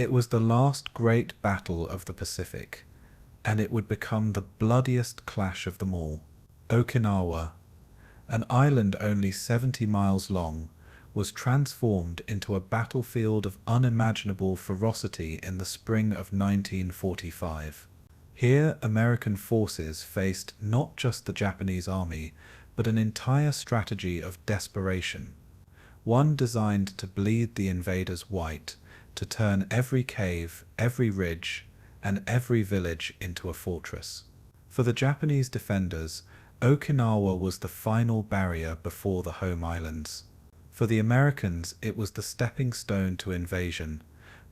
It was the last great battle of the Pacific, and it would become the bloodiest clash of them all. Okinawa, an island only 70 miles long, was transformed into a battlefield of unimaginable ferocity in the spring of 1945. Here, American forces faced not just the Japanese army, but an entire strategy of desperation, one designed to bleed the invaders white, to turn every cave, every ridge, and every village into a fortress. For the Japanese defenders, Okinawa was the final barrier before the home islands. For the Americans, it was the stepping stone to invasion,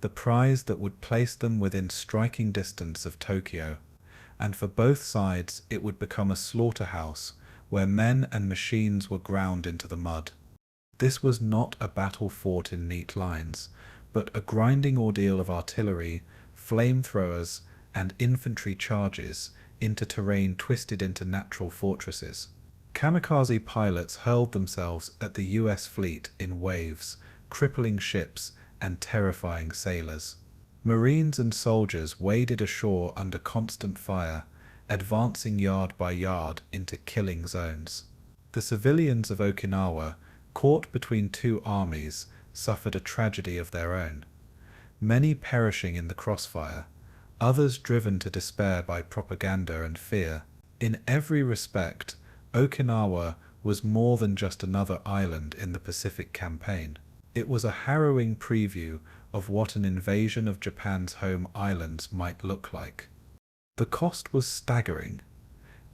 the prize that would place them within striking distance of Tokyo. And for both sides, it would become a slaughterhouse where men and machines were ground into the mud. This was not a battle fought in neat lines, but a grinding ordeal of artillery, flamethrowers, and infantry charges into terrain twisted into natural fortresses. Kamikaze pilots hurled themselves at the US fleet in waves, crippling ships and terrifying sailors. Marines and soldiers waded ashore under constant fire, advancing yard by yard into killing zones. The civilians of Okinawa, caught between two armies, suffered a tragedy of their own. Many perishing in the crossfire, others driven to despair by propaganda and fear. In every respect, Okinawa was more than just another island in the Pacific campaign. It was a harrowing preview of what an invasion of Japan's home islands might look like. The cost was staggering.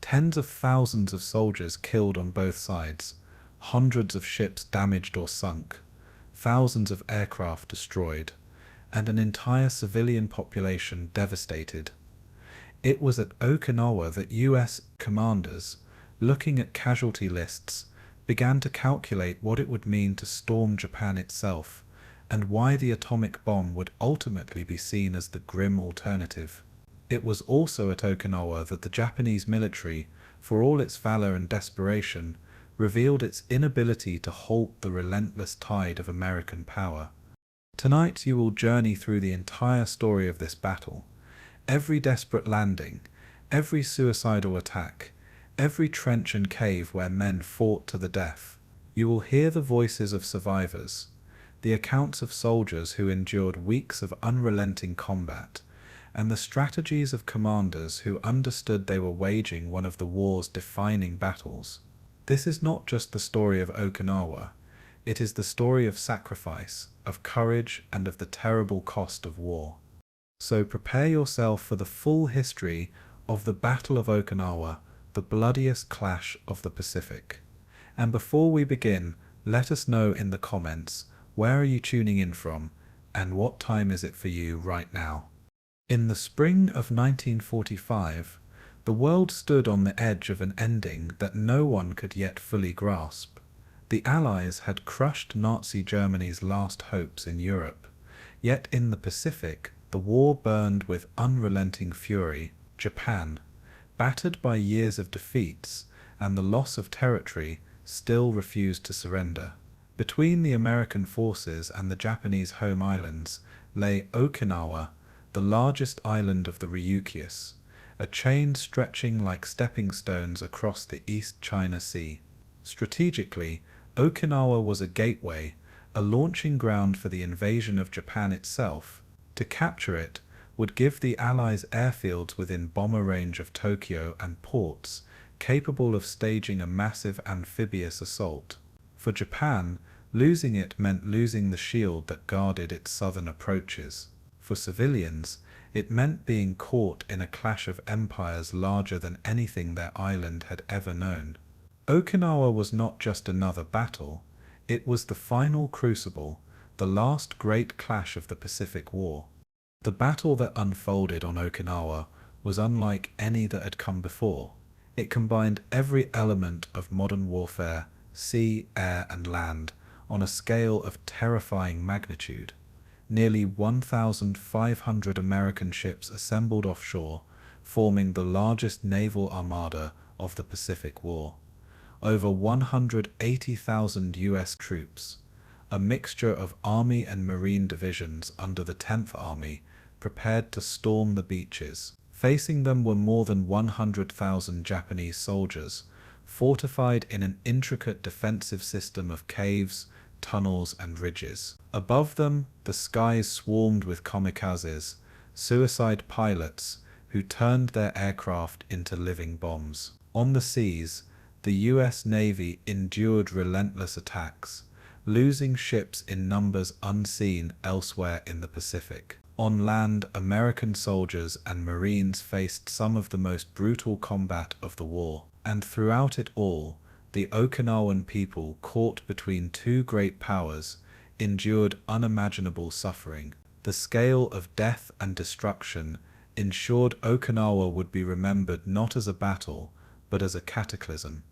Tens of thousands of soldiers killed on both sides, hundreds of ships damaged or sunk, thousands of aircraft destroyed, and an entire civilian population devastated. It was at Okinawa that US commanders, looking at casualty lists, began to calculate what it would mean to storm Japan itself, and why the atomic bomb would ultimately be seen as the grim alternative. It was also at Okinawa that the Japanese military, for all its valor and desperation, revealed its inability to halt the relentless tide of American power. Tonight you will journey through the entire story of this battle. Every desperate landing, every suicidal attack, every trench and cave where men fought to the death. You will hear the voices of survivors, the accounts of soldiers who endured weeks of unrelenting combat, and the strategies of commanders who understood they were waging one of the war's defining battles. This is not just the story of Okinawa, it is the story of sacrifice, of courage, and of the terrible cost of war. So prepare yourself for the full history of the Battle of Okinawa, the bloodiest clash of the Pacific. And before we begin, let us know in the comments, where are you tuning in from, and what time is it for you right now? In the spring of 1945, the world stood on the edge of an ending that no one could yet fully grasp. The Allies had crushed Nazi Germany's last hopes in Europe, yet in the Pacific, the war burned with unrelenting fury. Japan, battered by years of defeats and the loss of territory, still refused to surrender. Between the American forces and the Japanese home islands lay Okinawa, the largest island of the Ryukyus, a chain stretching like stepping stones across the East China Sea. Strategically, Okinawa was a gateway, a launching ground for the invasion of Japan itself. To capture it would give the Allies airfields within bomber range of Tokyo and ports, capable of staging a massive amphibious assault. For Japan, losing it meant losing the shield that guarded its southern approaches. For civilians, it meant being caught in a clash of empires larger than anything their island had ever known. Okinawa was not just another battle, it was the final crucible, the last great clash of the Pacific War. The battle that unfolded on Okinawa was unlike any that had come before. It combined every element of modern warfare, sea, air, and land, on a scale of terrifying magnitude. Nearly 1,500 American ships assembled offshore, forming the largest naval armada of the Pacific War. Over 180,000 US troops, a mixture of Army and Marine divisions under the 10th Army, prepared to storm the beaches. Facing them were more than 100,000 Japanese soldiers, fortified in an intricate defensive system of caves, tunnels, and ridges. Above them, the skies swarmed with kamikazes, suicide pilots, who turned their aircraft into living bombs. On the seas, the US Navy endured relentless attacks, losing ships in numbers unseen elsewhere in the Pacific. On land, American soldiers and Marines faced some of the most brutal combat of the war, and throughout it all, the Okinawan people, caught between two great powers, endured unimaginable suffering. The scale of death and destruction ensured Okinawa would be remembered not as a battle, but as a cataclysm.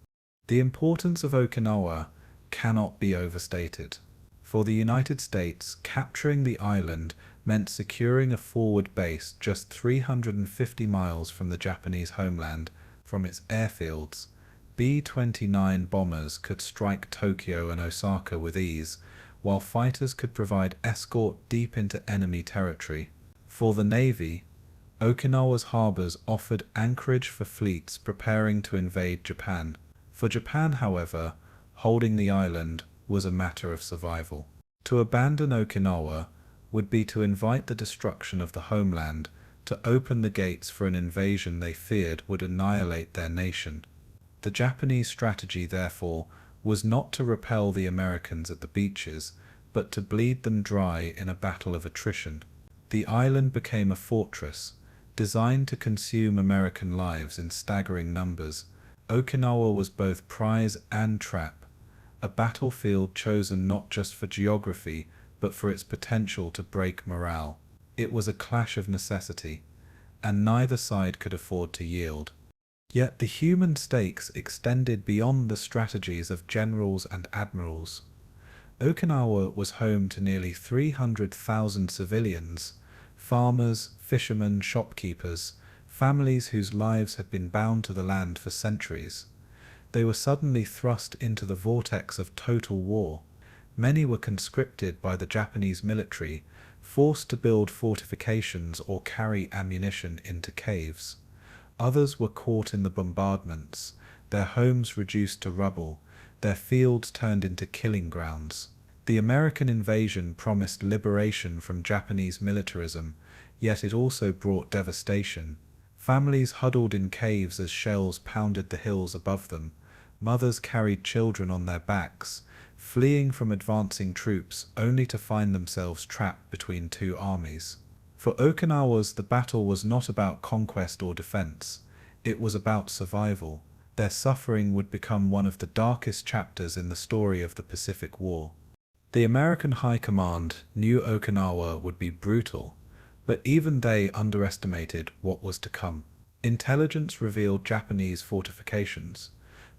The importance of Okinawa cannot be overstated. For the United States, capturing the island meant securing a forward base just 350 miles from the Japanese homeland. From its airfields, B-29 bombers could strike Tokyo and Osaka with ease, while fighters could provide escort deep into enemy territory. For the Navy, Okinawa's harbors offered anchorage for fleets preparing to invade Japan. For Japan, however, holding the island was a matter of survival. To abandon Okinawa would be to invite the destruction of the homeland, to open the gates for an invasion they feared would annihilate their nation. The Japanese strategy, therefore, was not to repel the Americans at the beaches, but to bleed them dry in a battle of attrition. The island became a fortress, designed to consume American lives in staggering numbers. Okinawa was both prize and trap, a battlefield chosen not just for geography, but for its potential to break morale. It was a clash of necessity, and neither side could afford to yield. Yet the human stakes extended beyond the strategies of generals and admirals. Okinawa was home to nearly 300,000 civilians, farmers, fishermen, shopkeepers, families whose lives had been bound to the land for centuries. They were suddenly thrust into the vortex of total war. Many were conscripted by the Japanese military, forced to build fortifications or carry ammunition into caves. Others were caught in the bombardments, their homes reduced to rubble, their fields turned into killing grounds. The American invasion promised liberation from Japanese militarism, yet it also brought devastation. Families huddled in caves as shells pounded the hills above them. Mothers carried children on their backs, fleeing from advancing troops only to find themselves trapped between two armies. For Okinawans, the battle was not about conquest or defense, it was about survival. Their suffering would become one of the darkest chapters in the story of the Pacific War. The American High Command knew Okinawa would be brutal, but even they underestimated what was to come. Intelligence revealed Japanese fortifications,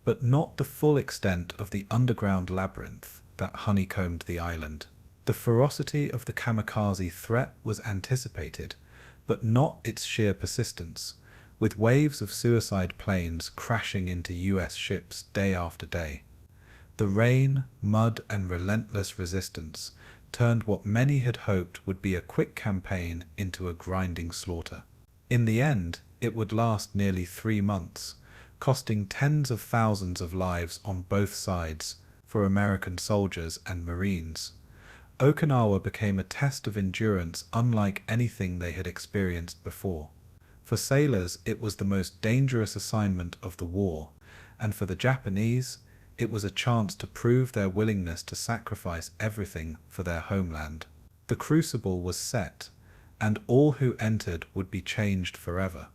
but not the full extent of the underground labyrinth that honeycombed the island. The ferocity of the kamikaze threat was anticipated, but not its sheer persistence, with waves of suicide planes crashing into US ships day after day. The rain, mud, and relentless resistance turned what many had hoped would be a quick campaign into a grinding slaughter. In the end, it would last nearly 3 months, costing tens of thousands of lives on both sides for American soldiers and Marines. Okinawa became a test of endurance unlike anything they had experienced before. For sailors, it was the most dangerous assignment of the war, and for the Japanese, it was a chance to prove their willingness to sacrifice everything for their homeland. The Crucible was set, and all who entered would be changed forever.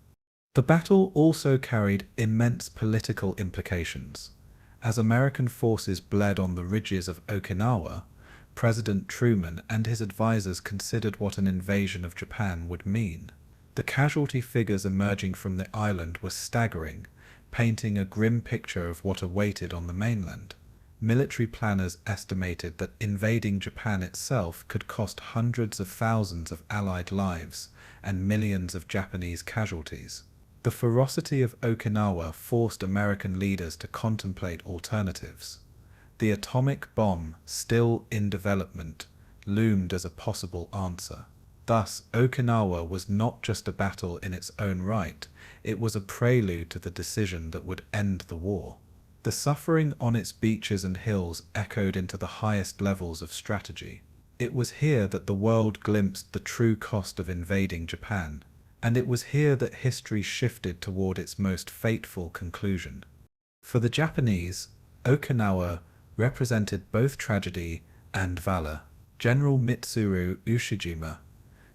The battle also carried immense political implications. As American forces bled on the ridges of Okinawa, President Truman and his advisors considered what an invasion of Japan would mean. The casualty figures emerging from the island were staggering, painting a grim picture of what awaited on the mainland. Military planners estimated that invading Japan itself could cost hundreds of thousands of Allied lives and millions of Japanese casualties. The ferocity of Okinawa forced American leaders to contemplate alternatives. The atomic bomb, still in development, loomed as a possible answer. Thus, Okinawa was not just a battle in its own right, it was a prelude to the decision that would end the war. The suffering on its beaches and hills echoed into the highest levels of strategy. It was here that the world glimpsed the true cost of invading Japan, and it was here that history shifted toward its most fateful conclusion. For the Japanese, Okinawa represented both tragedy and valor. General Mitsuru Ushijima,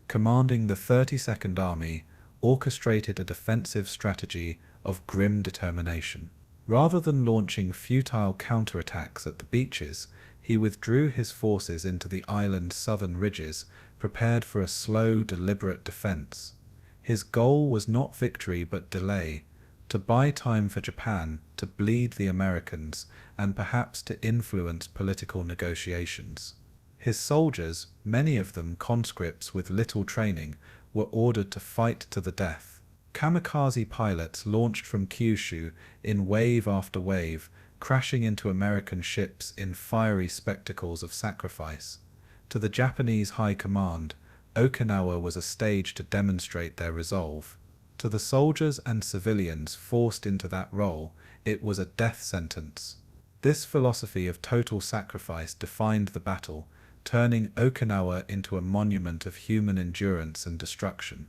commanding the 32nd Army, orchestrated a defensive strategy of grim determination. Rather than launching futile counterattacks at the beaches, he withdrew his forces into the island's southern ridges, prepared for a slow, deliberate defense. His goal was not victory but delay, to buy time for Japan to bleed the Americans and perhaps to influence political negotiations. His soldiers, many of them conscripts with little training, were ordered to fight to the death. Kamikaze pilots launched from Kyushu in wave after wave, crashing into American ships in fiery spectacles of sacrifice. To the Japanese high command, Okinawa was a stage to demonstrate their resolve. To the soldiers and civilians forced into that role, it was a death sentence. This philosophy of total sacrifice defined the battle, turning Okinawa into a monument of human endurance and destruction.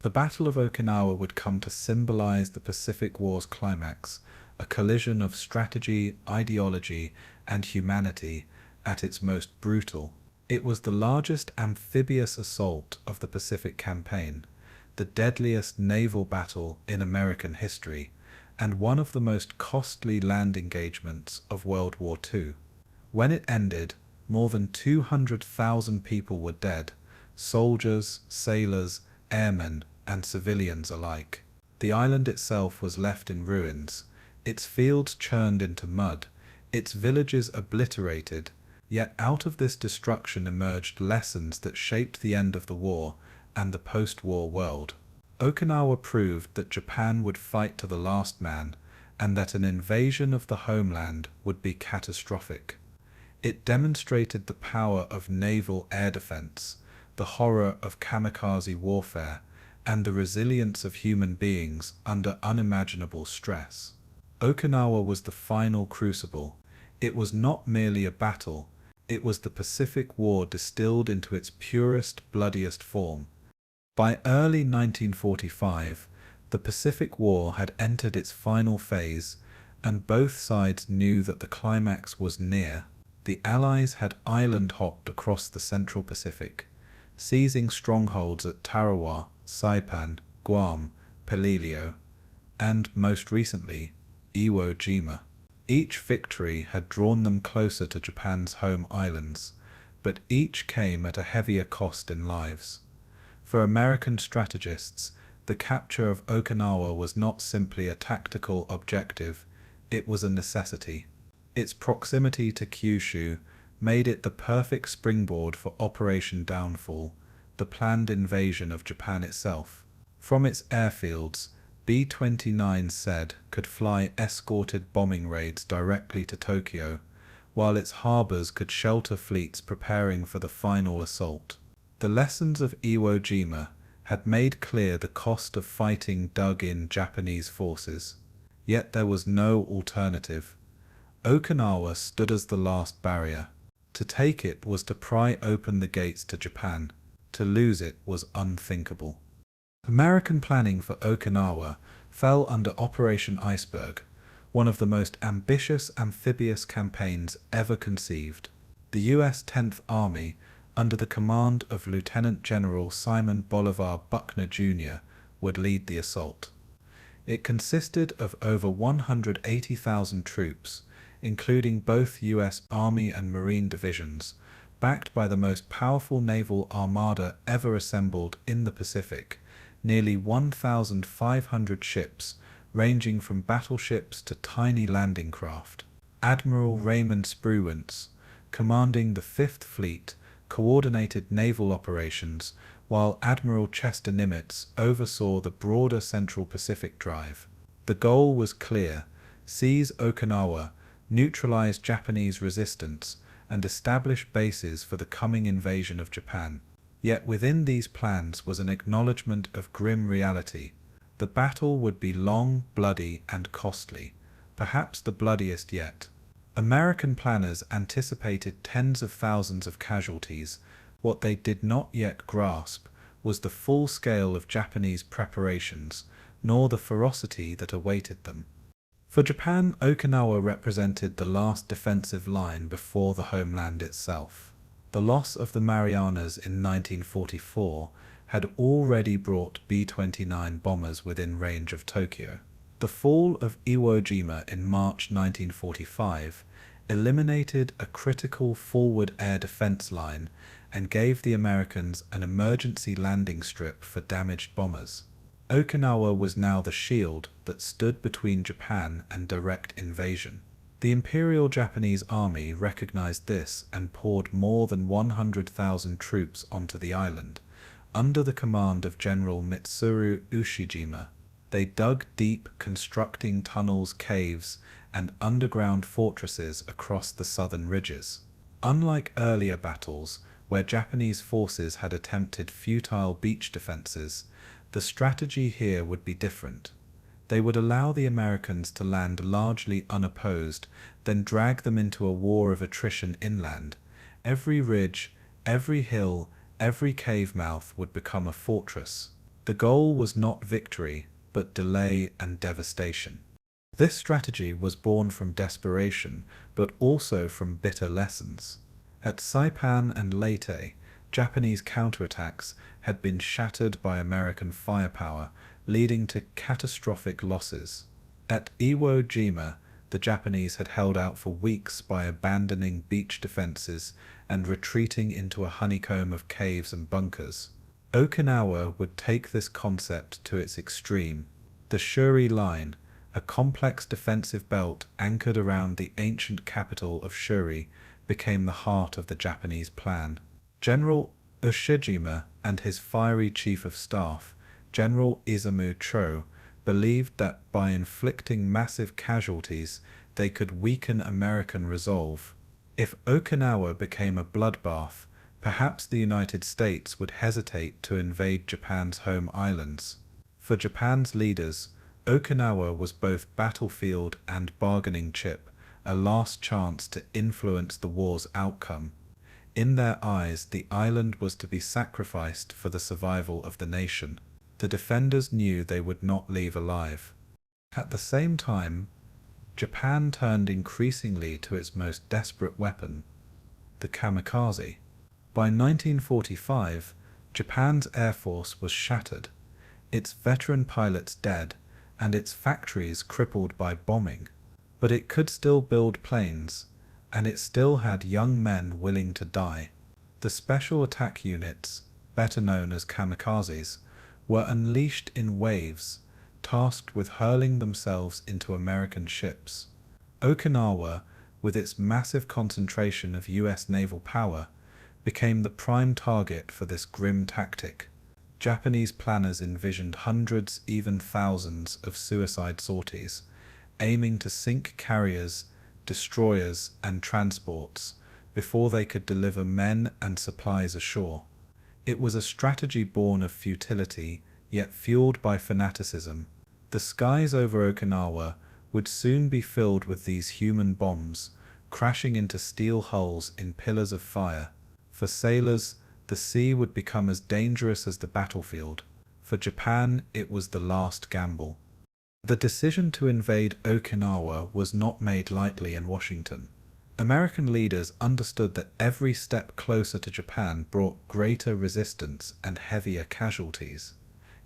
The Battle of Okinawa would come to symbolize the Pacific War's climax, a collision of strategy, ideology, and humanity at its most brutal. It was the largest amphibious assault of the Pacific Campaign, the deadliest naval battle in American history, and one of the most costly land engagements of World War II. When it ended, more than 200,000 people were dead, soldiers, sailors, airmen, and civilians alike. The island itself was left in ruins, its fields churned into mud, its villages obliterated, yet out of this destruction emerged lessons that shaped the end of the war and the post-war world. Okinawa proved that Japan would fight to the last man, and that an invasion of the homeland would be catastrophic. It demonstrated the power of naval air defense, the horror of kamikaze warfare, and the resilience of human beings under unimaginable stress. Okinawa was the final crucible. It was not merely a battle, it was the Pacific War distilled into its purest, bloodiest form. By early 1945, the Pacific War had entered its final phase, and both sides knew that the climax was near. The Allies had island-hopped across the Central Pacific, seizing strongholds at Tarawa, Saipan, Guam, Pelileo, and, most recently, Iwo Jima. Each victory had drawn them closer to Japan's home islands, but each came at a heavier cost in lives. For American strategists, the capture of Okinawa was not simply a tactical objective, it was a necessity. Its proximity to Kyushu made it the perfect springboard for Operation Downfall, the planned invasion of Japan itself. From its airfields, B-29 said could fly escorted bombing raids directly to Tokyo, while its harbors could shelter fleets preparing for the final assault. The lessons of Iwo Jima had made clear the cost of fighting dug-in Japanese forces. Yet there was no alternative. Okinawa stood as the last barrier. To take it was to pry open the gates to Japan. To lose it was unthinkable. American planning for Okinawa fell under Operation Iceberg, one of the most ambitious amphibious campaigns ever conceived. The U.S. 10th Army, under the command of Lieutenant General Simon Bolivar Buckner Jr., would lead the assault. It consisted of over 180,000 troops, including both U.S. Army and Marine divisions, backed by the most powerful naval armada ever assembled in the Pacific, nearly 1,500 ships, ranging from battleships to tiny landing craft. Admiral Raymond Spruance, commanding the Fifth Fleet, coordinated naval operations, while Admiral Chester Nimitz oversaw the broader Central Pacific Drive. The goal was clear: seize Okinawa, neutralize Japanese resistance, and establish bases for the coming invasion of Japan. Yet within these plans was an acknowledgement of grim reality. The battle would be long, bloody, and costly, perhaps the bloodiest yet. American planners anticipated tens of thousands of casualties. What they did not yet grasp was the full scale of Japanese preparations, nor the ferocity that awaited them. For Japan, Okinawa represented the last defensive line before the homeland itself. The loss of the Marianas in 1944 had already brought B-29 bombers within range of Tokyo. The fall of Iwo Jima in March 1945 eliminated a critical forward air defense line and gave the Americans an emergency landing strip for damaged bombers. Okinawa was now the shield that stood between Japan and direct invasion. The Imperial Japanese Army recognized this and poured more than 100,000 troops onto the island, under the command of General Mitsuru Ushijima. They dug deep, constructing tunnels, caves, and underground fortresses across the southern ridges. Unlike earlier battles, where Japanese forces had attempted futile beach defenses, the strategy here would be different. They would allow the Americans to land largely unopposed, then drag them into a war of attrition inland. Every ridge, every hill, every cave mouth would become a fortress. The goal was not victory, but delay and devastation. This strategy was born from desperation, but also from bitter lessons. At Saipan and Leyte, Japanese counterattacks had been shattered by American firepower, leading to catastrophic losses. At Iwo Jima, the Japanese had held out for weeks by abandoning beach defenses and retreating into a honeycomb of caves and bunkers. Okinawa would take this concept to its extreme. The Shuri line, a complex defensive belt anchored around the ancient capital of Shuri, became the heart of the Japanese plan. General Ushijima and his fiery chief of staff, General Izumu Cho, believed that by inflicting massive casualties they could weaken American resolve. If Okinawa became a bloodbath, perhaps the United States would hesitate to invade Japan's home islands. For Japan's leaders, Okinawa was both battlefield and bargaining chip, a last chance to influence the war's outcome. In their eyes, the island was to be sacrificed for the survival of the nation. The defenders knew they would not leave alive. At the same time, Japan turned increasingly to its most desperate weapon, the kamikaze. By 1945, Japan's air force was shattered, its veteran pilots dead, and its factories crippled by bombing. But it could still build planes, and it still had young men willing to die. The special attack units, better known as kamikazes, were unleashed in waves, tasked with hurling themselves into American ships. Okinawa, with its massive concentration of US naval power, became the prime target for this grim tactic. Japanese planners envisioned hundreds, even thousands, of suicide sorties, aiming to sink carriers, destroyers, and transports before they could deliver men and supplies ashore. It was a strategy born of futility, yet fueled by fanaticism. The skies over Okinawa would soon be filled with these human bombs, crashing into steel hulls in pillars of fire. For sailors, the sea would become as dangerous as the battlefield. For Japan, it was the last gamble. The decision to invade Okinawa was not made lightly in Washington. American leaders understood that every step closer to Japan brought greater resistance and heavier casualties.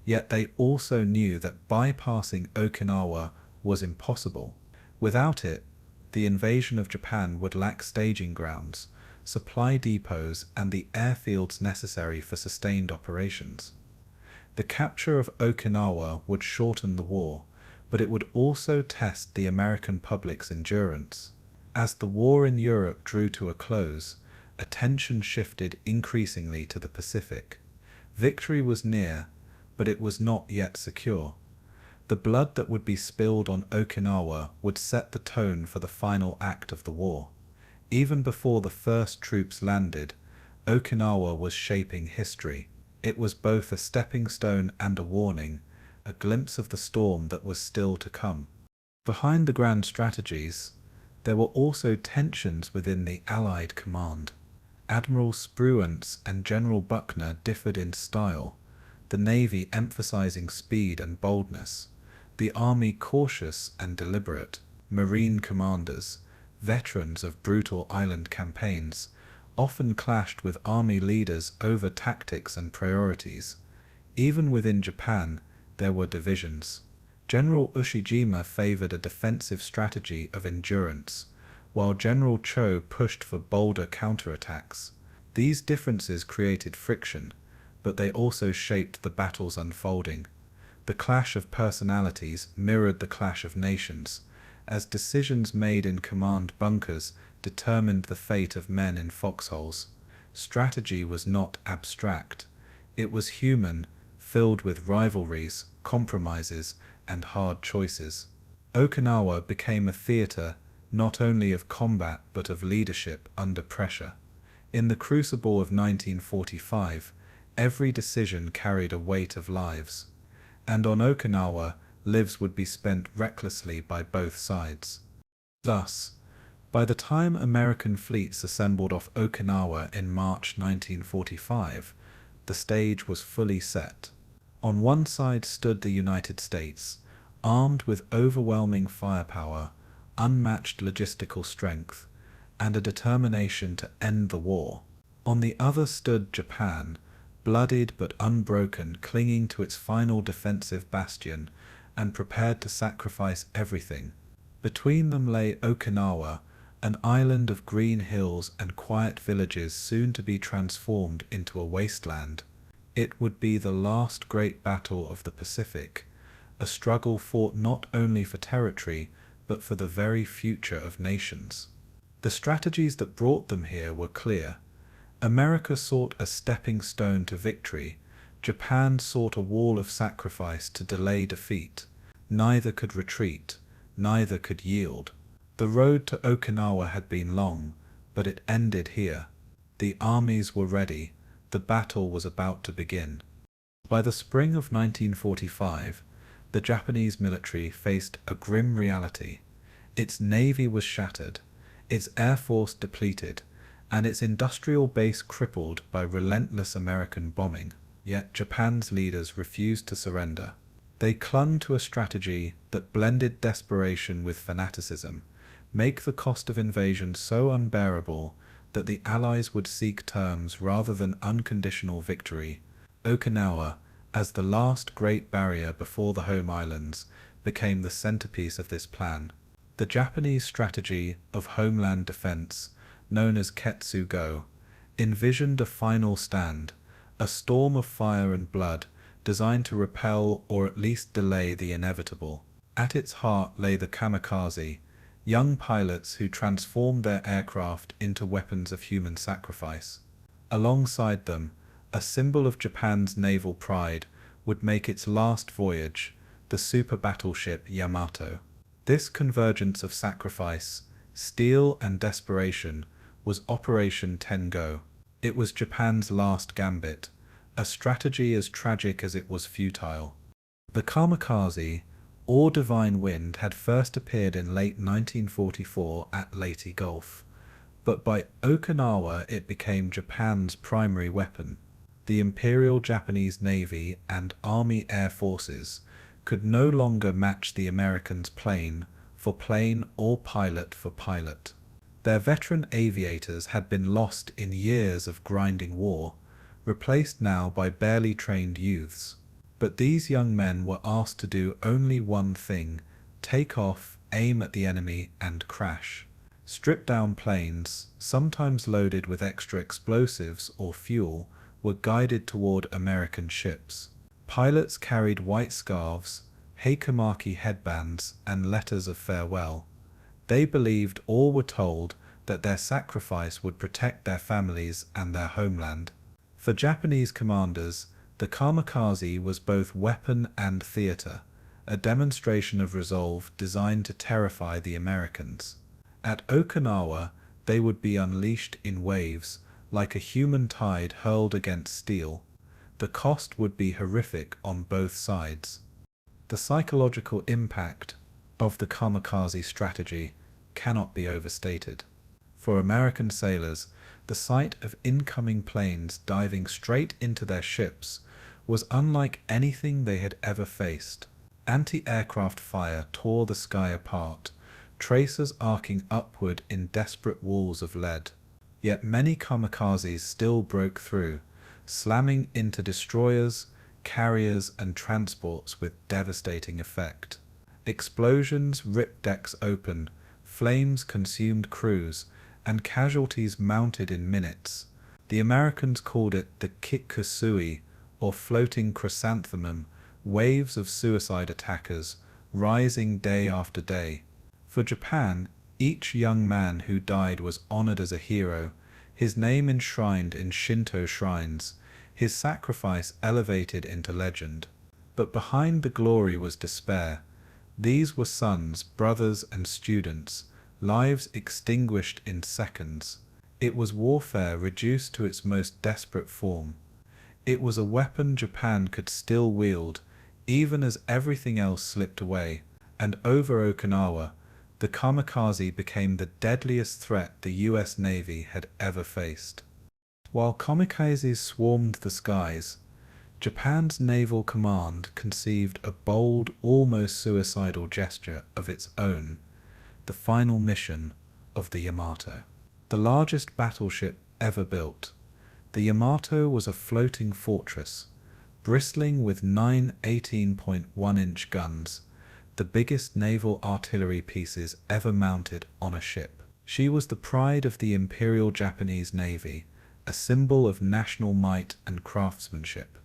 Yet they also knew that bypassing Okinawa was impossible. Without it, the invasion of Japan would lack staging grounds, supply depots, and the airfields necessary for sustained operations. The capture of Okinawa would shorten the war, but it would also test the American public's endurance. As the war in Europe drew to a close, attention shifted increasingly to the Pacific. Victory was near, but it was not yet secure. The blood that would be spilled on Okinawa would set the tone for the final act of the war. Even before the first troops landed, Okinawa was shaping history. It was both a stepping stone and a warning, a glimpse of the storm that was still to come. Behind the grand strategies, there were also tensions within the Allied command. Admiral Spruance and General Buckner differed in style, the Navy emphasizing speed and boldness, the Army cautious and deliberate. Marine commanders, veterans of brutal island campaigns, often clashed with Army leaders over tactics and priorities. Even within Japan, there were divisions. General Ushijima favored a defensive strategy of endurance, while General Cho pushed for bolder counterattacks. These differences created friction, but they also shaped the battle's unfolding. The clash of personalities mirrored the clash of nations, as decisions made in command bunkers determined the fate of men in foxholes. Strategy was not abstract. It was human, filled with rivalries, compromises, and hard choices. Okinawa became a theater not only of combat but of leadership under pressure. In the Crucible of 1945, every decision carried a weight of lives. And on Okinawa, lives would be spent recklessly by both sides. Thus, by the time American fleets assembled off Okinawa in March 1945, the stage was fully set. On one side stood the United States, armed with overwhelming firepower, unmatched logistical strength, and a determination to end the war. On the other stood Japan, bloodied but unbroken, clinging to its final defensive bastion, and prepared to sacrifice everything. Between them lay Okinawa, an island of green hills and quiet villages soon to be transformed into a wasteland. It would be the last great battle of the Pacific, a struggle fought not only for territory, but for the very future of nations. The strategies that brought them here were clear. America sought a stepping stone to victory. Japan sought a wall of sacrifice to delay defeat. Neither could retreat, neither could yield. The road to Okinawa had been long, but it ended here. The armies were ready. The battle was about to begin. By the spring of 1945, the Japanese military faced a grim reality. Its navy was shattered, its air force depleted, and its industrial base crippled by relentless American bombing. Yet Japan's leaders refused to surrender. They clung to a strategy that blended desperation with fanaticism, make the cost of invasion so unbearable that the Allies would seek terms rather than unconditional victory. Okinawa, as the last great barrier before the home islands, became the centerpiece of this plan. The Japanese strategy of homeland defense, known as Ketsugo, envisioned a final stand, a storm of fire and blood designed to repel or at least delay the inevitable. At its heart lay the Kamikaze, young pilots who transformed their aircraft into weapons of human sacrifice. Alongside them, a symbol of Japan's naval pride would make its last voyage, the super battleship Yamato. This convergence of sacrifice, steel and desperation was Operation Tengo. It was Japan's last gambit, a strategy as tragic as it was futile. The Kamikaze, or Divine Wind, had first appeared in late 1944 at Leyte Gulf, but by Okinawa it became Japan's primary weapon. The Imperial Japanese Navy and Army Air Forces could no longer match the Americans plane for plane or pilot for pilot. Their veteran aviators had been lost in years of grinding war, replaced now by barely trained youths. But these young men were asked to do only one thing: take off, aim at the enemy, and crash. Stripped-down planes, sometimes loaded with extra explosives or fuel, were guided toward American ships. Pilots carried white scarves, Heikamaki headbands, and letters of farewell. They believed or were told that their sacrifice would protect their families and their homeland. For Japanese commanders, the Kamikaze was both weapon and theater, a demonstration of resolve designed to terrify the Americans. At Okinawa, they would be unleashed in waves, like a human tide hurled against steel. The cost would be horrific on both sides. The psychological impact of the kamikaze strategy cannot be overstated. For American sailors, the sight of incoming planes diving straight into their ships was unlike anything they had ever faced. Anti-aircraft fire tore the sky apart, tracers arcing upward in desperate walls of lead. Yet many kamikazes still broke through, slamming into destroyers, carriers, and transports with devastating effect. Explosions ripped decks open, flames consumed crews, and casualties mounted in minutes. The Americans called it the Kikusui, or floating chrysanthemum, waves of suicide attackers, rising day after day. For Japan, each young man who died was honored as a hero, his name enshrined in Shinto shrines, his sacrifice elevated into legend. But behind the glory was despair. These were sons, brothers, and students, lives extinguished in seconds. It was warfare reduced to its most desperate form. It was a weapon Japan could still wield, even as everything else slipped away, and over Okinawa, the kamikaze became the deadliest threat the US Navy had ever faced. While kamikazes swarmed the skies, Japan's naval command conceived a bold, almost suicidal gesture of its own, the final mission of the Yamato. The largest battleship ever built, the Yamato was a floating fortress, bristling with 9 18.1-inch guns, the biggest naval artillery pieces ever mounted on a ship. She was the pride of the Imperial Japanese Navy, a symbol of national might and craftsmanship.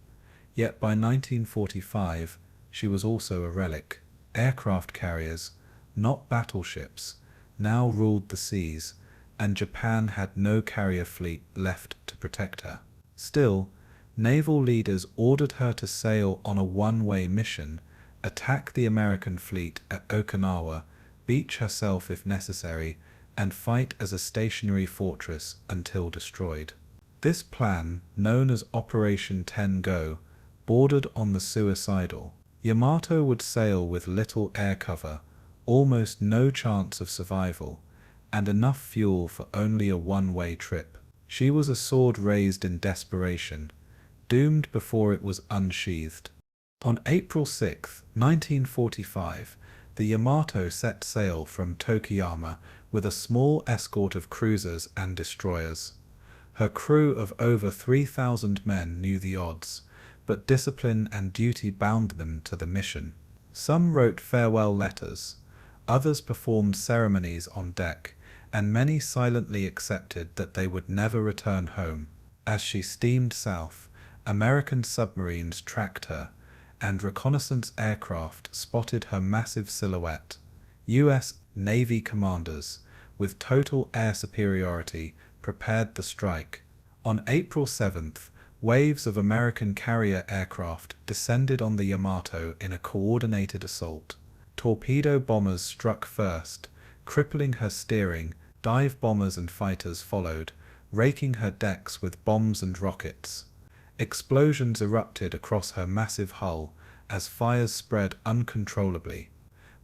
Yet by 1945, she was also a relic. Aircraft carriers, not battleships, now ruled the seas, and Japan had no carrier fleet left to protect her. Still, naval leaders ordered her to sail on a one-way mission, attack the American fleet at Okinawa, beach herself if necessary, and fight as a stationary fortress until destroyed. This plan, known as Operation 10 Go, bordered on the suicidal. Yamato would sail with little air cover, almost no chance of survival, and enough fuel for only a one-way trip. She was a sword raised in desperation, doomed before it was unsheathed. On April 6, 1945, the Yamato set sail from Tokuyama with a small escort of cruisers and destroyers. Her crew of over 3,000 men knew the odds, but discipline and duty bound them to the mission. Some wrote farewell letters, others performed ceremonies on deck, and many silently accepted that they would never return home. As she steamed south, American submarines tracked her, and reconnaissance aircraft spotted her massive silhouette. US Navy commanders, with total air superiority, prepared the strike. On April 7th, waves of American carrier aircraft descended on the Yamato in a coordinated assault. Torpedo bombers struck first, crippling her steering. Dive bombers and fighters followed, raking her decks with bombs and rockets. Explosions erupted across her massive hull as fires spread uncontrollably.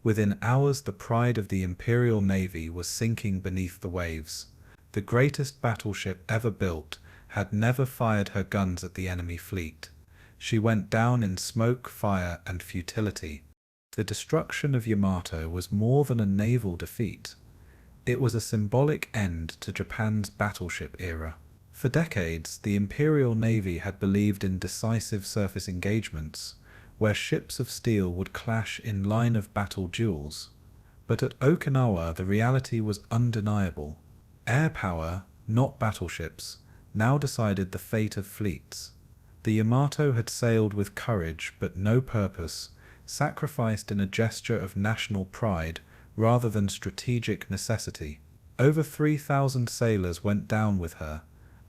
Within hours, the pride of the Imperial Navy was sinking beneath the waves. The greatest battleship ever built had never fired her guns at the enemy fleet. She went down in smoke, fire, and futility. The destruction of Yamato was more than a naval defeat. It was a symbolic end to Japan's battleship era. For decades, the Imperial Navy had believed in decisive surface engagements, where ships of steel would clash in line-of-battle duels. But at Okinawa, the reality was undeniable. Air power, not battleships, now decided the fate of fleets. The Yamato had sailed with courage but no purpose, sacrificed in a gesture of national pride rather than strategic necessity. Over 3,000 sailors went down with her,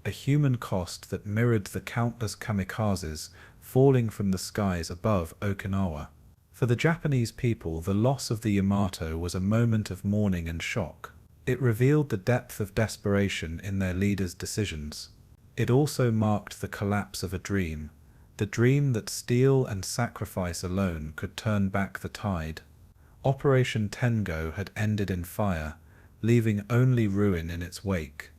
a human cost that mirrored the countless kamikazes falling from the skies above Okinawa. For the Japanese people, the loss of the Yamato was a moment of mourning and shock. It revealed the depth of desperation in their leaders' decisions. It also marked the collapse of a dream, the dream that steel and sacrifice alone could turn back the tide. Operation Tengo had ended in fire, leaving only ruin in its wake.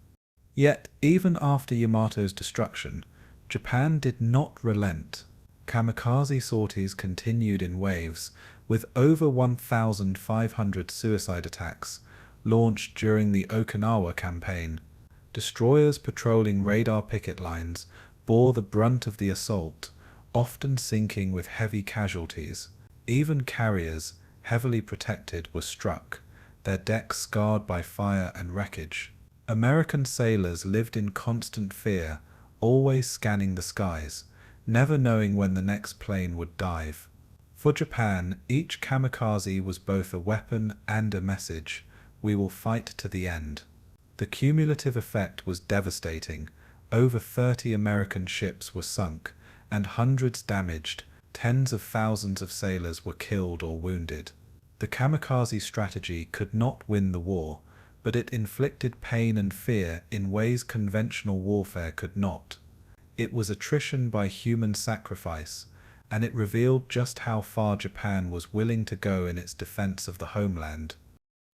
Yet, even after Yamato's destruction, Japan did not relent. Kamikaze sorties continued in waves, with over 1,500 suicide attacks launched during the Okinawa campaign. Destroyers patrolling radar picket lines bore the brunt of the assault, often sinking with heavy casualties. Even carriers, heavily protected, were struck, their decks scarred by fire and wreckage. American sailors lived in constant fear, always scanning the skies, never knowing when the next plane would dive. For Japan, each kamikaze was both a weapon and a message: we will fight to the end. The cumulative effect was devastating. Over 30 American ships were sunk, and hundreds damaged. Tens of thousands of sailors were killed or wounded. The kamikaze strategy could not win the war, but it inflicted pain and fear in ways conventional warfare could not. It was attrition by human sacrifice, and it revealed just how far Japan was willing to go in its defense of the homeland.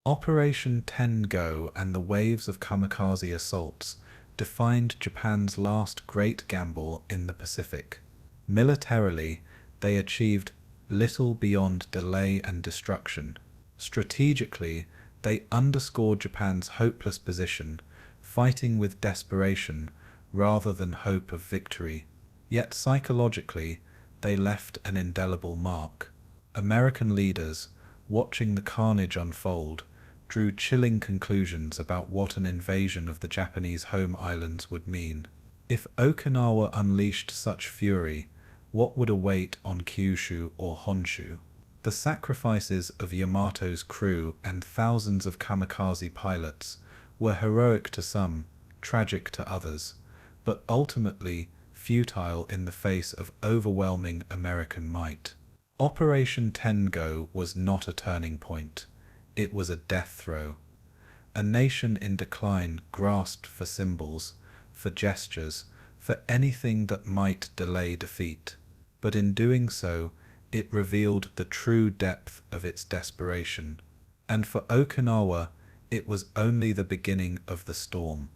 Operation Tengo and the waves of kamikaze assaults defined Japan's last great gamble in the Pacific. Militarily, they achieved little beyond delay and destruction. Strategically, they underscored Japan's hopeless position, fighting with desperation rather than hope of victory. Yet psychologically, they left an indelible mark. American leaders, watching the carnage unfold, drew chilling conclusions about what an invasion of the Japanese home islands would mean. If Okinawa unleashed such fury, what would await on Kyushu or Honshu? The sacrifices of Yamato's crew and thousands of kamikaze pilots were heroic to some, tragic to others, but ultimately futile in the face of overwhelming American might. Operation Tengo was not a turning point. It was a death throw. A nation in decline grasped for symbols, for gestures, for anything that might delay defeat. But in doing so, it revealed the true depth of its desperation. And for Okinawa, it was only the beginning of the storm.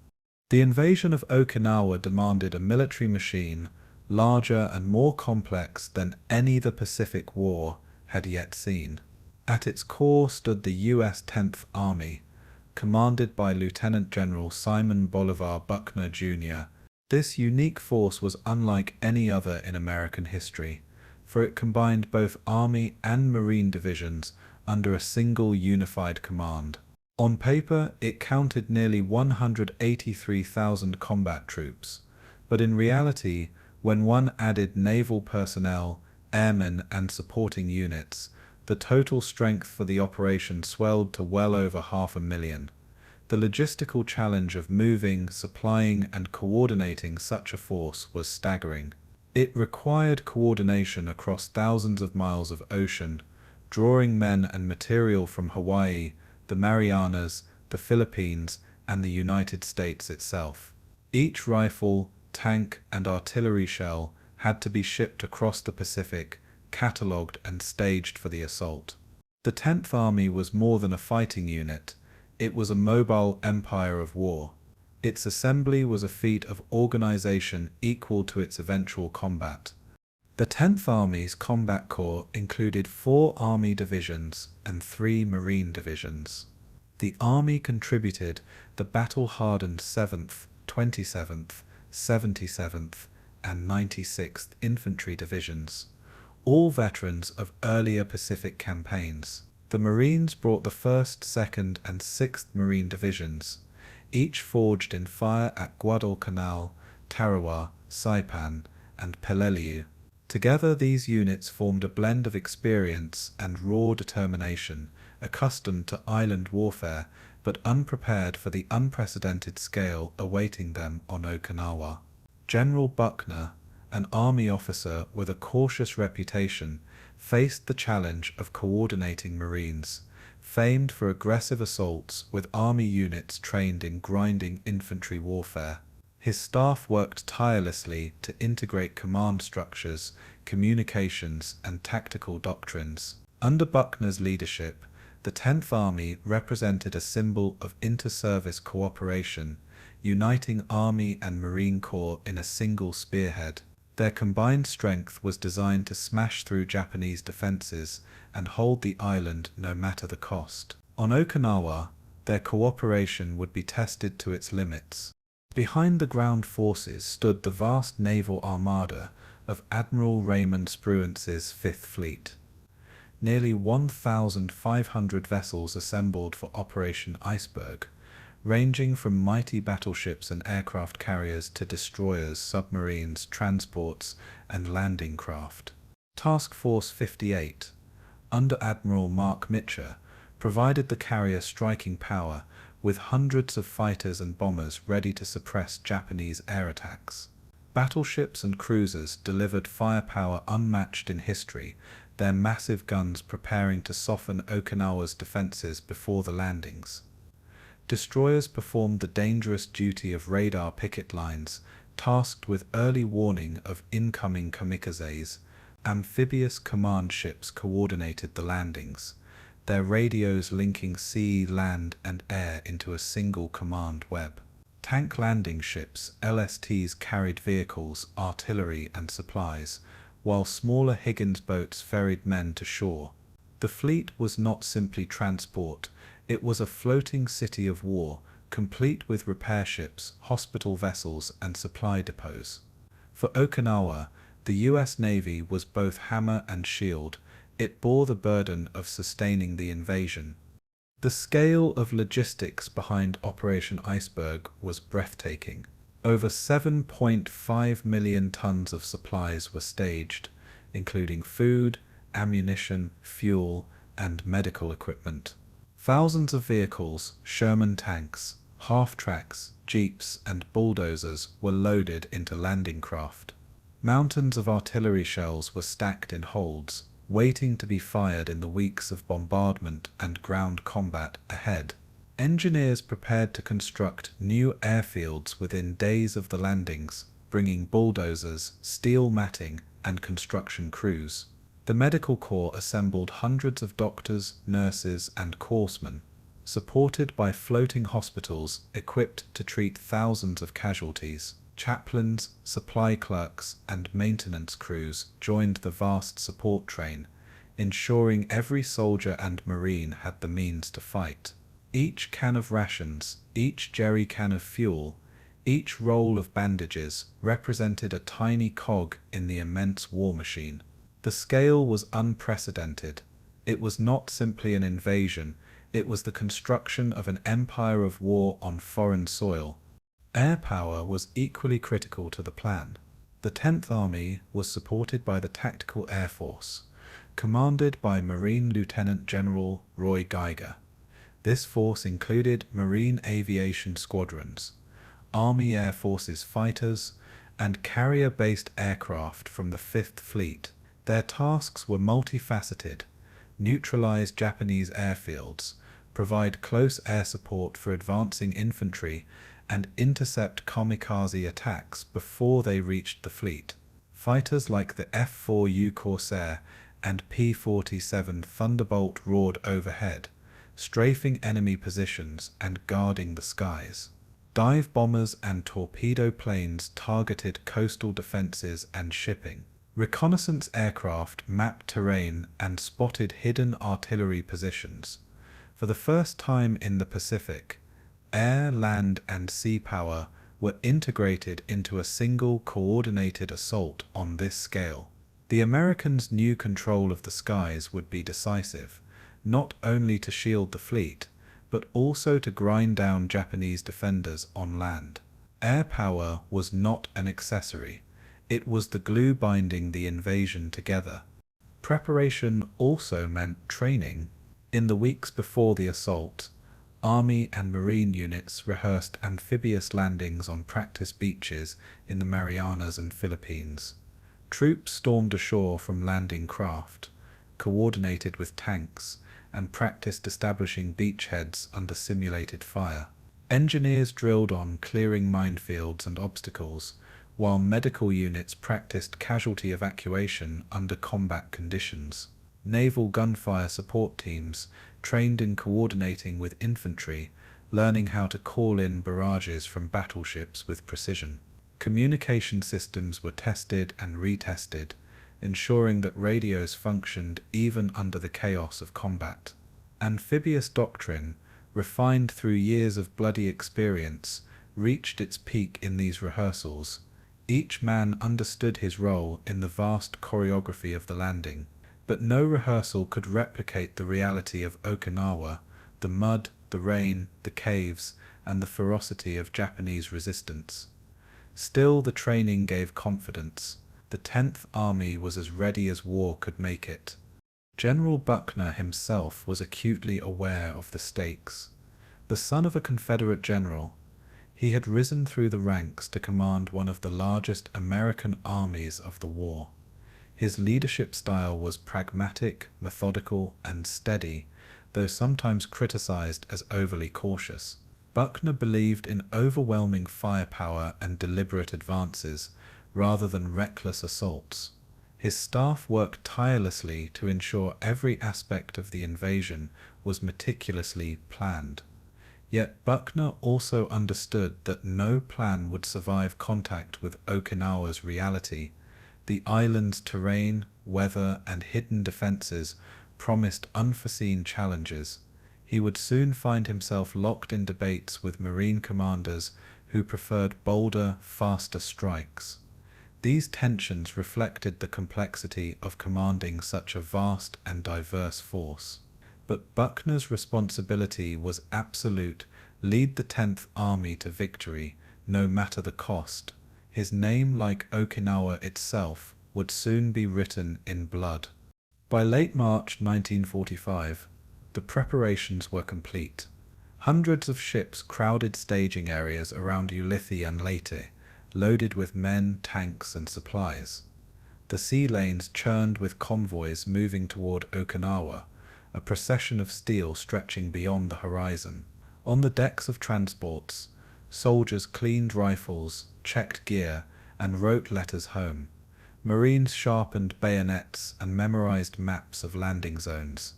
The invasion of Okinawa demanded a military machine larger and more complex than any the Pacific War had yet seen. At its core stood the U.S. 10th Army, commanded by Lieutenant General Simon Bolivar Buckner, Jr. This unique force was unlike any other in American history, for it combined both Army and Marine divisions under a single unified command. On paper, it counted nearly 183,000 combat troops, but in reality, when one added naval personnel, airmen, and supporting units, the total strength for the operation swelled to well over 500,000. The logistical challenge of moving, supplying, and coordinating such a force was staggering. It required coordination across thousands of miles of ocean, drawing men and material from Hawaii, the Marianas, the Philippines, and the United States itself. Each rifle, tank, and artillery shell had to be shipped across the Pacific, catalogued and staged for the assault. The 10th Army was more than a fighting unit. It was a mobile empire of war. Its assembly was a feat of organization equal to its eventual combat. The 10th Army's combat corps included 4 Army divisions and 3 Marine divisions. The Army contributed the battle-hardened 7th, 27th, 77th, and 96th Infantry divisions, all veterans of earlier Pacific campaigns. The Marines brought the 1st, 2nd, and 6th Marine divisions, each forged in fire at Guadalcanal, Tarawa, Saipan, and Peleliu. Together, these units formed a blend of experience and raw determination, accustomed to island warfare, but unprepared for the unprecedented scale awaiting them on Okinawa. General Buckner, an Army officer with a cautious reputation, faced the challenge of coordinating Marines, famed for aggressive assaults with Army units trained in grinding infantry warfare. His staff worked tirelessly to integrate command structures, communications, and tactical doctrines. Under Buckner's leadership, the 10th Army represented a symbol of inter-service cooperation, uniting Army and Marine Corps in a single spearhead. Their combined strength was designed to smash through Japanese defenses and hold the island no matter the cost. On Okinawa, their cooperation would be tested to its limits. Behind the ground forces stood the vast naval armada of Admiral Raymond Spruance's Fifth Fleet. Nearly 1,500 vessels assembled for Operation Iceberg, ranging from mighty battleships and aircraft carriers to destroyers, submarines, transports, and landing craft. Task Force 58, under Admiral Mark Mitcher, provided the carrier striking power, with hundreds of fighters and bombers ready to suppress Japanese air attacks. Battleships and cruisers delivered firepower unmatched in history, their massive guns preparing to soften Okinawa's defenses before the landings. Destroyers performed the dangerous duty of radar picket lines, tasked with early warning of incoming kamikazes. Amphibious command ships coordinated the landings, their radios linking sea, land, and air into a single command web. Tank landing ships, LSTs, carried vehicles, artillery, and supplies, while smaller Higgins boats ferried men to shore. The fleet was not simply transport, it was a floating city of war, complete with repair ships, hospital vessels, and supply depots. For Okinawa, the US Navy was both hammer and shield. It bore the burden of sustaining the invasion. The scale of logistics behind Operation Iceberg was breathtaking. Over 7.5 million tons of supplies were staged, including food, ammunition, fuel, and medical equipment. Thousands of vehicles, Sherman tanks, half-tracks, jeeps, and bulldozers were loaded into landing craft. Mountains of artillery shells were stacked in holds, waiting to be fired in the weeks of bombardment and ground combat ahead. Engineers prepared to construct new airfields within days of the landings, bringing bulldozers, steel matting, and construction crews. The medical corps assembled hundreds of doctors, nurses, and corpsmen, supported by floating hospitals equipped to treat thousands of casualties. Chaplains, supply clerks, and maintenance crews joined the vast support train, ensuring every soldier and marine had the means to fight. Each can of rations, each jerry can of fuel, each roll of bandages represented a tiny cog in the immense war machine. The scale was unprecedented. It was not simply an invasion, it was the construction of an empire of war on foreign soil. Air power was equally critical to the plan. The 10th Army was supported by the Tactical Air Force, commanded by Marine Lieutenant General Roy Geiger. This force included Marine aviation squadrons, Army Air Forces fighters, and carrier-based aircraft from the Fifth Fleet. Their tasks were multifaceted: neutralize Japanese airfields, provide close air support for advancing infantry, and intercept kamikaze attacks before they reached the fleet. Fighters like the F-4U Corsair and P-47 Thunderbolt roared overhead, strafing enemy positions and guarding the skies. Dive bombers and torpedo planes targeted coastal defenses and shipping. Reconnaissance aircraft mapped terrain and spotted hidden artillery positions. For the first time in the Pacific, air, land, and sea power were integrated into a single coordinated assault on this scale. The Americans' new control of the skies would be decisive, not only to shield the fleet, but also to grind down Japanese defenders on land. Air power was not an accessory. It was the glue binding the invasion together. Preparation also meant training. In the weeks before the assault, Army and Marine units rehearsed amphibious landings on practice beaches in the Marianas and Philippines. Troops stormed ashore from landing craft, coordinated with tanks, and practiced establishing beachheads under simulated fire. Engineers drilled on clearing minefields and obstacles, while medical units practiced casualty evacuation under combat conditions. Naval gunfire support teams trained in coordinating with infantry, learning how to call in barrages from battleships with precision. Communication systems were tested and retested, ensuring that radios functioned even under the chaos of combat. Amphibious doctrine, refined through years of bloody experience, reached its peak in these rehearsals. Each man understood his role in the vast choreography of the landing, but no rehearsal could replicate the reality of Okinawa, the mud, the rain, the caves, and the ferocity of Japanese resistance. Still, the training gave confidence. The 10th Army was as ready as war could make it. General Buckner himself was acutely aware of the stakes. The son of a Confederate general, he had risen through the ranks to command one of the largest American armies of the war. His leadership style was pragmatic, methodical, and steady, though sometimes criticized as overly cautious. Buckner believed in overwhelming firepower and deliberate advances, rather than reckless assaults. His staff worked tirelessly to ensure every aspect of the invasion was meticulously planned. Yet Buckner also understood that no plan would survive contact with Okinawa's reality. The island's terrain, weather, and hidden defenses promised unforeseen challenges. He would soon find himself locked in debates with Marine commanders who preferred bolder, faster strikes. These tensions reflected the complexity of commanding such a vast and diverse force. But Buckner's responsibility was absolute: lead the 10th Army to victory, no matter the cost. His name, like Okinawa itself, would soon be written in blood. By late March 1945, the preparations were complete. Hundreds of ships crowded staging areas around Ulithi and Leyte, loaded with men, tanks, and supplies. The sea lanes churned with convoys moving toward Okinawa, a procession of steel stretching beyond the horizon. On the decks of transports, soldiers cleaned rifles, checked gear, and wrote letters home. Marines sharpened bayonets and memorized maps of landing zones.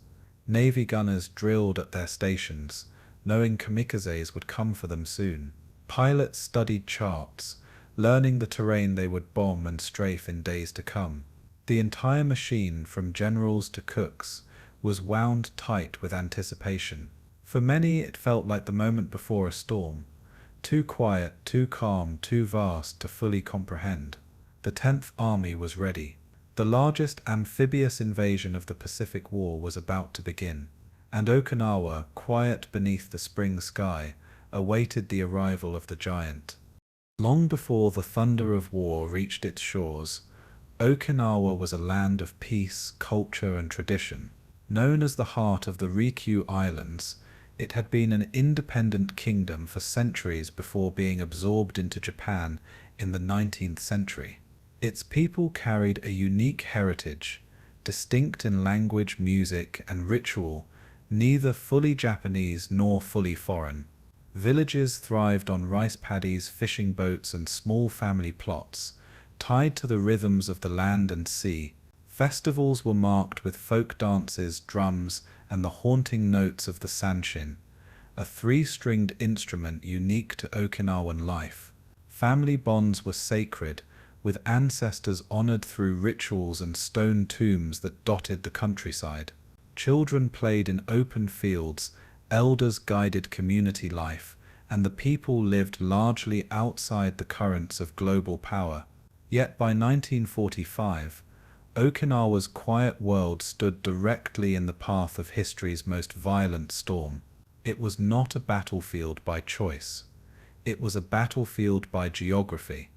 Navy gunners drilled at their stations, knowing kamikazes would come for them soon. Pilots studied charts, learning the terrain they would bomb and strafe in days to come. The entire machine, from generals to cooks, was wound tight with anticipation. For many, it felt like the moment before a storm. Too quiet, too calm, too vast to fully comprehend. The 10th Army was ready. The largest amphibious invasion of the Pacific War was about to begin, and Okinawa, quiet beneath the spring sky, awaited the arrival of the giant. Long before the thunder of war reached its shores, Okinawa was a land of peace, culture, and tradition. Known as the heart of the Ryukyu Islands, it had been an independent kingdom for centuries before being absorbed into Japan in the 19th century. Its people carried a unique heritage, distinct in language, music, and ritual, neither fully Japanese nor fully foreign. Villages thrived on rice paddies, fishing boats, and small family plots, tied to the rhythms of the land and sea. Festivals were marked with folk dances, drums, and the haunting notes of the sanshin, a three-stringed instrument unique to Okinawan life. Family bonds were sacred, with ancestors honored through rituals and stone tombs that dotted the countryside. Children played in open fields, elders guided community life, and the people lived largely outside the currents of global power. Yet by 1945, Okinawa's quiet world stood directly in the path of history's most violent storm. It was not a battlefield by choice. It was a battlefield by geography.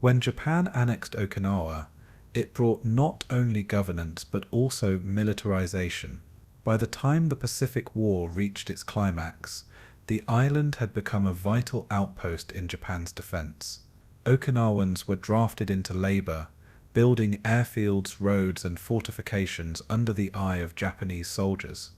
When Japan annexed Okinawa, it brought not only governance but also militarization. By the time the Pacific War reached its climax, the island had become a vital outpost in Japan's defense. Okinawans were drafted into labor, building airfields, roads, and fortifications under the eye of Japanese soldiers.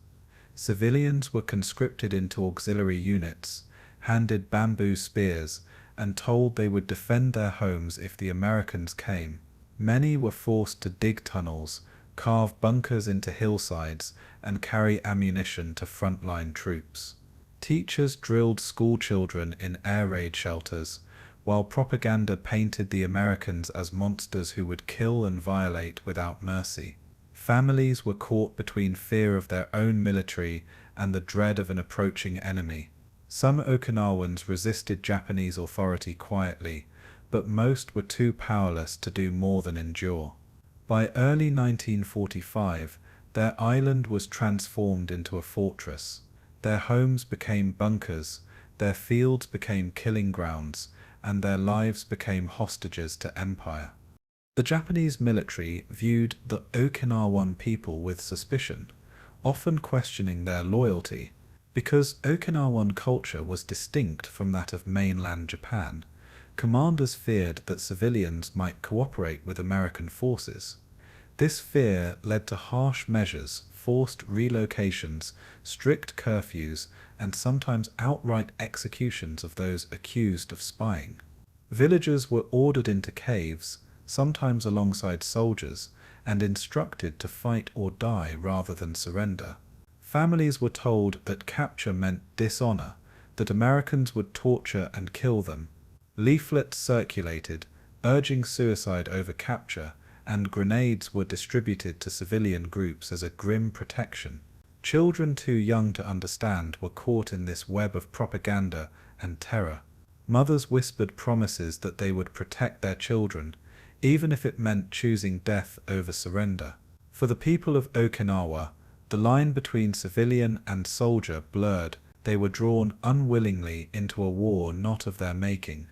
Civilians were conscripted into auxiliary units, handed bamboo spears, and told they would defend their homes if the Americans came. Many were forced to dig tunnels, carve bunkers into hillsides, and carry ammunition to frontline troops. Teachers drilled schoolchildren in air raid shelters, while propaganda painted the Americans as monsters who would kill and violate without mercy. Families were caught between fear of their own military and the dread of an approaching enemy. Some Okinawans resisted Japanese authority quietly, but most were too powerless to do more than endure. By early 1945, their island was transformed into a fortress. Their homes became bunkers, their fields became killing grounds, and their lives became hostages to empire. The Japanese military viewed the Okinawan people with suspicion, often questioning their loyalty. Because Okinawan culture was distinct from that of mainland Japan, commanders feared that civilians might cooperate with American forces. This fear led to harsh measures, forced relocations, strict curfews, and sometimes outright executions of those accused of spying. Villagers were ordered into caves, sometimes alongside soldiers, and instructed to fight or die rather than surrender. Families were told that capture meant dishonor, that Americans would torture and kill them. Leaflets circulated, urging suicide over capture, and grenades were distributed to civilian groups as a grim protection. Children too young to understand were caught in this web of propaganda and terror. Mothers whispered promises that they would protect their children, even if it meant choosing death over surrender. For the people of Okinawa, the line between civilian and soldier blurred. They were drawn unwillingly into a war not of their making.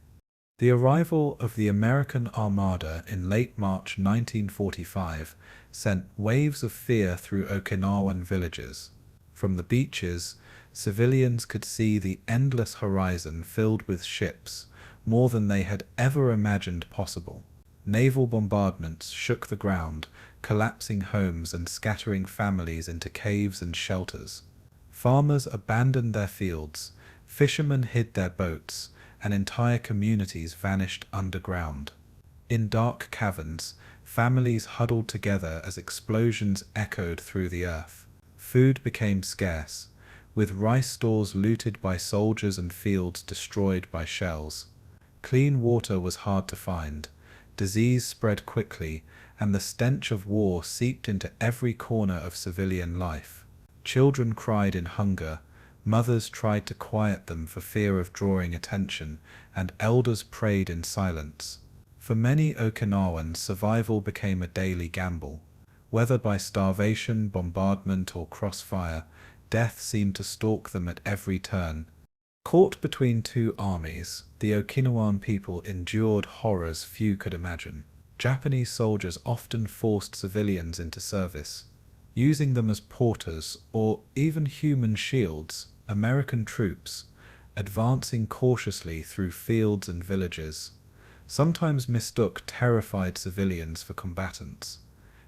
The arrival of the American Armada in late March 1945 sent waves of fear through Okinawan villages. From the beaches, civilians could see the endless horizon filled with ships, more than they had ever imagined possible. Naval bombardments shook the ground, collapsing homes and scattering families into caves and shelters. Farmers abandoned their fields, fishermen hid their boats, and entire communities vanished underground. In dark caverns, families huddled together as explosions echoed through the earth. Food became scarce, with rice stores looted by soldiers and fields destroyed by shells. Clean water was hard to find. Disease spread quickly, and the stench of war seeped into every corner of civilian life. Children cried in hunger, mothers tried to quiet them for fear of drawing attention, and elders prayed in silence. For many Okinawans, survival became a daily gamble. Whether by starvation, bombardment, or crossfire, death seemed to stalk them at every turn. Caught between two armies, the Okinawan people endured horrors few could imagine. Japanese soldiers often forced civilians into service, using them as porters or even human shields. American troops, advancing cautiously through fields and villages, sometimes mistook terrified civilians for combatants.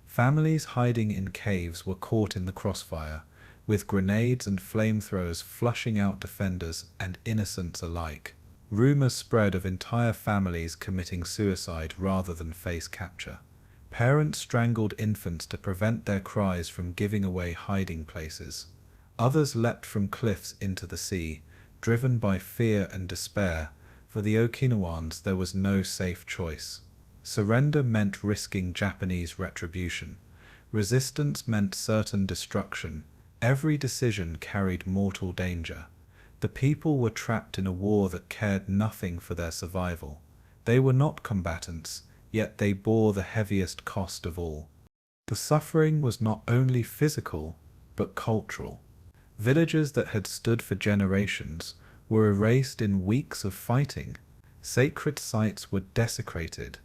Families hiding in caves were caught in the crossfire, with grenades and flamethrowers flushing out defenders and innocents alike. Rumors spread of entire families committing suicide rather than face capture. Parents strangled infants to prevent their cries from giving away hiding places. Others leapt from cliffs into the sea, driven by fear and despair. For the Okinawans there was no safe choice. Surrender meant risking Japanese retribution. Resistance meant certain destruction. Every decision carried mortal danger. The people were trapped in a war that cared nothing for their survival. They were not combatants, yet they bore the heaviest cost of all. The suffering was not only physical, but cultural. Villages that had stood for generations were erased in weeks of fighting. Sacred sites were desecrated,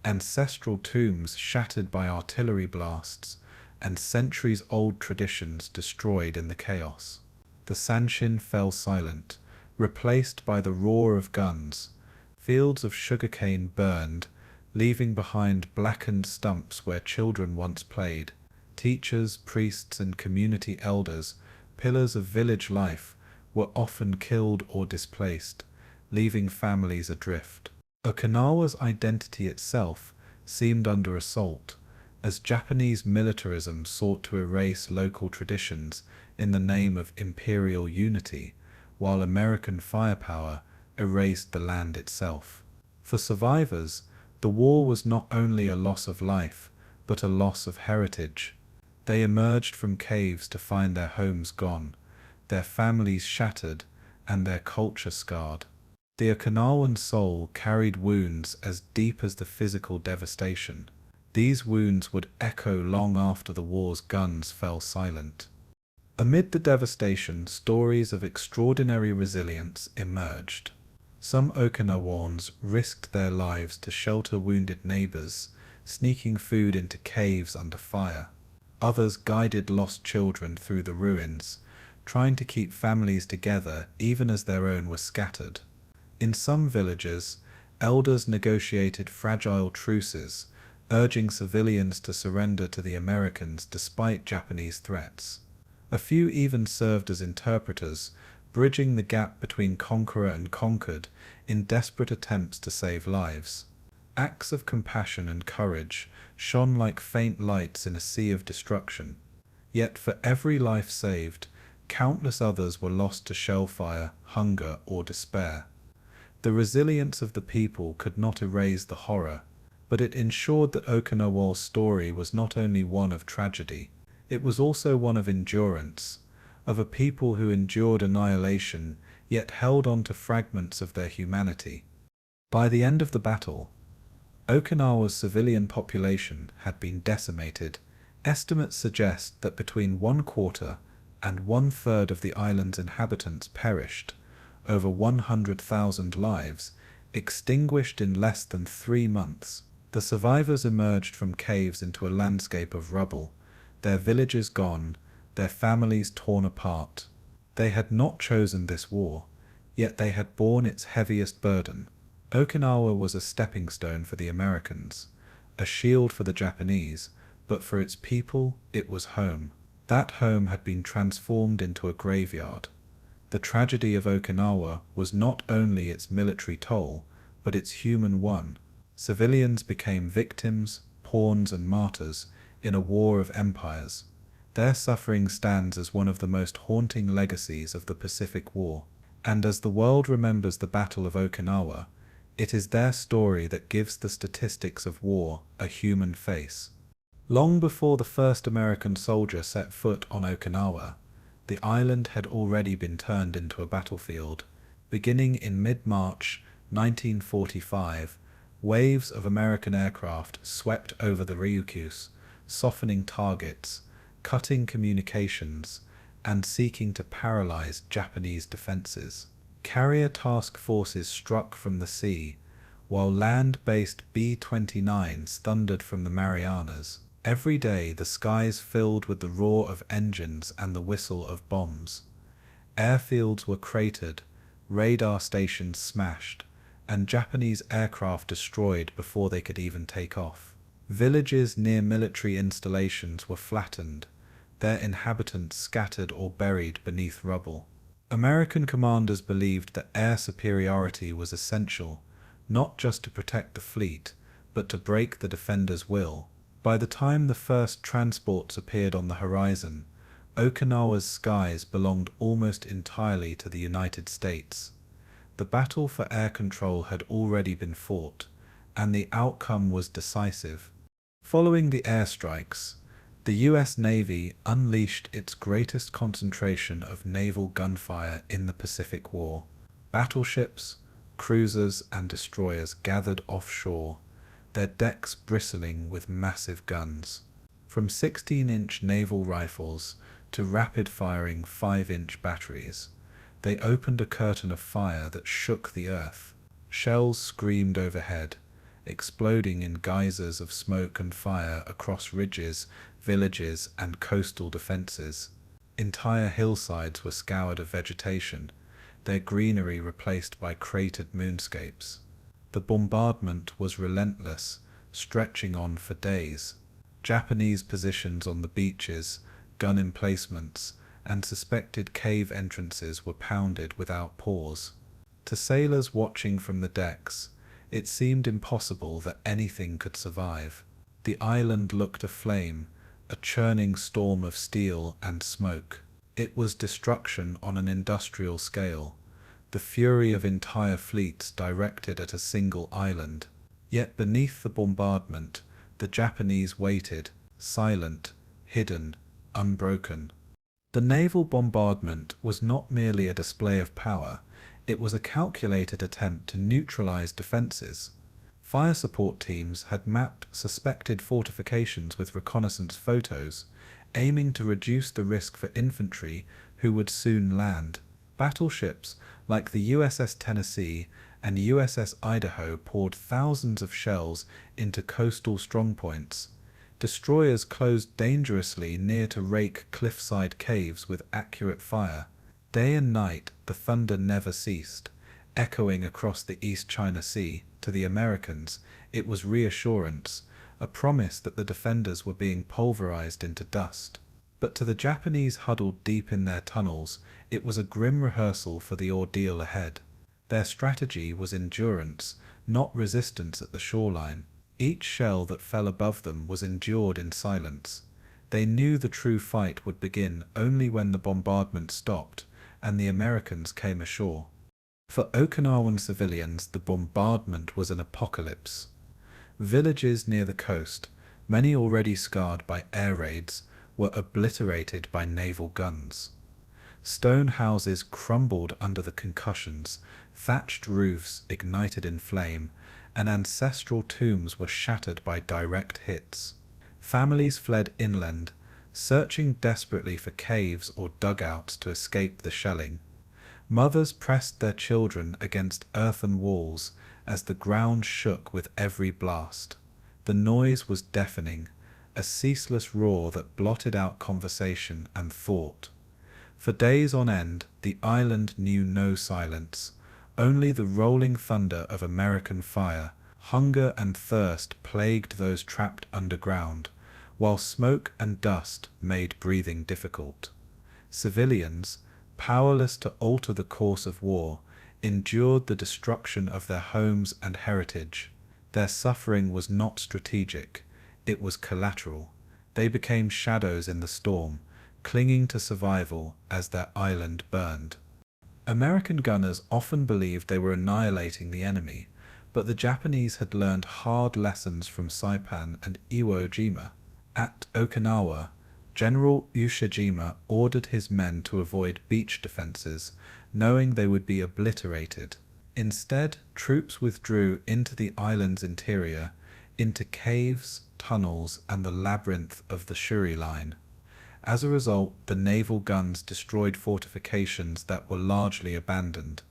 ancestral tombs shattered by artillery blasts, and centuries-old traditions destroyed in the chaos. The Sanshin fell silent, replaced by the roar of guns. Fields of sugarcane burned, leaving behind blackened stumps where children once played. Teachers, priests, and community elders, pillars of village life, were often killed or displaced, leaving families adrift. Okinawa's identity itself seemed under assault, as Japanese militarism sought to erase local traditions in the name of imperial unity, while American firepower erased the land itself. For survivors, the war was not only a loss of life, but a loss of heritage. They emerged from caves to find their homes gone, their families shattered, and their culture scarred. The Okinawan soul carried wounds as deep as the physical devastation. These wounds would echo long after the war's guns fell silent. Amid the devastation, stories of extraordinary resilience emerged. Some Okinawans risked their lives to shelter wounded neighbors, sneaking food into caves under fire. Others guided lost children through the ruins, trying to keep families together even as their own were scattered. In some villages, elders negotiated fragile truces, urging civilians to surrender to the Americans despite Japanese threats. A few even served as interpreters, bridging the gap between conqueror and conquered in desperate attempts to save lives. Acts of compassion and courage shone like faint lights in a sea of destruction. Yet for every life saved, countless others were lost to shellfire, hunger, or despair. The resilience of the people could not erase the horror, but it ensured that Okinawa's story was not only one of tragedy, it was also one of endurance, of a people who endured annihilation yet held on to fragments of their humanity. By the end of the battle, Okinawa's civilian population had been decimated. Estimates suggest that between 1/4 and 1/3 of the island's inhabitants perished, over 100,000 lives, extinguished in less than 3 months. The survivors emerged from caves into a landscape of rubble, their villages gone, their families torn apart. They had not chosen this war, yet they had borne its heaviest burden. Okinawa was a stepping stone for the Americans, a shield for the Japanese, but for its people it was home. That home had been transformed into a graveyard. The tragedy of Okinawa was not only its military toll, but its human one. Civilians became victims, pawns, and martyrs in a war of empires. Their suffering stands as one of the most haunting legacies of the Pacific War, and as the world remembers the Battle of Okinawa, it is their story that gives the statistics of war a human face. Long before the first American soldier set foot on Okinawa, the island had already been turned into a battlefield. Beginning in mid-March 1945, waves of American aircraft swept over the Ryukyus, softening targets, cutting communications, and seeking to paralyze Japanese defenses. Carrier task forces struck from the sea, while land-based B-29s thundered from the Marianas. Every day the skies filled with the roar of engines and the whistle of bombs. Airfields were cratered, radar stations smashed, and Japanese aircraft destroyed before they could even take off. Villages near military installations were flattened, their inhabitants scattered or buried beneath rubble. American commanders believed that air superiority was essential, not just to protect the fleet, but to break the defenders' will. By the time the first transports appeared on the horizon, Okinawa's skies belonged almost entirely to the United States. The battle for air control had already been fought, and the outcome was decisive. Following the airstrikes, the U.S. Navy unleashed its greatest concentration of naval gunfire in the Pacific War. Battleships, cruisers, and destroyers gathered offshore, their decks bristling with massive guns. From 16-inch naval rifles to rapid-firing 5-inch batteries, they opened a curtain of fire that shook the earth. Shells screamed overhead, exploding in geysers of smoke and fire across ridges, villages, and coastal defenses. Entire hillsides were scoured of vegetation, their greenery replaced by cratered moonscapes. The bombardment was relentless, stretching on for days. Japanese positions on the beaches, gun emplacements, and suspected cave entrances were pounded without pause. To sailors watching from the decks, it seemed impossible that anything could survive. The island looked aflame, a churning storm of steel and smoke. It was destruction on an industrial scale, the fury of entire fleets directed at a single island. Yet beneath the bombardment, the Japanese waited, silent, hidden, unbroken. The naval bombardment was not merely a display of power, it was a calculated attempt to neutralize defenses. Fire support teams had mapped suspected fortifications with reconnaissance photos, aiming to reduce the risk for infantry who would soon land. Battleships like the USS Tennessee and USS Idaho poured thousands of shells into coastal strongpoints. Destroyers closed dangerously near to rake cliffside caves with accurate fire. Day and night the thunder never ceased, echoing across the East China Sea. To the Americans, it was reassurance, a promise that the defenders were being pulverized into dust. But to the Japanese huddled deep in their tunnels, it was a grim rehearsal for the ordeal ahead. Their strategy was endurance, not resistance at the shoreline. Each shell that fell above them was endured in silence. They knew the true fight would begin only when the bombardment stopped and the Americans came ashore. For Okinawan civilians, the bombardment was an apocalypse. Villages near the coast, many already scarred by air raids, were obliterated by naval guns. Stone houses crumbled under the concussions, thatched roofs ignited in flame, and ancestral tombs were shattered by direct hits. Families fled inland, searching desperately for caves or dugouts to escape the shelling. Mothers pressed their children against earthen walls as the ground shook with every blast. The noise was deafening, a ceaseless roar that blotted out conversation and thought. For days on end, the island knew no silence, only the rolling thunder of American fire. Hunger and thirst plagued those trapped underground, while smoke and dust made breathing difficult. Civilians, powerless to alter the course of war, endured the destruction of their homes and heritage. Their suffering was not strategic, it was collateral. They became shadows in the storm, clinging to survival as their island burned. American gunners often believed they were annihilating the enemy, but the Japanese had learned hard lessons from Saipan and Iwo Jima. At Okinawa, General Ushijima ordered his men to avoid beach defenses, knowing they would be obliterated. Instead, troops withdrew into the island's interior, into caves, tunnels, and the labyrinth of the Shuri line. As a result, the naval guns destroyed fortifications that were largely abandoned.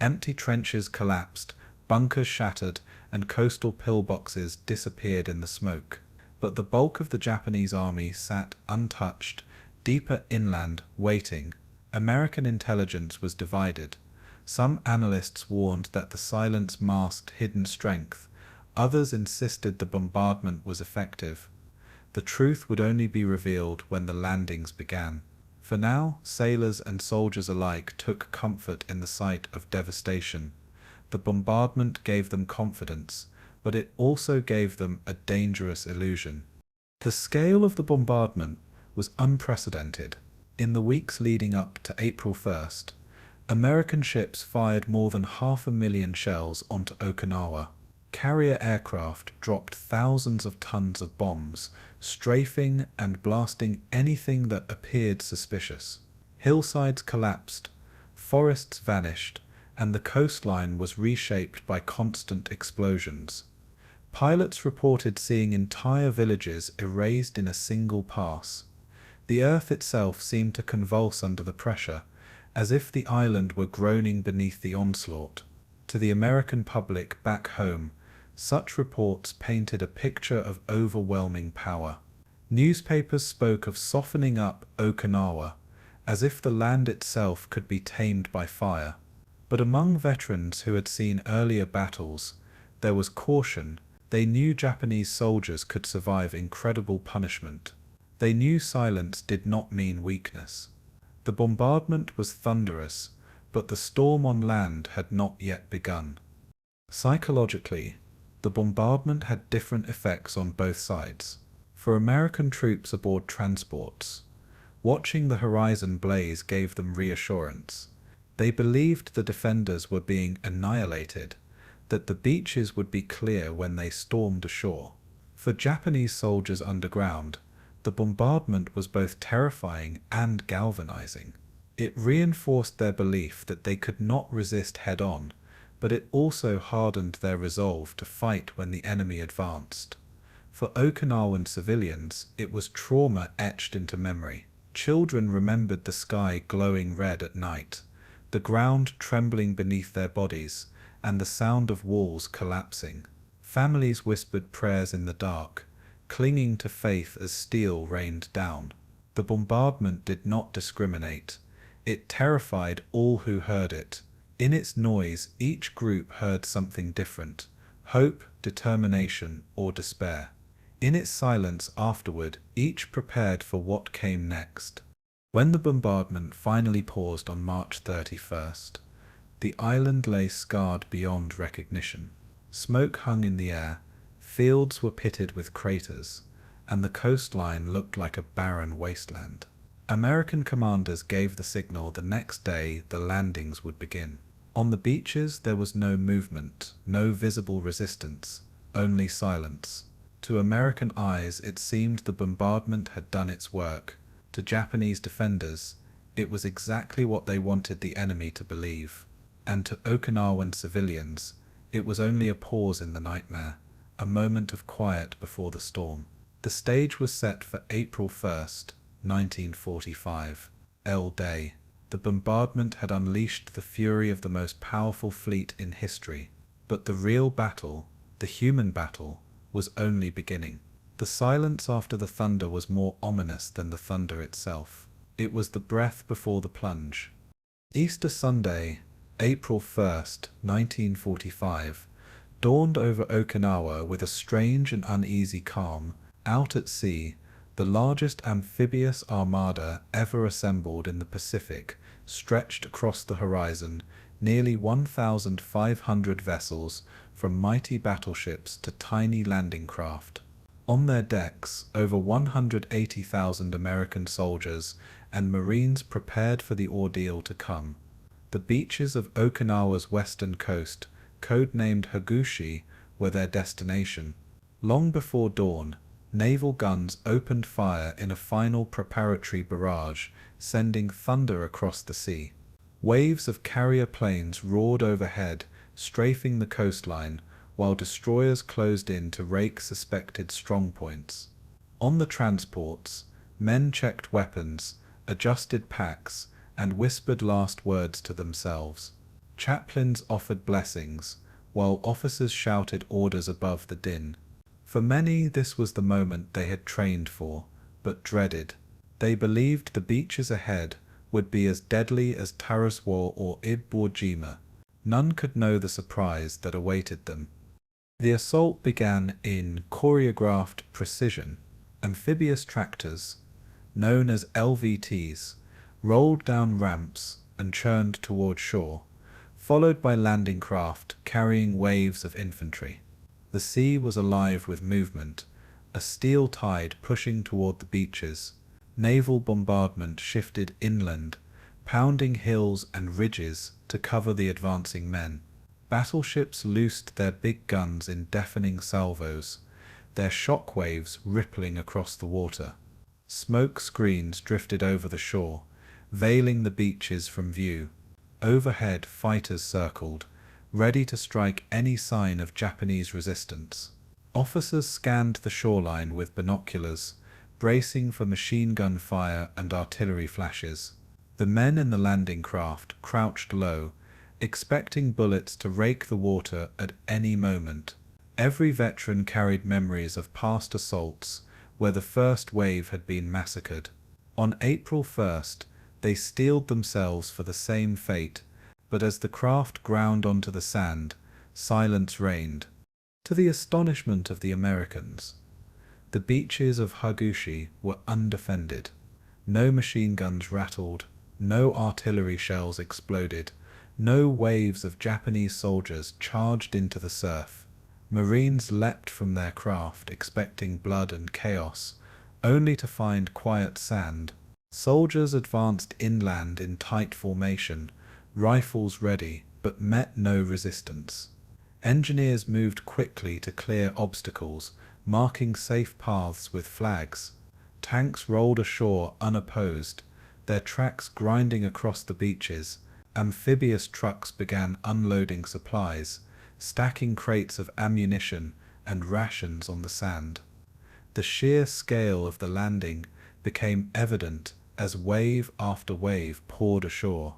Empty trenches collapsed, bunkers shattered, and coastal pillboxes disappeared in the smoke. But the bulk of the Japanese army sat untouched, deeper inland, waiting. American intelligence was divided. Some analysts warned that the silence masked hidden strength. Others insisted the bombardment was effective. The truth would only be revealed when the landings began. For now, sailors and soldiers alike took comfort in the sight of devastation. The bombardment gave them confidence, but it also gave them a dangerous illusion. The scale of the bombardment was unprecedented. In the weeks leading up to April 1st, American ships fired more than 500,000 shells onto Okinawa. Carrier aircraft dropped thousands of tons of bombs, strafing and blasting anything that appeared suspicious. Hillsides collapsed, forests vanished, and the coastline was reshaped by constant explosions. Pilots reported seeing entire villages erased in a single pass. The earth itself seemed to convulse under the pressure, as if the island were groaning beneath the onslaught. To the American public back home, such reports painted a picture of overwhelming power. Newspapers spoke of softening up Okinawa, as if the land itself could be tamed by fire. But among veterans who had seen earlier battles, There was caution. They knew Japanese soldiers could survive incredible punishment. They knew silence did not mean weakness. The bombardment was thunderous, but the storm on land had not yet begun. Psychologically, the bombardment had different effects on both sides. For American troops aboard transports, watching the horizon blaze gave them reassurance. They believed the defenders were being annihilated, that the beaches would be clear when they stormed ashore. For Japanese soldiers underground, the bombardment was both terrifying and galvanizing. It reinforced their belief that they could not resist head-on, but it also hardened their resolve to fight when the enemy advanced. For Okinawan civilians, it was trauma etched into memory. Children remembered the sky glowing red at night, the ground trembling beneath their bodies, and the sound of walls collapsing. Families whispered prayers in the dark, clinging to faith as steel rained down. The bombardment did not discriminate. It terrified all who heard it. In its noise, each group heard something different: hope, determination, or despair. In its silence afterward, each prepared for what came next. When the bombardment finally paused on March 31st, the island lay scarred beyond recognition. Smoke hung in the air, fields were pitted with craters, and the coastline looked like a barren wasteland. American commanders gave the signal the next day the landings would begin. On the beaches there was no movement, no visible resistance, only silence. To American eyes it seemed the bombardment had done its work. To Japanese defenders, it was exactly what they wanted the enemy to believe. And to Okinawan civilians, it was only a pause in the nightmare, a moment of quiet before the storm. The stage was set for April 1st, 1945, L-Day. The bombardment had unleashed the fury of the most powerful fleet in history. But the real battle, the human battle, was only beginning. The silence after the thunder was more ominous than the thunder itself. It was the breath before the plunge. Easter Sunday, April 1st, 1945, dawned over Okinawa with a strange and uneasy calm. Out at sea, the largest amphibious armada ever assembled in the Pacific stretched across the horizon, nearly 1,500 vessels, from mighty battleships to tiny landing craft. On their decks, over 180,000 American soldiers and Marines prepared for the ordeal to come. The beaches of Okinawa's western coast, codenamed Hagushi, were their destination. Long before dawn, naval guns opened fire in a final preparatory barrage, sending thunder across the sea. Waves of carrier planes roared overhead, strafing the coastline, while destroyers closed in to rake suspected strongpoints. On the transports, men checked weapons, adjusted packs, and whispered last words to themselves. Chaplains offered blessings, while officers shouted orders above the din. For many, this was the moment they had trained for, but dreaded. They believed the beaches ahead would be as deadly as Tarawa or Iwo Jima. None could know the surprise that awaited them. The assault began in choreographed precision. Amphibious tractors, known as LVTs, rolled down ramps and churned toward shore, followed by landing craft carrying waves of infantry. The sea was alive with movement, a steel tide pushing toward the beaches. Naval bombardment shifted inland, pounding hills and ridges to cover the advancing men. Battleships loosed their big guns in deafening salvos, their shock waves rippling across the water. Smoke screens drifted over the shore, veiling the beaches from view. Overhead, fighters circled, ready to strike any sign of Japanese resistance. Officers scanned the shoreline with binoculars, bracing for machine gun fire and artillery flashes. The men in the landing craft crouched low, expecting bullets to rake the water at any moment. Every veteran carried memories of past assaults where the first wave had been massacred. On April 1st, they steeled themselves for the same fate, but as the craft ground onto the sand, silence reigned. To the astonishment of the Americans, the beaches of Hagushi were undefended. No machine guns rattled, no artillery shells exploded, no waves of Japanese soldiers charged into the surf. Marines leapt from their craft expecting blood and chaos, only to find quiet sand. Soldiers advanced inland in tight formation, rifles ready, but met no resistance. Engineers moved quickly to clear obstacles, marking safe paths with flags. Tanks rolled ashore unopposed, their tracks grinding across the beaches. Amphibious trucks began unloading supplies, stacking crates of ammunition and rations on the sand. The sheer scale of the landing became evident as wave after wave poured ashore.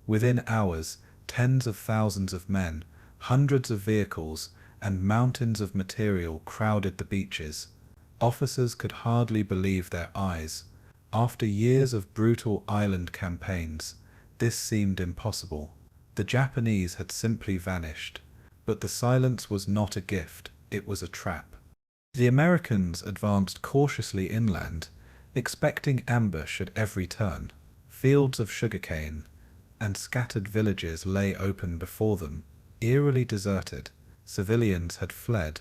Within hours, tens of thousands of men, hundreds of vehicles, and mountains of material crowded the beaches. Officers could hardly believe their eyes. After years of brutal island campaigns, this seemed impossible. The Japanese had simply vanished. But the silence was not a gift, it was a trap. The Americans advanced cautiously inland, expecting ambush at every turn. Fields of sugarcane and scattered villages lay open before them, eerily deserted. Civilians had fled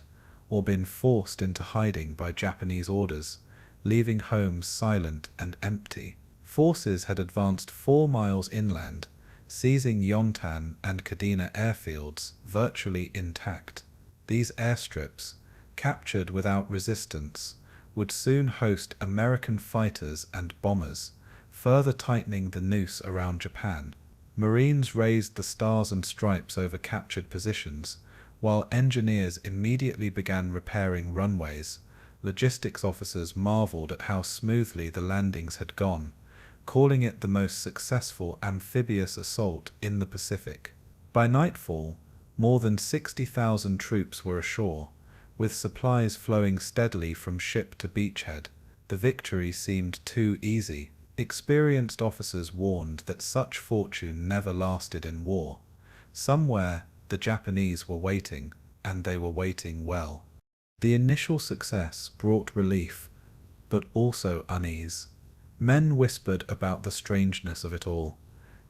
or been forced into hiding by Japanese orders, leaving homes silent and empty. Forces had advanced 4 miles inland, seizing Yontan and Kadena airfields virtually intact. These airstrips, captured without resistance, would soon host American fighters and bombers, further tightening the noose around Japan. Marines raised the stars and stripes over captured positions, while engineers immediately began repairing runways. Logistics officers marveled at how smoothly the landings had gone, calling it the most successful amphibious assault in the Pacific. By nightfall, more than 60,000 troops were ashore, with supplies flowing steadily from ship to beachhead. The victory seemed too easy. Experienced officers warned that such fortune never lasted in war. Somewhere, the Japanese were waiting, and they were waiting well. The initial success brought relief, but also unease. Men whispered about the strangeness of it all.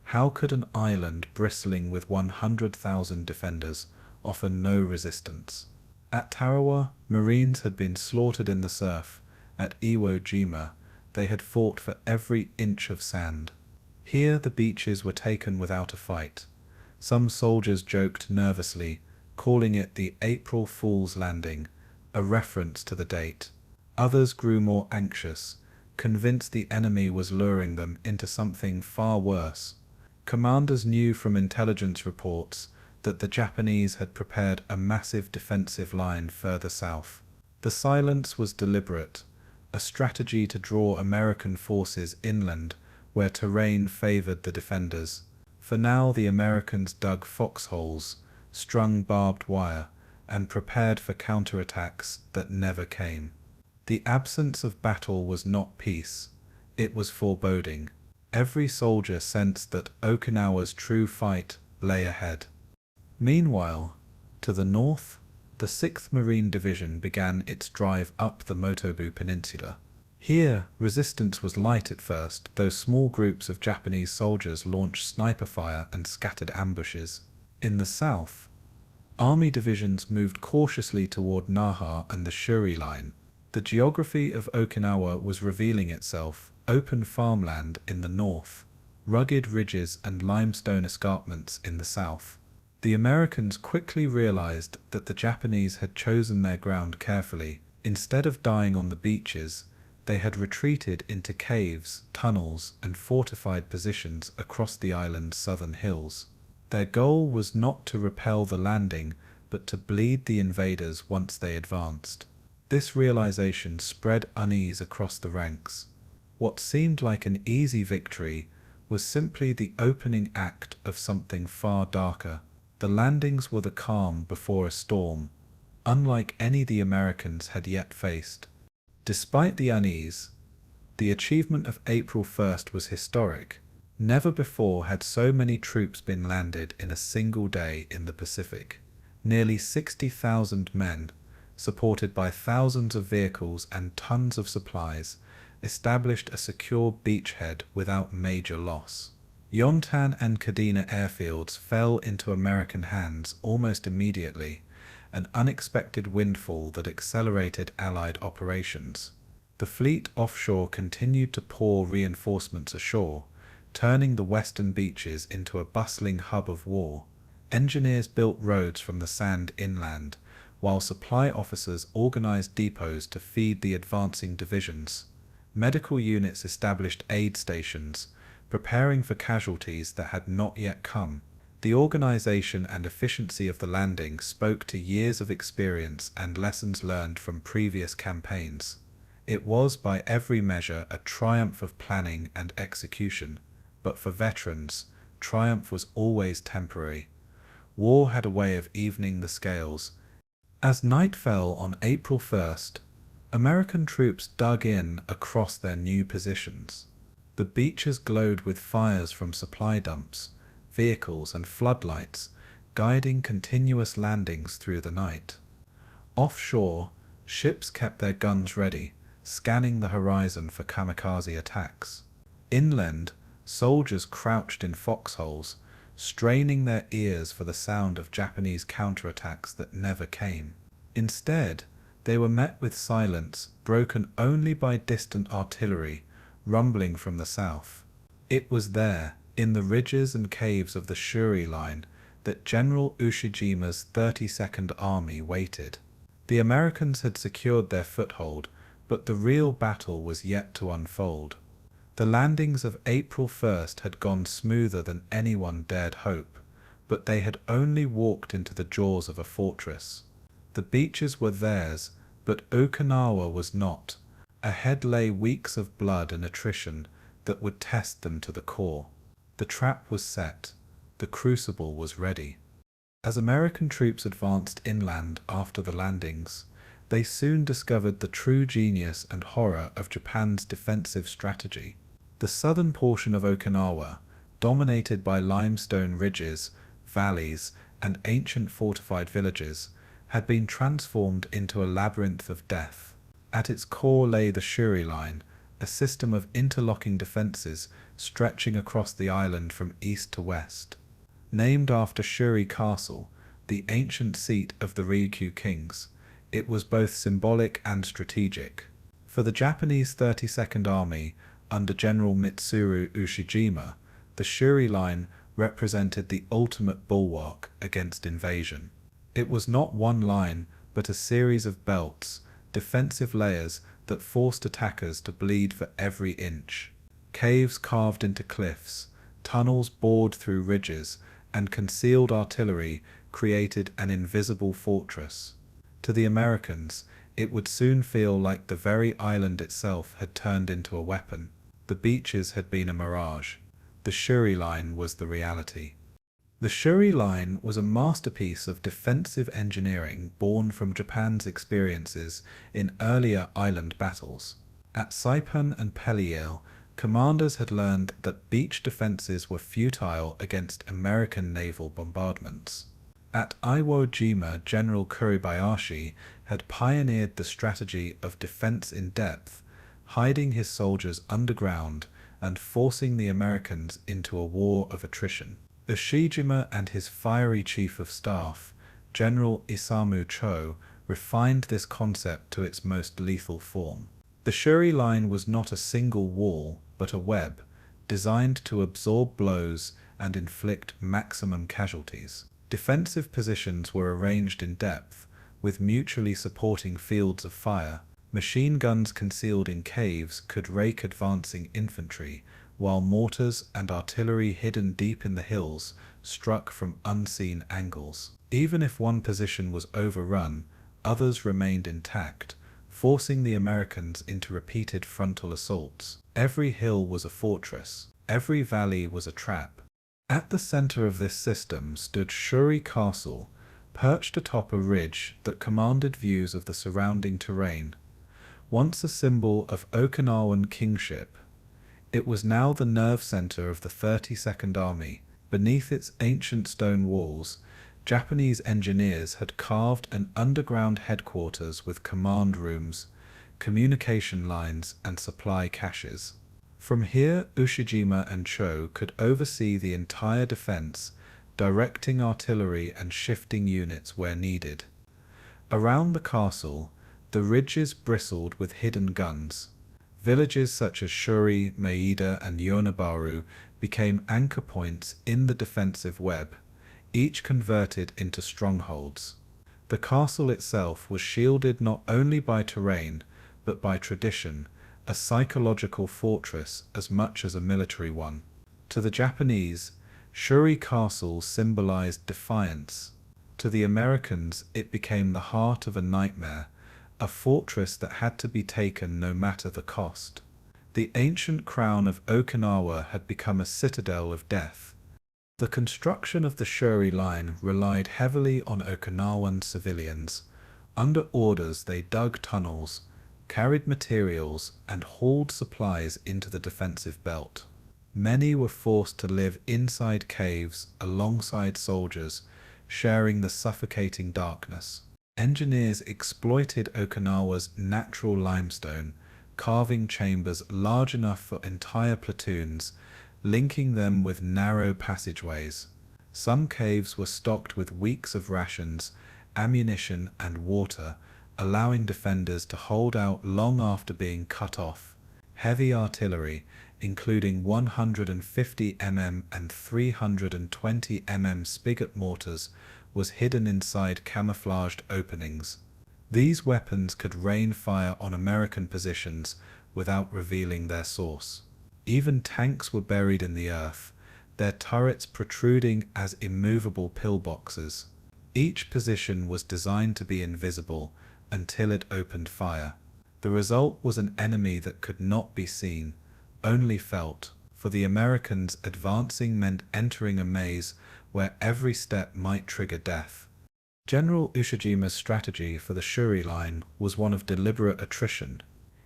How could an island bristling with 100,000 defenders offer no resistance? At Tarawa, Marines had been slaughtered in the surf. At Iwo Jima, they had fought for every inch of sand. Here the beaches were taken without a fight. Some soldiers joked nervously, calling it the April Fool's Landing, a reference to the date. Others grew more anxious, convinced the enemy was luring them into something far worse. Commanders knew from intelligence reports that the Japanese had prepared a massive defensive line further south. The silence was deliberate, a strategy to draw American forces inland where terrain favored the defenders. For now the Americans dug foxholes, strung barbed wire, and prepared for counterattacks that never came. The absence of battle was not peace, it was foreboding. Every soldier sensed that Okinawa's true fight lay ahead. Meanwhile, to the north, the 6th Marine Division began its drive up the Motobu Peninsula. Here, resistance was light at first, though small groups of Japanese soldiers launched sniper fire and scattered ambushes. In the south, army divisions moved cautiously toward Naha and the Shuri line. The geography of Okinawa was revealing itself: open farmland in the north, rugged ridges and limestone escarpments in the south. The Americans quickly realized that the Japanese had chosen their ground carefully. Instead of dying on the beaches, they had retreated into caves, tunnels, and fortified positions across the island's southern hills. Their goal was not to repel the landing, but to bleed the invaders once they advanced. This realization spread unease across the ranks. What seemed like an easy victory was simply the opening act of something far darker. The landings were the calm before a storm, unlike any the Americans had yet faced. Despite the unease, the achievement of April 1st was historic. Never before had so many troops been landed in a single day in the Pacific. Nearly 60,000 men, supported by thousands of vehicles and tons of supplies, established a secure beachhead without major loss. Yontan and Kadena airfields fell into American hands almost immediately, an unexpected windfall that accelerated Allied operations. The fleet offshore continued to pour reinforcements ashore, turning the western beaches into a bustling hub of war. Engineers built roads from the sand inland, while supply officers organized depots to feed the advancing divisions. Medical units established aid stations, preparing for casualties that had not yet come. The organization and efficiency of the landing spoke to years of experience and lessons learned from previous campaigns. It was by every measure a triumph of planning and execution, but for veterans, triumph was always temporary. War had a way of evening the scales. As night fell on April 1st, American troops dug in across their new positions. The beaches glowed with fires from supply dumps, vehicles and floodlights, guiding continuous landings through the night. Offshore, ships kept their guns ready, scanning the horizon for kamikaze attacks. Inland, soldiers crouched in foxholes, straining their ears for the sound of Japanese counterattacks that never came. Instead, they were met with silence, broken only by distant artillery, rumbling from the south. It was there, in the ridges and caves of the Shuri line, that General Ushijima's 32nd Army waited. The Americans had secured their foothold, but the real battle was yet to unfold. The landings of April 1st had gone smoother than anyone dared hope, but they had only walked into the jaws of a fortress. The beaches were theirs, but Okinawa was not. Ahead lay weeks of blood and attrition that would test them to the core. The trap was set. The Crucible was ready. As American troops advanced inland after the landings, they soon discovered the true genius and horror of Japan's defensive strategy. The southern portion of Okinawa, dominated by limestone ridges, valleys, and ancient fortified villages, had been transformed into a labyrinth of death. At its core lay the Shuri line, a system of interlocking defenses stretching across the island from east to west. Named after Shuri Castle, the ancient seat of the Ryukyu kings, it was both symbolic and strategic. For the Japanese 32nd Army, under General Mitsuru Ushijima, the Shuri line represented the ultimate bulwark against invasion. It was not one line, but a series of belts, defensive layers that forced attackers to bleed for every inch. Caves carved into cliffs, tunnels bored through ridges, and concealed artillery created an invisible fortress. To the Americans, it would soon feel like the very island itself had turned into a weapon. The beaches had been a mirage. The Shuri line was the reality. The Shuri line was a masterpiece of defensive engineering born from Japan's experiences in earlier island battles. At Saipan and Peleliel, commanders had learned that beach defenses were futile against American naval bombardments. At Iwo Jima, General Kuribayashi had pioneered the strategy of defense in depth, hiding his soldiers underground and forcing the Americans into a war of attrition. Ushijima and his fiery chief of staff, General Isamu Cho, refined this concept to its most lethal form. The Shuri line was not a single wall, but a web, designed to absorb blows and inflict maximum casualties. Defensive positions were arranged in depth, with mutually supporting fields of fire. Machine guns concealed in caves could rake advancing infantry, while mortars and artillery hidden deep in the hills struck from unseen angles. Even if one position was overrun, others remained intact, forcing the Americans into repeated frontal assaults. Every hill was a fortress. Every valley was a trap. At the center of this system stood Shuri Castle, perched atop a ridge that commanded views of the surrounding terrain. Once a symbol of Okinawan kingship, it was now the nerve center of the 32nd Army. Beneath its ancient stone walls, Japanese engineers had carved an underground headquarters with command rooms, communication lines, and supply caches. From here, Ushijima and Cho could oversee the entire defense, directing artillery and shifting units where needed. Around the castle, the ridges bristled with hidden guns. Villages such as Shuri, Maeda, and Yonabaru became anchor points in the defensive web, each converted into strongholds. The castle itself was shielded not only by terrain, but by tradition, a psychological fortress as much as a military one. To the Japanese, Shuri Castle symbolized defiance. To the Americans, it became the heart of a nightmare, a fortress that had to be taken no matter the cost. The ancient crown of Okinawa had become a citadel of death. The construction of the Shuri line relied heavily on Okinawan civilians. Under orders, they dug tunnels, carried materials, and hauled supplies into the defensive belt. Many were forced to live inside caves alongside soldiers, sharing the suffocating darkness. Engineers exploited Okinawa's natural limestone, carving chambers large enough for entire platoons, linking them with narrow passageways. Some caves were stocked with weeks of rations, ammunition, and water, allowing defenders to hold out long after being cut off. Heavy artillery, including 150 mm and 320 mm spigot mortars, was hidden inside camouflaged openings. These weapons could rain fire on American positions without revealing their source. Even tanks were buried in the earth, their turrets protruding as immovable pillboxes. Each position was designed to be invisible until it opened fire. The result was an enemy that could not be seen, only felt. For the Americans, advancing meant entering a maze where every step might trigger death. General Ushijima's strategy for the Shuri line was one of deliberate attrition.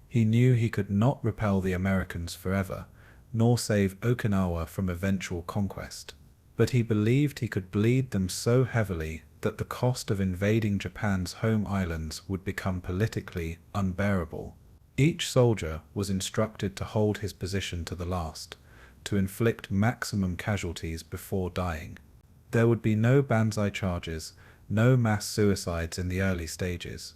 He knew he could not repel the Americans forever, nor save Okinawa from eventual conquest. But he believed he could bleed them so heavily that the cost of invading Japan's home islands would become politically unbearable. Each soldier was instructed to hold his position to the last, to inflict maximum casualties before dying. There would be no banzai charges, no mass suicides in the early stages.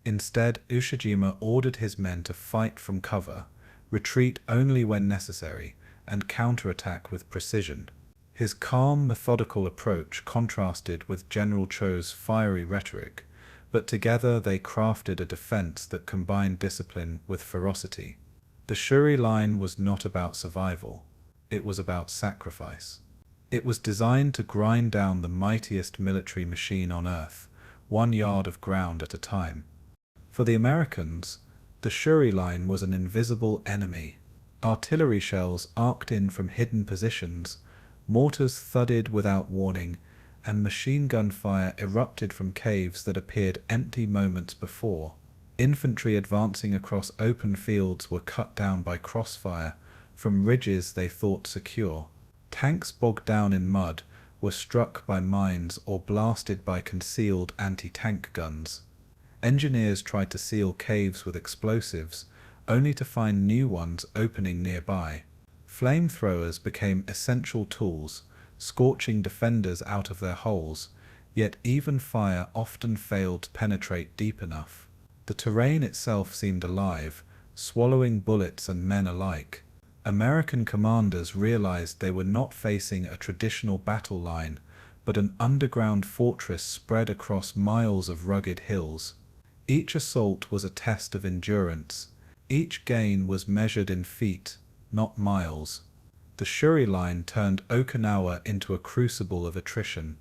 Instead, Ushijima ordered his men to fight from cover, retreat only when necessary, and counterattack with precision. His calm, methodical approach contrasted with General Cho's fiery rhetoric, but together they crafted a defense that combined discipline with ferocity. The Shuri line was not about survival. It was about sacrifice. It was designed to grind down the mightiest military machine on Earth, 1 yard of ground at a time. For the Americans, the Shuri line was an invisible enemy. Artillery shells arced in from hidden positions, mortars thudded without warning, and machine gun fire erupted from caves that appeared empty moments before. Infantry advancing across open fields were cut down by crossfire from ridges they thought secure. Tanks bogged down in mud were struck by mines or blasted by concealed anti-tank guns. Engineers tried to seal caves with explosives, only to find new ones opening nearby. Flamethrowers became essential tools, scorching defenders out of their holes, yet even fire often failed to penetrate deep enough. The terrain itself seemed alive, swallowing bullets and men alike. American commanders realized they were not facing a traditional battle line, but an underground fortress spread across miles of rugged hills. Each assault was a test of endurance. Each gain was measured in feet, not miles. The Shuri line turned Okinawa into a crucible of attrition.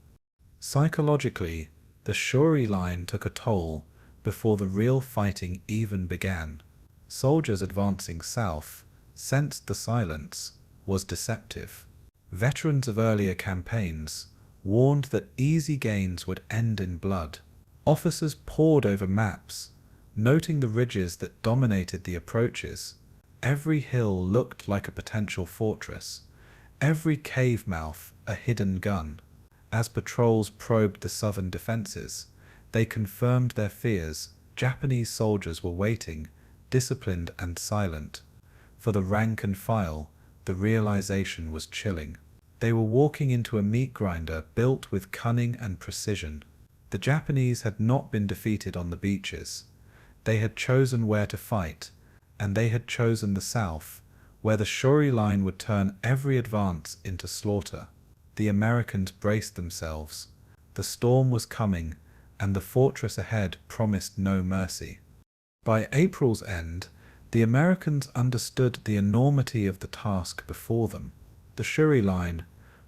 Psychologically, the Shuri line took a toll before the real fighting even began. Soldiers advancing south sensed the silence was deceptive. Veterans of earlier campaigns warned that easy gains would end in blood. Officers pored over maps, noting the ridges that dominated the approaches. Every hill looked like a potential fortress, every cave mouth a hidden gun. As patrols probed the southern defenses, they confirmed their fears. Japanese soldiers were waiting, disciplined and silent. For the rank and file, the realization was chilling. They were walking into a meat grinder built with cunning and precision. The Japanese had not been defeated on the beaches. They had chosen where to fight, and they had chosen the south, where the Shuri line would turn every advance into slaughter. The Americans braced themselves. The storm was coming, and the fortress ahead promised no mercy. By April's end, the Americans understood the enormity of the task before them. The Shuri line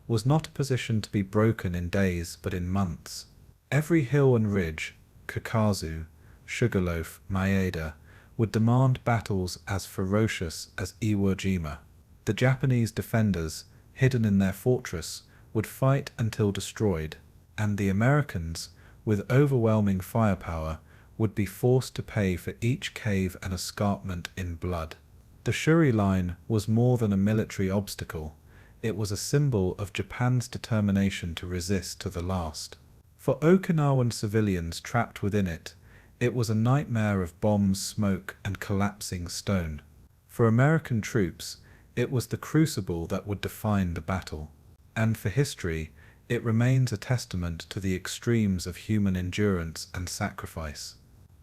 was not a position to be broken in days but in months. Every hill and ridge, Kamikaze, Sugarloaf, Maeda, would demand battles as ferocious as Iwo Jima. The Japanese defenders, hidden in their fortress, would fight until destroyed, and the Americans, with overwhelming firepower, would be forced to pay for each cave and escarpment in blood. The Shuri line was more than a military obstacle. It was a symbol of Japan's determination to resist to the last. For Okinawan civilians trapped within it, it was a nightmare of bombs, smoke, and collapsing stone. For American troops, it was the Crucible that would define the battle. And for history, it remains a testament to the extremes of human endurance and sacrifice.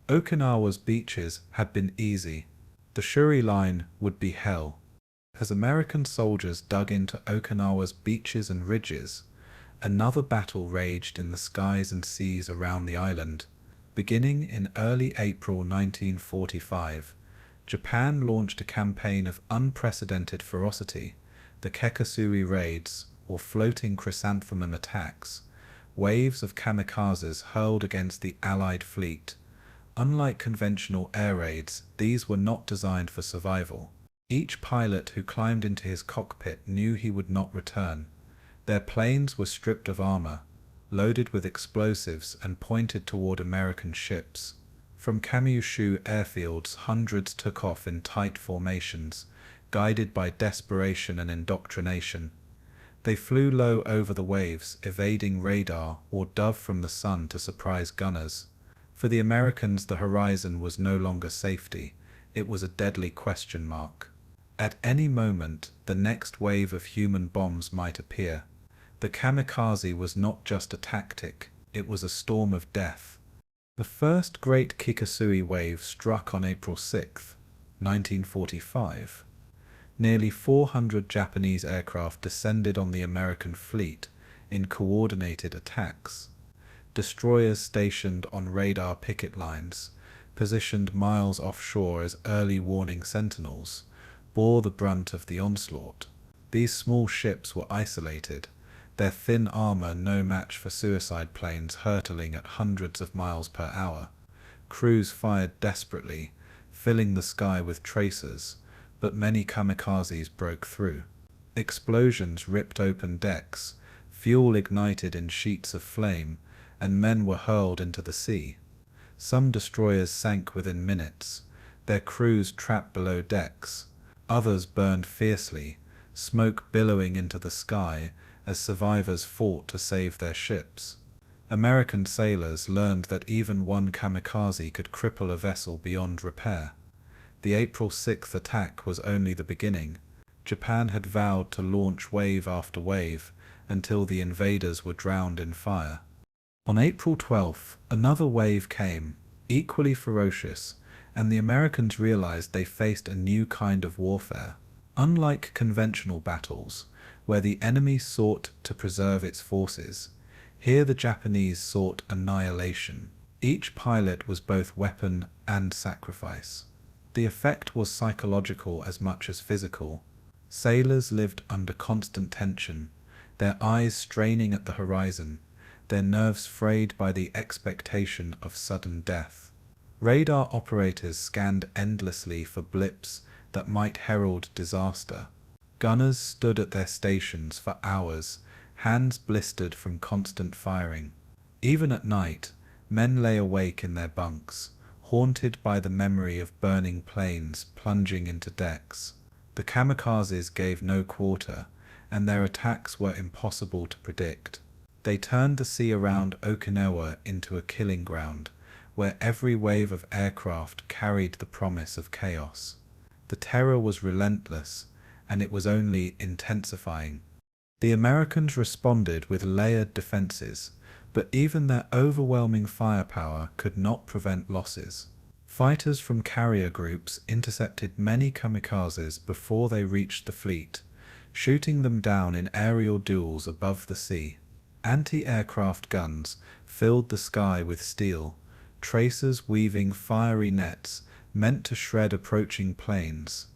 Okinawa's beaches had been easy. The Shuri line would be hell. As American soldiers dug into Okinawa's beaches and ridges, another battle raged in the skies and seas around the island. Beginning in early April 1945, Japan launched a campaign of unprecedented ferocity, the Kekasui raids, or floating chrysanthemum attacks, waves of kamikazes hurled against the Allied fleet. Unlike conventional air raids, these were not designed for survival. Each pilot who climbed into his cockpit knew he would not return. Their planes were stripped of armor, loaded with explosives and pointed toward American ships. From Kyushu airfields, hundreds took off in tight formations, guided by desperation and indoctrination. They flew low over the waves, evading radar or dove from the sun to surprise gunners. For the Americans, the horizon was no longer safety. It was a deadly question mark. At any moment, the next wave of human bombs might appear. The kamikaze was not just a tactic, it was a storm of death. The first great Kikasui wave struck on April 6, 1945. Nearly 400 Japanese aircraft descended on the American fleet in coordinated attacks. Destroyers stationed on radar picket lines, positioned miles offshore as early warning sentinels, bore the brunt of the onslaught. These small ships were isolated, their thin armor no match for suicide planes hurtling at hundreds of miles per hour. Crews fired desperately, filling the sky with tracers, but many kamikazes broke through. Explosions ripped open decks, fuel ignited in sheets of flame, and men were hurled into the sea. Some destroyers sank within minutes, their crews trapped below decks. Others burned fiercely, smoke billowing into the sky as survivors fought to save their ships. American sailors learned that even one kamikaze could cripple a vessel beyond repair. The April 6th attack was only the beginning. Japan had vowed to launch wave after wave until the invaders were drowned in fire. On April 12th, another wave came, equally ferocious, and the Americans realized they faced a new kind of warfare. Unlike conventional battles, where the enemy sought to preserve its forces, here the Japanese sought annihilation. Each pilot was both weapon and sacrifice. The effect was psychological as much as physical. Sailors lived under constant tension, their eyes straining at the horizon, their nerves frayed by the expectation of sudden death. Radar operators scanned endlessly for blips that might herald disaster. Gunners stood at their stations for hours, hands blistered from constant firing. Even at night, men lay awake in their bunks, haunted by the memory of burning planes plunging into decks. The kamikazes gave no quarter, and their attacks were impossible to predict. They turned the sea around Okinawa into a killing ground, where every wave of aircraft carried the promise of chaos. The terror was relentless, and it was only intensifying. The Americans responded with layered defenses, but even their overwhelming firepower could not prevent losses. Fighters from carrier groups intercepted many kamikazes before they reached the fleet, shooting them down in aerial duels above the sea. Anti-aircraft guns filled the sky with steel, tracers weaving fiery nets meant to shred approaching planes.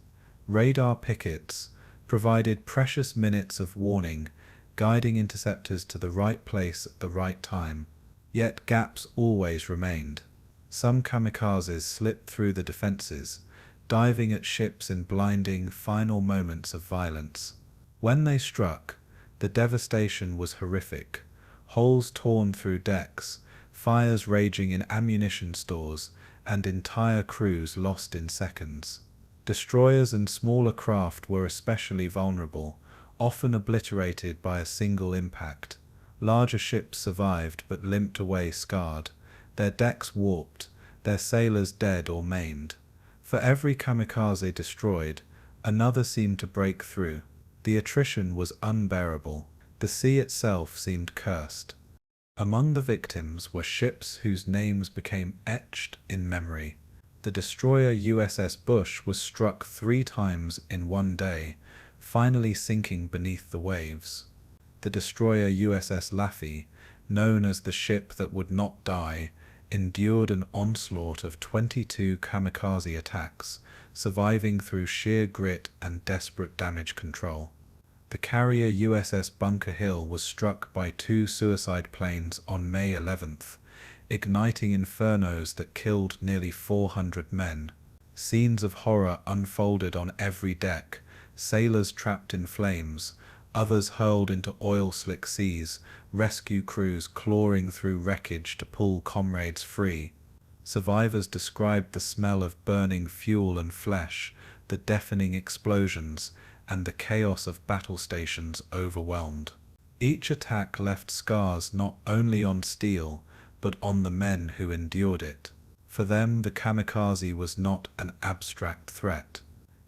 Radar pickets provided precious minutes of warning, guiding interceptors to the right place at the right time. Yet gaps always remained. Some kamikazes slipped through the defenses, diving at ships in blinding final moments of violence. When they struck, the devastation was horrific. Holes torn through decks, fires raging in ammunition stores, and entire crews lost in seconds. Destroyers and smaller craft were especially vulnerable, often obliterated by a single impact. Larger ships survived but limped away scarred, their decks warped, their sailors dead or maimed. For every kamikaze destroyed, another seemed to break through. The attrition was unbearable. The sea itself seemed cursed. Among the victims were ships whose names became etched in memory. The destroyer USS Bush was struck 3 times in one day, finally sinking beneath the waves. The destroyer USS Laffey, known as the ship that would not die, endured an onslaught of 22 kamikaze attacks, surviving through sheer grit and desperate damage control. The carrier USS Bunker Hill was struck by 2 suicide planes on May 11th, igniting infernos that killed nearly 400 men. Scenes of horror unfolded on every deck, sailors trapped in flames, others hurled into oil-slick seas, rescue crews clawing through wreckage to pull comrades free. Survivors described the smell of burning fuel and flesh, the deafening explosions, and the chaos of battle stations overwhelmed. Each attack left scars not only on steel, but on the men who endured it. For them, the kamikaze was not an abstract threat.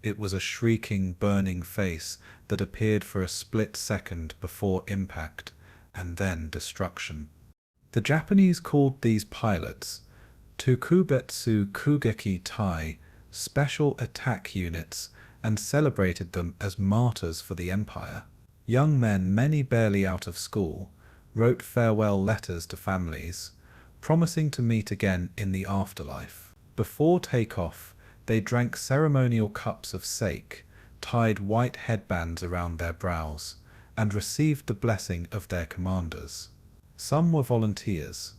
It was a shrieking, burning face that appeared for a split second before impact, and then destruction. The Japanese called these pilots Tokubetsu Kugeki Tai, special attack units, and celebrated them as martyrs for the empire. Young men, many barely out of school, wrote farewell letters to families, promising to meet again in the afterlife. Before takeoff, they drank ceremonial cups of sake, tied white headbands around their brows, and received the blessing of their commanders. Some were volunteers,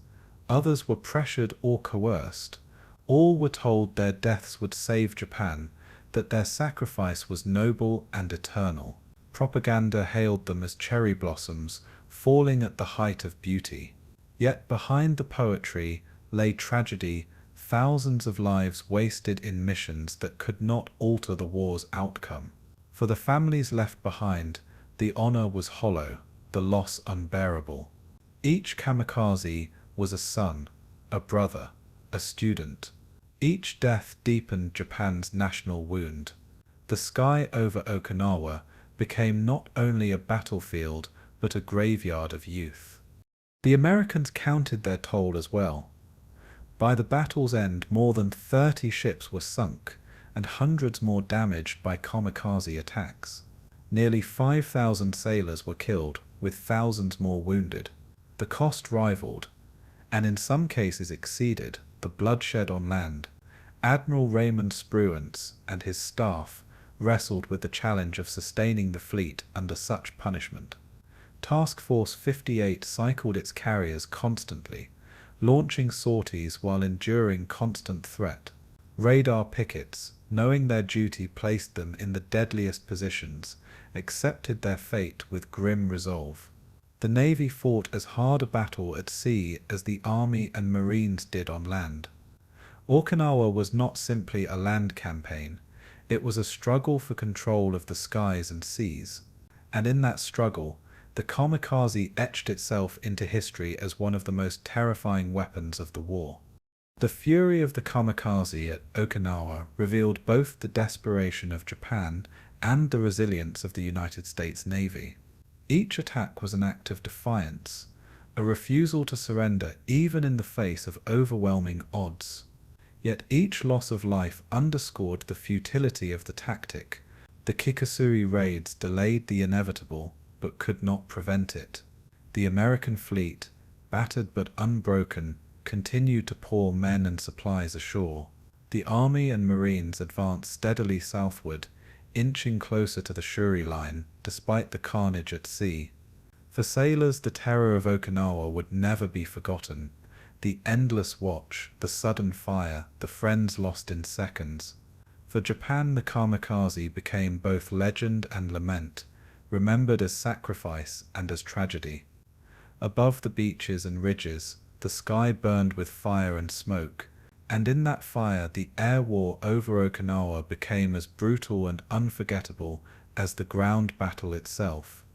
others were pressured or coerced. All were told their deaths would save Japan, that their sacrifice was noble and eternal. Propaganda hailed them as cherry blossoms falling at the height of beauty. Yet behind the poetry lay tragedy, thousands of lives wasted in missions that could not alter the war's outcome. For the families left behind, the honor was hollow, the loss unbearable. Each kamikaze was a son, a brother, a student. Each death deepened Japan's national wound. The sky over Okinawa became not only a battlefield, but a graveyard of youth. The Americans counted their toll as well. By the battle's end, more than 30 ships were sunk, and hundreds more damaged by kamikaze attacks. Nearly 5,000 sailors were killed, with thousands more wounded. The cost rivaled, and in some cases exceeded, the bloodshed on land. Admiral Raymond Spruance and his staff wrestled with the challenge of sustaining the fleet under such punishment. Task Force 58 cycled its carriers constantly, launching sorties while enduring constant threat. Radar pickets, knowing their duty placed them in the deadliest positions, accepted their fate with grim resolve. The Navy fought as hard a battle at sea as the Army and Marines did on land. Okinawa was not simply a land campaign, it was a struggle for control of the skies and seas. And in that struggle, The Kamikaze etched itself into history as one of the most terrifying weapons of the war. The fury of the Kamikaze at Okinawa revealed both the desperation of Japan and the resilience of the United States Navy. Each attack was an act of defiance, a refusal to surrender even in the face of overwhelming odds. Yet each loss of life underscored the futility of the tactic. The Kikasuri raids delayed the inevitable, but could not prevent it. The American fleet, battered but unbroken, continued to pour men and supplies ashore. The Army and Marines advanced steadily southward, inching closer to the Shuri line, despite the carnage at sea. For sailors, the terror of Okinawa would never be forgotten. The endless watch, the sudden fire, the friends lost in seconds. For Japan, the Kamikaze became both legend and lament, remembered as sacrifice and as tragedy. Above the beaches and ridges, the sky burned with fire and smoke, and in that fire the air war over Okinawa became as brutal and unforgettable as the ground battle itself.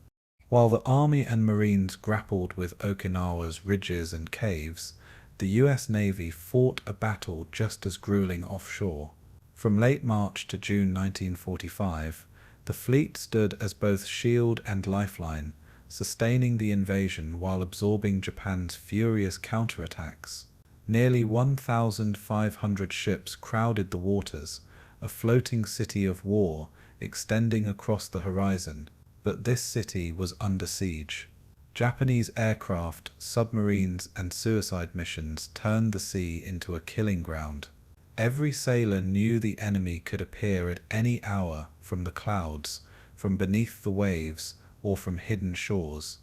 While the Army and Marines grappled with Okinawa's ridges and caves, the US Navy fought a battle just as grueling offshore. From late March to June 1945, the fleet stood as both shield and lifeline, sustaining the invasion while absorbing Japan's furious counterattacks. Nearly 1,500 ships crowded the waters, a floating city of war extending across the horizon, but this city was under siege. Japanese aircraft, submarines, and suicide missions turned the sea into a killing ground. Every sailor knew the enemy could appear at any hour from the clouds, from beneath the waves, or from hidden shores.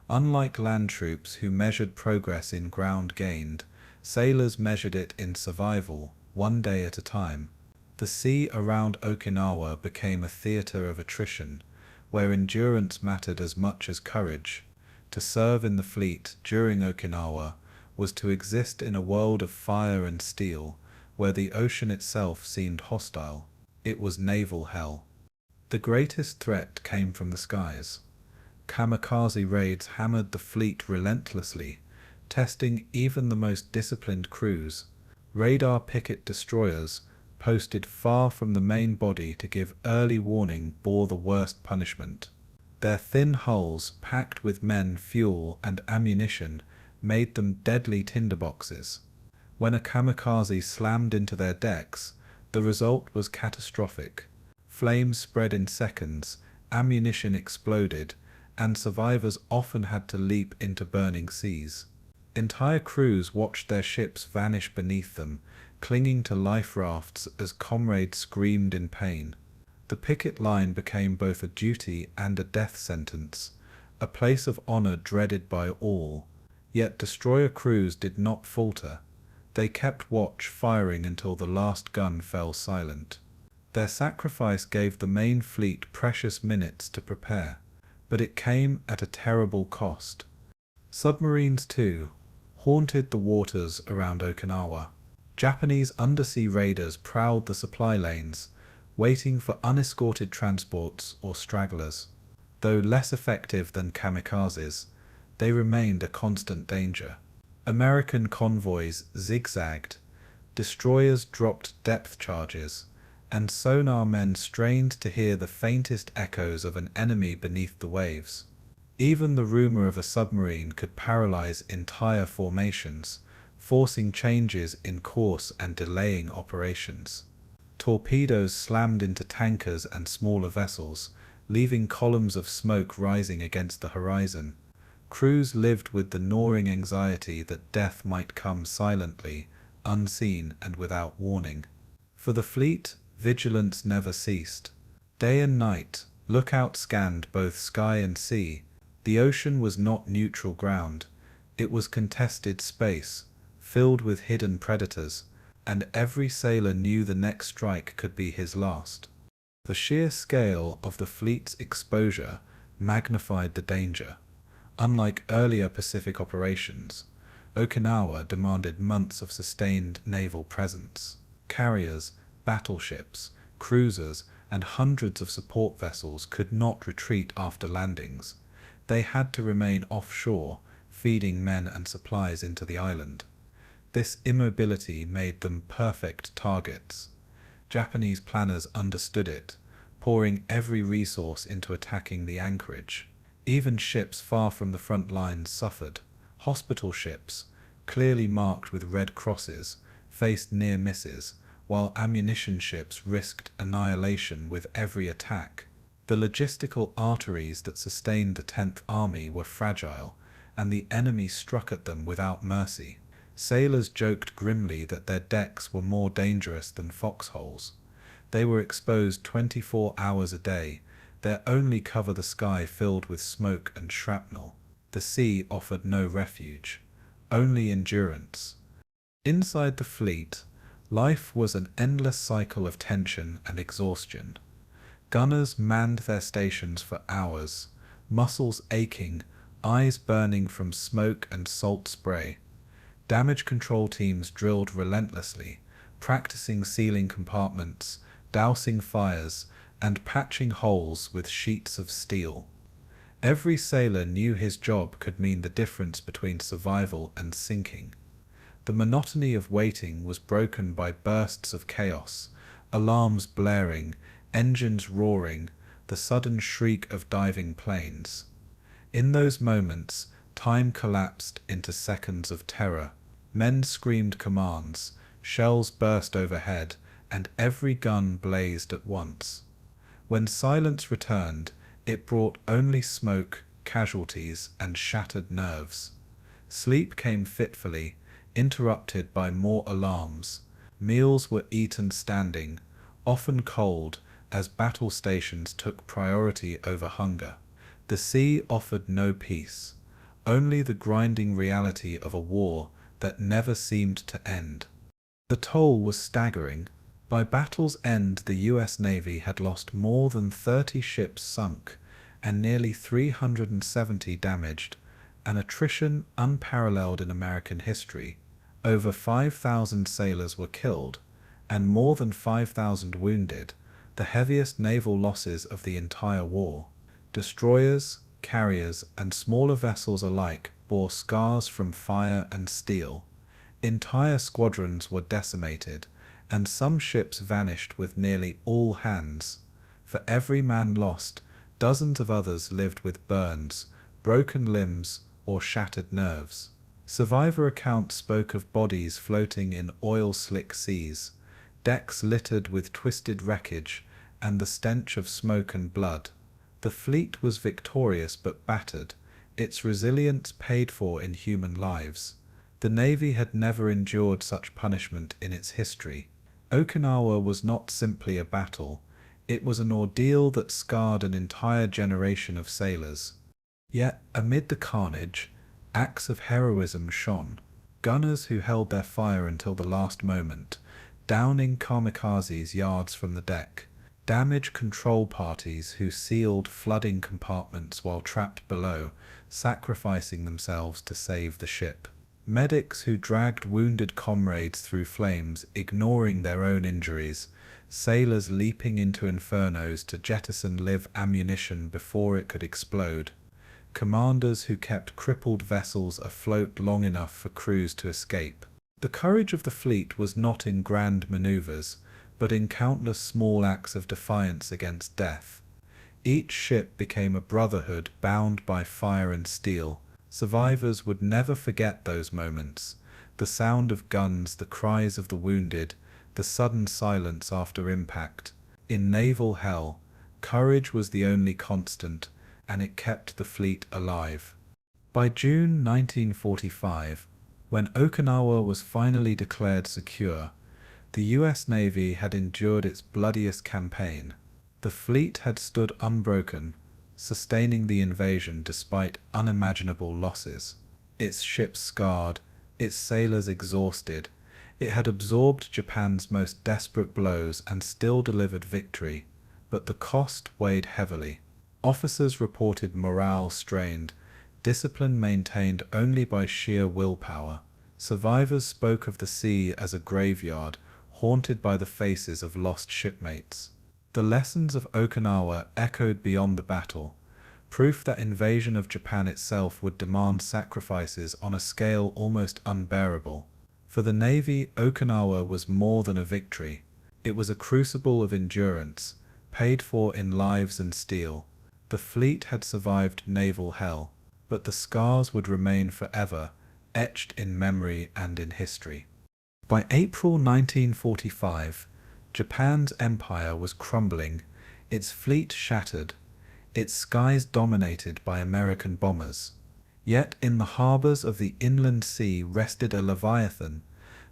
Unlike land troops who measured progress in ground gained, sailors measured it in survival, one day at a time. The sea around Okinawa became a theater of attrition, where endurance mattered as much as courage. To serve in the fleet during Okinawa was to exist in a world of fire and steel, where the ocean itself seemed hostile. It was naval hell. The greatest threat came from the skies. Kamikaze raids hammered the fleet relentlessly, testing even the most disciplined crews. Radar picket destroyers, posted far from the main body to give early warning, bore the worst punishment. Their thin hulls, packed with men, fuel, and ammunition, made them deadly tinderboxes. When a kamikaze slammed into their decks, the result was catastrophic. Flames spread in seconds, ammunition exploded, and survivors often had to leap into burning seas. Entire crews watched their ships vanish beneath them, clinging to life rafts as comrades screamed in pain. The picket line became both a duty and a death sentence, a place of honor dreaded by all. Yet destroyer crews did not falter. They kept watch, firing until the last gun fell silent. Their sacrifice gave the main fleet precious minutes to prepare, but it came at a terrible cost. Submarines, too, haunted the waters around Okinawa. Japanese undersea raiders prowled the supply lanes, waiting for unescorted transports or stragglers. Though less effective than kamikazes, they remained a constant danger. American convoys zigzagged, destroyers dropped depth charges, and sonar men strained to hear the faintest echoes of an enemy beneath the waves. Even the rumor of a submarine could paralyze entire formations, forcing changes in course and delaying operations. Torpedoes slammed into tankers and smaller vessels, leaving columns of smoke rising against the horizon. Crews lived with the gnawing anxiety that death might come silently, unseen and without warning. For the fleet, vigilance never ceased. Day and night, lookouts scanned both sky and sea. The ocean was not neutral ground. It was contested space, filled with hidden predators, and every sailor knew the next strike could be his last. The sheer scale of the fleet's exposure magnified the danger. Unlike earlier Pacific operations, Okinawa demanded months of sustained naval presence. Carriers, battleships, cruisers, and hundreds of support vessels could not retreat after landings. They had to remain offshore, feeding men and supplies into the island. This immobility made them perfect targets. Japanese planners understood it, pouring every resource into attacking the anchorage. Even ships far from the front lines suffered. Hospital ships, clearly marked with red crosses, faced near misses, while ammunition ships risked annihilation with every attack. The logistical arteries that sustained the 10th Army were fragile, and the enemy struck at them without mercy. Sailors joked grimly that their decks were more dangerous than foxholes. They were exposed 24 hours a day, their only cover the sky filled with smoke and shrapnel. The sea offered no refuge, only endurance. Inside the fleet, life was an endless cycle of tension and exhaustion. Gunners manned their stations for hours, muscles aching, eyes burning from smoke and salt spray. Damage control teams drilled relentlessly, practicing sealing compartments, dousing fires, and patching holes with sheets of steel. Every sailor knew his job could mean the difference between survival and sinking. The monotony of waiting was broken by bursts of chaos, alarms blaring, engines roaring, the sudden shriek of diving planes. In those moments, time collapsed into seconds of terror. Men screamed commands, shells burst overhead, and every gun blazed at once. When silence returned, it brought only smoke, casualties, and shattered nerves. Sleep came fitfully, interrupted by more alarms. Meals were eaten standing, often cold, as battle stations took priority over hunger. The sea offered no peace, only the grinding reality of a war that never seemed to end. The toll was staggering. By battle's end, the US Navy had lost more than 30 ships sunk and nearly 370 damaged, an attrition unparalleled in American history. Over 5,000 sailors were killed, and more than 5,000 wounded, the heaviest naval losses of the entire war. Destroyers, carriers, and smaller vessels alike bore scars from fire and steel. Entire squadrons were decimated, and some ships vanished with nearly all hands. For every man lost, dozens of others lived with burns, broken limbs, or shattered nerves. Survivor accounts spoke of bodies floating in oil-slick seas, decks littered with twisted wreckage, and the stench of smoke and blood. The fleet was victorious but battered, its resilience paid for in human lives. The Navy had never endured such punishment in its history. Okinawa was not simply a battle, it was an ordeal that scarred an entire generation of sailors. Yet, amid the carnage, acts of heroism shone. Gunners who held their fire until the last moment, downing kamikazes yards from the deck. Damage control parties who sealed flooding compartments while trapped below, sacrificing themselves to save the ship. Medics who dragged wounded comrades through flames, ignoring their own injuries. Sailors leaping into infernos to jettison live ammunition before it could explode. Commanders who kept crippled vessels afloat long enough for crews to escape. The courage of the fleet was not in grand maneuvers, but in countless small acts of defiance against death. Each ship became a brotherhood bound by fire and steel. Survivors would never forget those moments. The sound of guns, the cries of the wounded, the sudden silence after impact. In naval hell, courage was the only constant, and it kept the fleet alive. By June 1945, when Okinawa was finally declared secure, the US Navy had endured its bloodiest campaign. The fleet had stood unbroken, sustaining the invasion despite unimaginable losses. Its ships scarred, its sailors exhausted, it had absorbed Japan's most desperate blows and still delivered victory, but the cost weighed heavily. Officers reported morale strained, discipline maintained only by sheer willpower. Survivors spoke of the sea as a graveyard, haunted by the faces of lost shipmates. The lessons of Okinawa echoed beyond the battle. proof that invasion of Japan itself would demand sacrifices on a scale almost unbearable. For the Navy, Okinawa was more than a victory. It was a crucible of endurance, paid for in lives and steel. The fleet had survived naval hell, but the scars would remain forever, etched in memory and in history. By April 1945, Japan's empire was crumbling, its fleet shattered, its skies dominated by American bombers. Yet in the harbors of the inland sea rested a leviathan,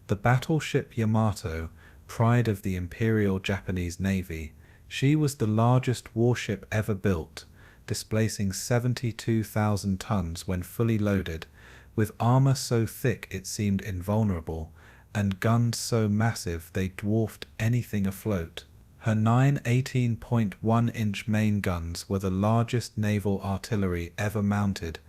the battleship Yamato, pride of the Imperial Japanese Navy. She was the largest warship ever built, displacing 72,000 tons when fully loaded, with armor so thick it seemed invulnerable, and guns so massive they dwarfed anything afloat. Her 9 18.1-inch main guns were the largest naval artillery ever mounted,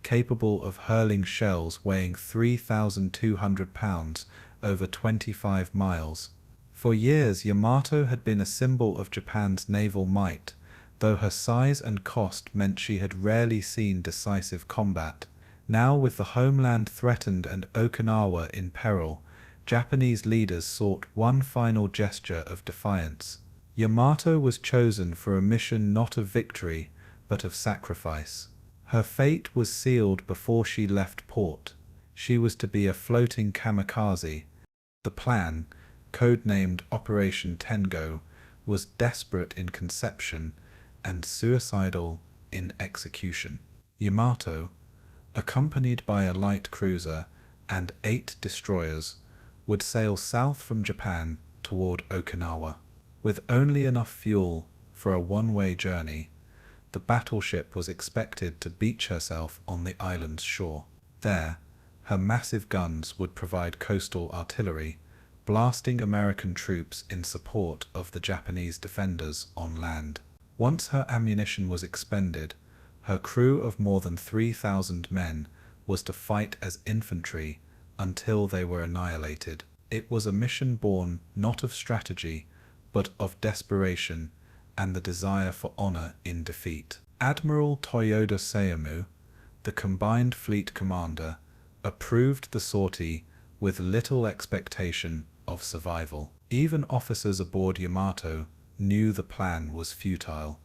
capable of hurling shells weighing 3,200 pounds over 25 miles. For years, Yamato had been a symbol of Japan's naval might, though her size and cost meant she had rarely seen decisive combat. Now, with the homeland threatened and Okinawa in peril, Japanese leaders sought one final gesture of defiance. Yamato was chosen for a mission not of victory, but of sacrifice. Her fate was sealed before she left port. She was to be a floating kamikaze. The plan, codenamed Operation Tengo, was desperate in conception and suicidal in execution. Yamato, accompanied by a light cruiser and 8 destroyers, would sail south from Japan toward Okinawa. With only enough fuel for a one-way journey, the battleship was expected to beach herself on the island's shore. There, her massive guns would provide coastal artillery, blasting American troops in support of the Japanese defenders on land. Once her ammunition was expended, her crew of more than 3,000 men was to fight as infantry until they were annihilated. It was a mission born not of strategy, but of desperation and the desire for honor in defeat. Admiral Toyoda Seimu, the combined fleet commander, approved the sortie with little expectation of survival. Even officers aboard Yamato knew the plan was futile,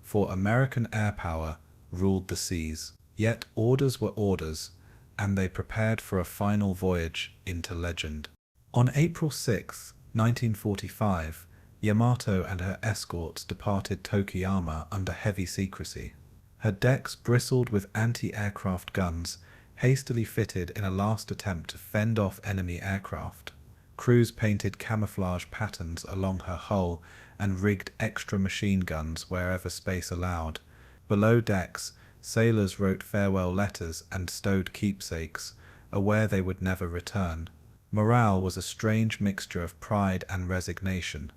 for American air power ruled the seas. Yet orders were orders, and they prepared for a final voyage into legend. On April 6, 1945, Yamato and her escorts departed Tokuyama under heavy secrecy. Her decks bristled with anti-aircraft guns, hastily fitted in a last attempt to fend off enemy aircraft. Crews painted camouflage patterns along her hull and rigged extra machine guns wherever space allowed. Below decks, sailors wrote farewell letters and stowed keepsakes, aware they would never return. Morale was a strange mixture of pride and resignation.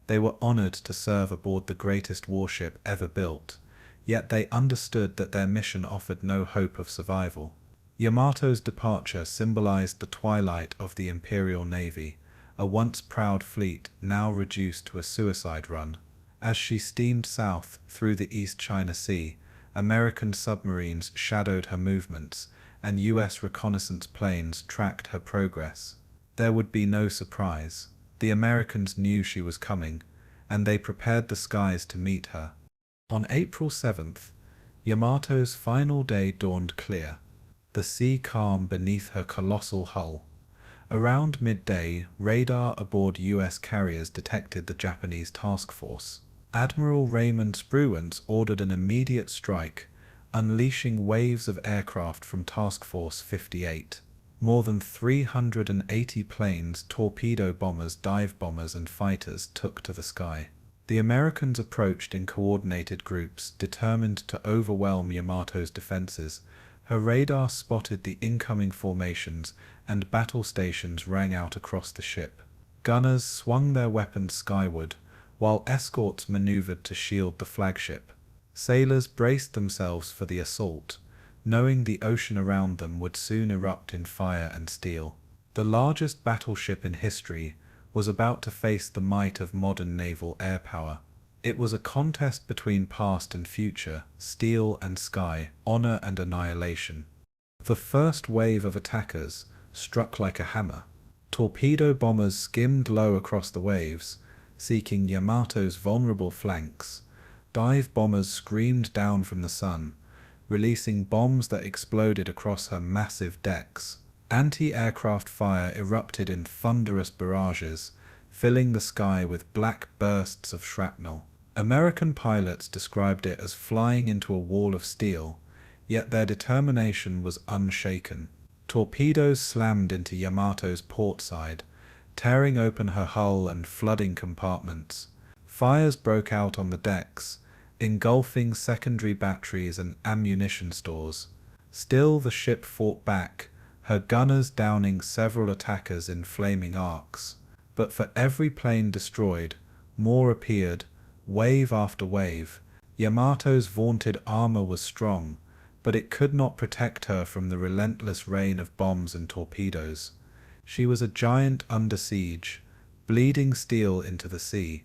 They were honored to serve aboard the greatest warship ever built, yet they understood that their mission offered no hope of survival. Yamato's departure symbolized the twilight of the Imperial Navy, a once proud fleet now reduced to a suicide run. As she steamed south through the East China Sea, American submarines shadowed her movements, and U.S. reconnaissance planes tracked her progress. There would be no surprise. The Americans knew she was coming, and they prepared the skies to meet her. On April 7th, Yamato's final day dawned clear, the sea calm beneath her colossal hull. Around midday, radar aboard U.S. carriers detected the Japanese task force. Admiral Raymond Spruance ordered an immediate strike, unleashing waves of aircraft from Task Force 58. More than 380 planes, torpedo bombers, dive bombers, and fighters took to the sky. The Americans approached in coordinated groups, determined to overwhelm Yamato's defenses. Her radar spotted the incoming formations, and battle stations rang out across the ship. Gunners swung their weapons skyward, while escorts maneuvered to shield the flagship. Sailors braced themselves for the assault, knowing the ocean around them would soon erupt in fire and steel. The largest battleship in history was about to face the might of modern naval air power. It was a contest between past and future, steel and sky, honor and annihilation. The first wave of attackers struck like a hammer. Torpedo bombers skimmed low across the waves, seeking Yamato's vulnerable flanks. Dive bombers screamed down from the sun, releasing bombs that exploded across her massive decks. Anti-aircraft fire erupted in thunderous barrages, filling the sky with black bursts of shrapnel. American pilots described it as flying into a wall of steel, yet their determination was unshaken. Torpedoes slammed into Yamato's port side, tearing open her hull and flooding compartments. Fires broke out on the decks, engulfing secondary batteries and ammunition stores. Still the ship fought back, her gunners downing several attackers in flaming arcs. But for every plane destroyed, more appeared, wave after wave. Yamato's vaunted armor was strong, but it could not protect her from the relentless rain of bombs and torpedoes. She was a giant under siege, bleeding steel into the sea.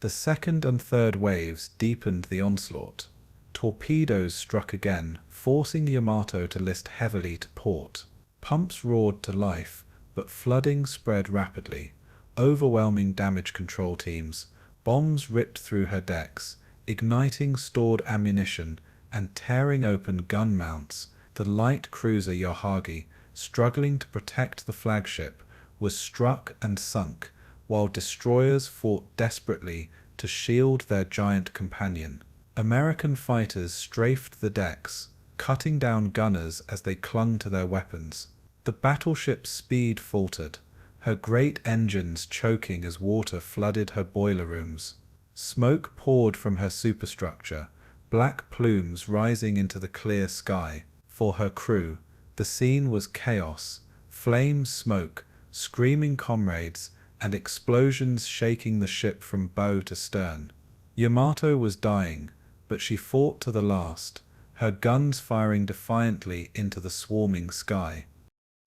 The second and third waves deepened the onslaught. Torpedoes struck again, forcing Yamato to list heavily to port. Pumps roared to life, but flooding spread rapidly. Overwhelming damage control teams. Bombs ripped through her decks, igniting stored ammunition and tearing open gun mounts. The light cruiser Yohagi, struggling to protect the flagship, was struck and sunk, while destroyers fought desperately to shield their giant companion. American fighters strafed the decks, cutting down gunners as they clung to their weapons. The battleship's speed faltered, her great engines choking as water flooded her boiler rooms. Smoke poured from her superstructure, black plumes rising into the clear sky. For her crew, the scene was chaos, flames, smoke, screaming comrades, and explosions shaking the ship from bow to stern. Yamato was dying, but she fought to the last, her guns firing defiantly into the swarming sky.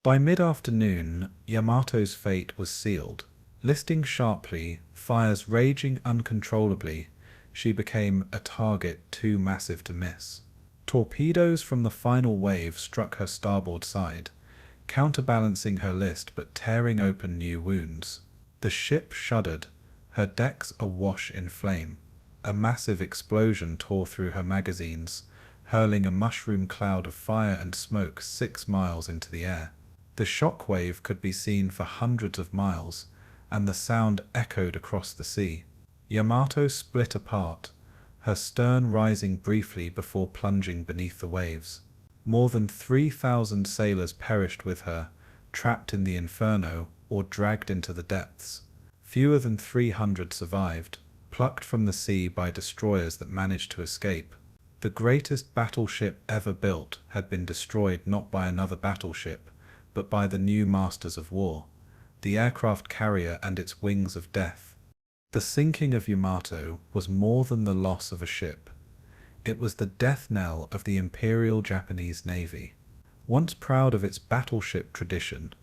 By mid-afternoon, Yamato's fate was sealed. Listing sharply, fires raging uncontrollably, she became a target too massive to miss. Torpedoes from the final wave struck her starboard side, counterbalancing her list but tearing open new wounds. The ship shuddered, her decks awash in flame. A massive explosion tore through her magazines, hurling a mushroom cloud of fire and smoke 6 miles into the air. The shock wave could be seen for hundreds of miles, and the sound echoed across the sea. Yamato split apart, her stern rising briefly before plunging beneath the waves. More than 3,000 sailors perished with her, trapped in the inferno or dragged into the depths. Fewer than 300 survived, plucked from the sea by destroyers that managed to escape. The greatest battleship ever built had been destroyed not by another battleship, but by the new masters of war, the aircraft carrier and its wings of death. The sinking of Yamato was more than the loss of a ship. It was the death knell of the Imperial Japanese Navy. Once proud of its battleship tradition,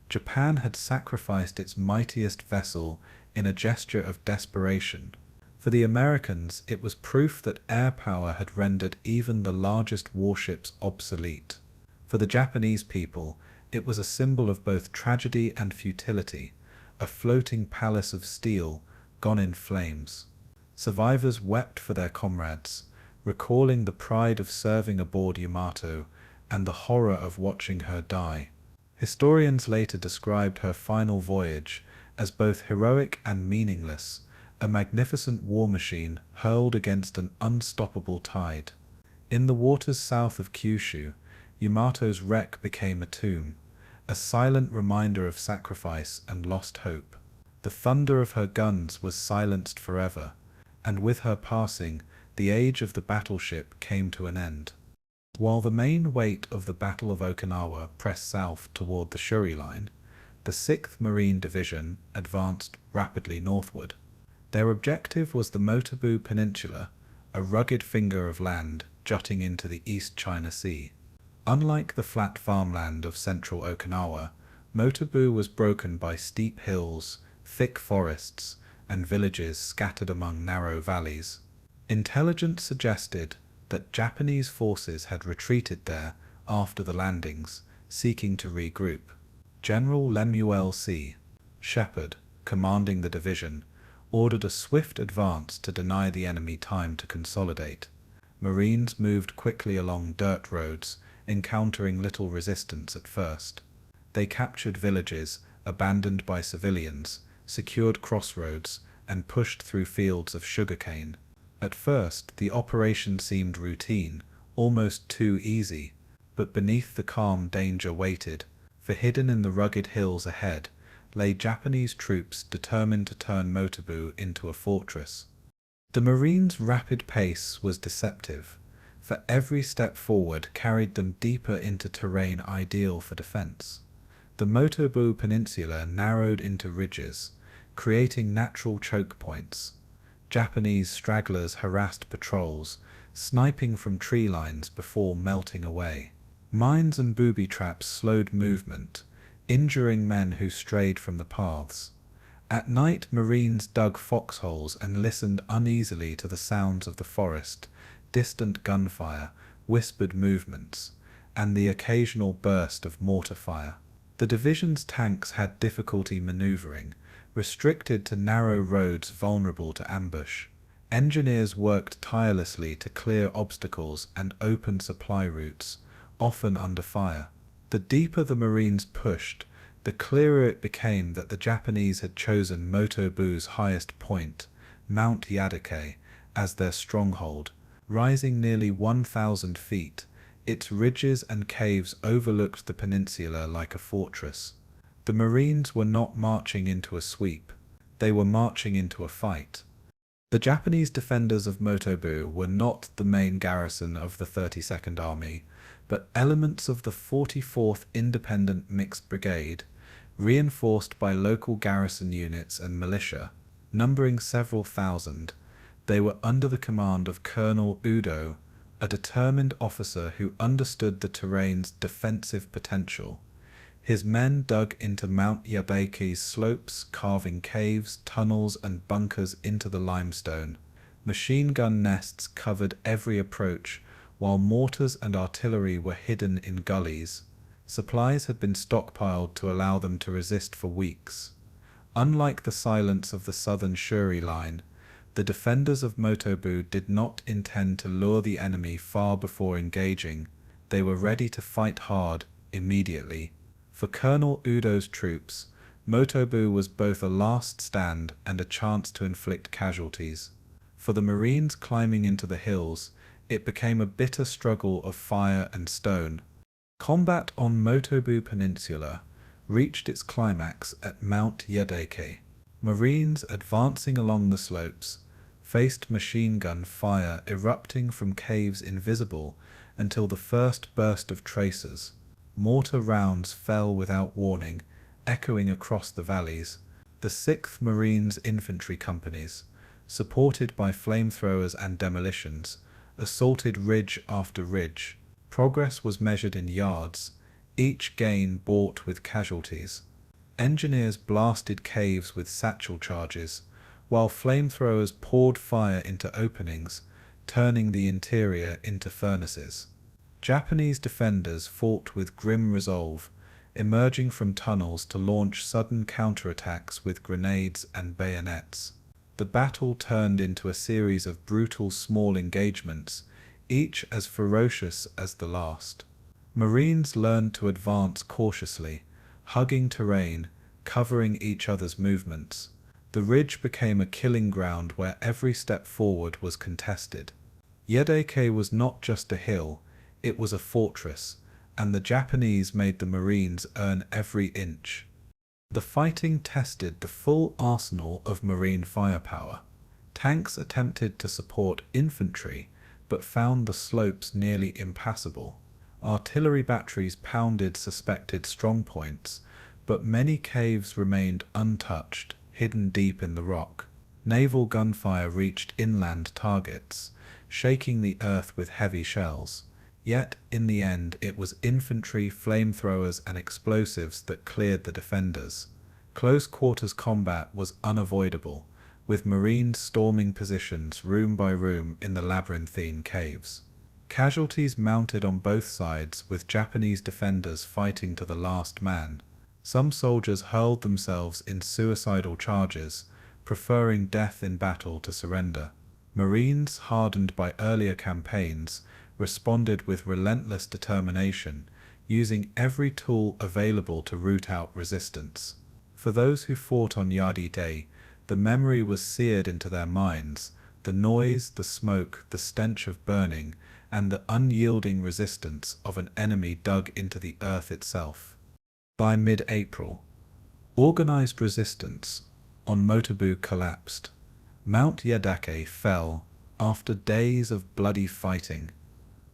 Japan had sacrificed its mightiest vessel in a gesture of desperation. For the Americans, it was proof that air power had rendered even the largest warships obsolete. For the Japanese people, it was a symbol of both tragedy and futility, a floating palace of steel gone in flames. Survivors wept for their comrades, recalling the pride of serving aboard Yamato and the horror of watching her die. Historians later described her final voyage as both heroic and meaningless, a magnificent war machine hurled against an unstoppable tide. In the waters south of Kyushu, Yamato's wreck became a tomb, a silent reminder of sacrifice and lost hope. The thunder of her guns was silenced forever, and with her passing, the age of the battleship came to an end. While the main weight of the Battle of Okinawa pressed south toward the Shuri line, the 6th Marine Division advanced rapidly northward. Their objective was the Motobu Peninsula, a rugged finger of land jutting into the East China Sea. Unlike the flat farmland of central Okinawa, Motobu was broken by steep hills, thick forests, and villages scattered among narrow valleys. Intelligence suggested that Japanese forces had retreated there after the landings, seeking to regroup. General Lemuel C. Shepard, commanding the division, ordered a swift advance to deny the enemy time to consolidate. Marines moved quickly along dirt roads, encountering little resistance at first. They captured villages abandoned by civilians, secured crossroads, and pushed through fields of sugarcane. At first, the operation seemed routine, almost too easy, but beneath the calm danger waited, for hidden in the rugged hills ahead lay Japanese troops determined to turn Motobu into a fortress. The Marines' rapid pace was deceptive, for every step forward carried them deeper into terrain ideal for defense. The Motobu Peninsula narrowed into ridges, creating natural choke points. Japanese stragglers harassed patrols, sniping from tree lines before melting away. Mines and booby traps slowed movement, injuring men who strayed from the paths. At night, Marines dug foxholes and listened uneasily to the sounds of the forest, distant gunfire, whispered movements, and the occasional burst of mortar fire. The division's tanks had difficulty maneuvering, restricted to narrow roads vulnerable to ambush. Engineers worked tirelessly to clear obstacles and open supply routes, often under fire. The deeper the Marines pushed, the clearer it became that the Japanese had chosen Motobu's highest point, Mount Yadake, as their stronghold. Rising nearly 1,000 feet, its ridges and caves overlooked the peninsula like a fortress. The Marines were not marching into a sweep, they were marching into a fight. The Japanese defenders of Motobu were not the main garrison of the 32nd Army, but elements of the 44th Independent Mixed Brigade, reinforced by local garrison units and militia. Numbering several thousand, they were under the command of Colonel Udo, a determined officer who understood the terrain's defensive potential. His men dug into Mount Yabake's slopes, carving caves, tunnels, and bunkers into the limestone. Machine gun nests covered every approach, while mortars and artillery were hidden in gullies. Supplies had been stockpiled to allow them to resist for weeks. Unlike the silence of the southern Shuri line, the defenders of Motobu did not intend to lure the enemy far before engaging. They were ready to fight hard, immediately. For Colonel Udo's troops, Motobu was both a last stand and a chance to inflict casualties. For the Marines climbing into the hills, it became a bitter struggle of fire and stone. Combat on Motobu Peninsula reached its climax at Mount Yadake. Marines advancing along the slopes faced machine gun fire erupting from caves invisible until the first burst of tracers. Mortar rounds fell without warning, echoing across the valleys. The 6th Marines Infantry Companies, supported by flamethrowers and demolitions, assaulted ridge after ridge. Progress was measured in yards, each gain bought with casualties. Engineers blasted caves with satchel charges, while flamethrowers poured fire into openings, turning the interior into furnaces. Japanese defenders fought with grim resolve, emerging from tunnels to launch sudden counterattacks with grenades and bayonets. The battle turned into a series of brutal small engagements, each as ferocious as the last. Marines learned to advance cautiously, hugging terrain, covering each other's movements. The ridge became a killing ground where every step forward was contested. Yadake was not just a hill, it was a fortress, and the Japanese made the Marines earn every inch. The fighting tested the full arsenal of Marine firepower. Tanks attempted to support infantry, but found the slopes nearly impassable. Artillery batteries pounded suspected strongpoints, but many caves remained untouched, hidden deep in the rock. Naval gunfire reached inland targets, shaking the earth with heavy shells. Yet, in the end, it was infantry, flamethrowers, and explosives that cleared the defenders. Close quarters combat was unavoidable, with Marines storming positions room by room in the labyrinthine caves. Casualties mounted on both sides, with Japanese defenders fighting to the last man. Some soldiers hurled themselves in suicidal charges, preferring death in battle to surrender. Marines, hardened by earlier campaigns, responded with relentless determination, using every tool available to root out resistance. For those who fought on Yadi Day, the memory was seared into their minds: the noise, the smoke, the stench of burning, and the unyielding resistance of an enemy dug into the earth itself. By mid-April, organized resistance on Motobu collapsed. Mount Yadake fell after days of bloody fighting,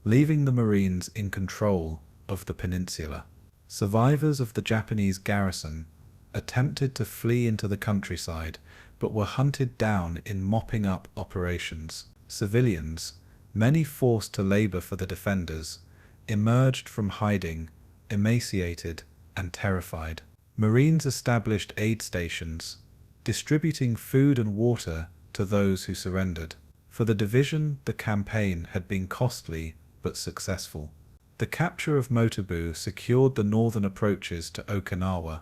leaving the Marines in control of the peninsula. Survivors of the Japanese garrison attempted to flee into the countryside, but were hunted down in mopping up operations. Civilians, many forced to labor for the defenders, emerged from hiding, emaciated and terrified. Marines established aid stations, distributing food and water to those who surrendered. For the division, the campaign had been costly but successful. The capture of Motobu secured the northern approaches to Okinawa,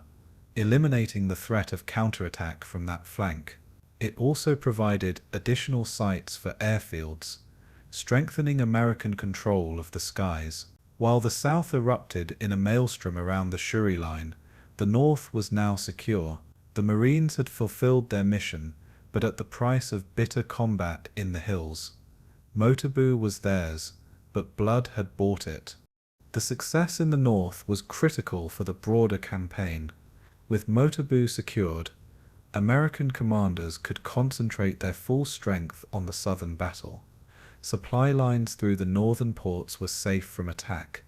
eliminating the threat of counterattack from that flank. It also provided additional sites for airfields, strengthening American control of the skies. While the South erupted in a maelstrom around the Shuri line, the North was now secure. The Marines had fulfilled their mission, but at the price of bitter combat in the hills. Motobu was theirs, but blood had bought it. The success in the North was critical for the broader campaign. With Motobu secured, American commanders could concentrate their full strength on the southern battle. Supply lines through the northern ports were safe from attack,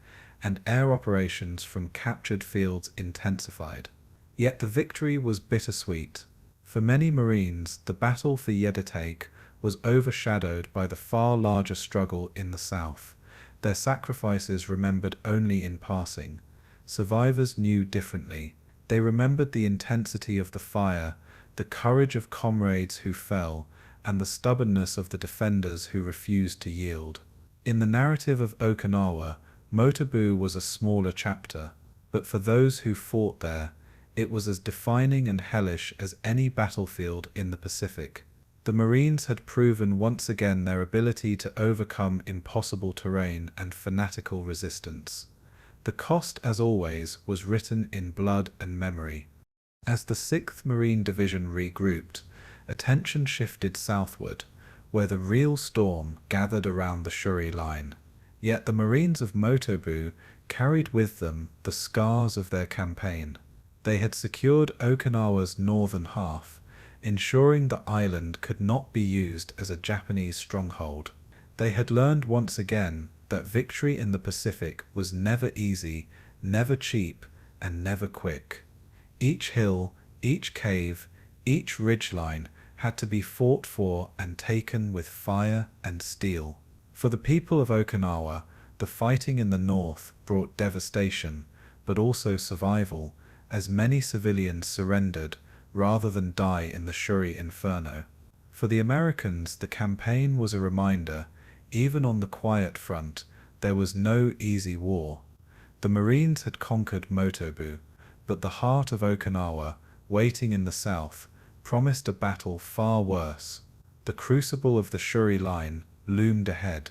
and air operations from captured fields intensified. Yet the victory was bittersweet. For many Marines, the battle for Yedetake was overshadowed by the far larger struggle in the south. Their sacrifices remembered only in passing. Survivors knew differently. They remembered the intensity of the fire, the courage of comrades who fell, and the stubbornness of the defenders who refused to yield. In the narrative of Okinawa, Motobu was a smaller chapter, but for those who fought there, it was as defining and hellish as any battlefield in the Pacific. The Marines had proven once again their ability to overcome impossible terrain and fanatical resistance. The cost, as always, was written in blood and memory. As the 6th Marine Division regrouped, attention shifted southward, where the real storm gathered around the Shuri line. Yet the Marines of Motobu carried with them the scars of their campaign. They had secured Okinawa's northern half, ensuring the island could not be used as a Japanese stronghold. They had learned once again that victory in the Pacific was never easy, never cheap, and never quick. Each hill, each cave, each ridgeline had to be fought for and taken with fire and steel. For the people of Okinawa, the fighting in the north brought devastation, but also survival, as many civilians surrendered rather than die in the Shuri inferno. For the Americans, the campaign was a reminder: even on the quiet front, there was no easy war. The Marines had conquered Motobu, but the heart of Okinawa, waiting in the south, promised a battle far worse. The Crucible of the Shuri line loomed ahead.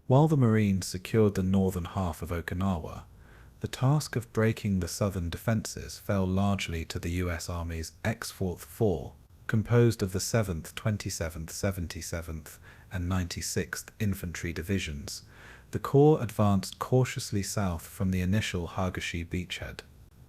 While the Marines secured the northern half of Okinawa, the task of breaking the southern defenses fell largely to the U.S. Army's X-Fourth Corps, composed of the 7th, 27th, 77th, and 96th Infantry Divisions. The Corps advanced cautiously south from the initial Hagashi beachhead.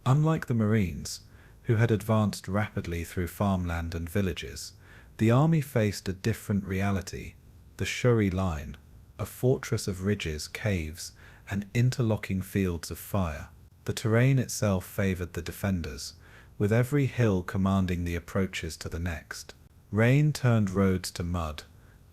Unlike the Marines, who had advanced rapidly through farmland and villages, the army faced a different reality: the Shuri line, a fortress of ridges, caves, and interlocking fields of fire. The terrain itself favored the defenders, with every hill commanding the approaches to the next. Rain turned roads to mud,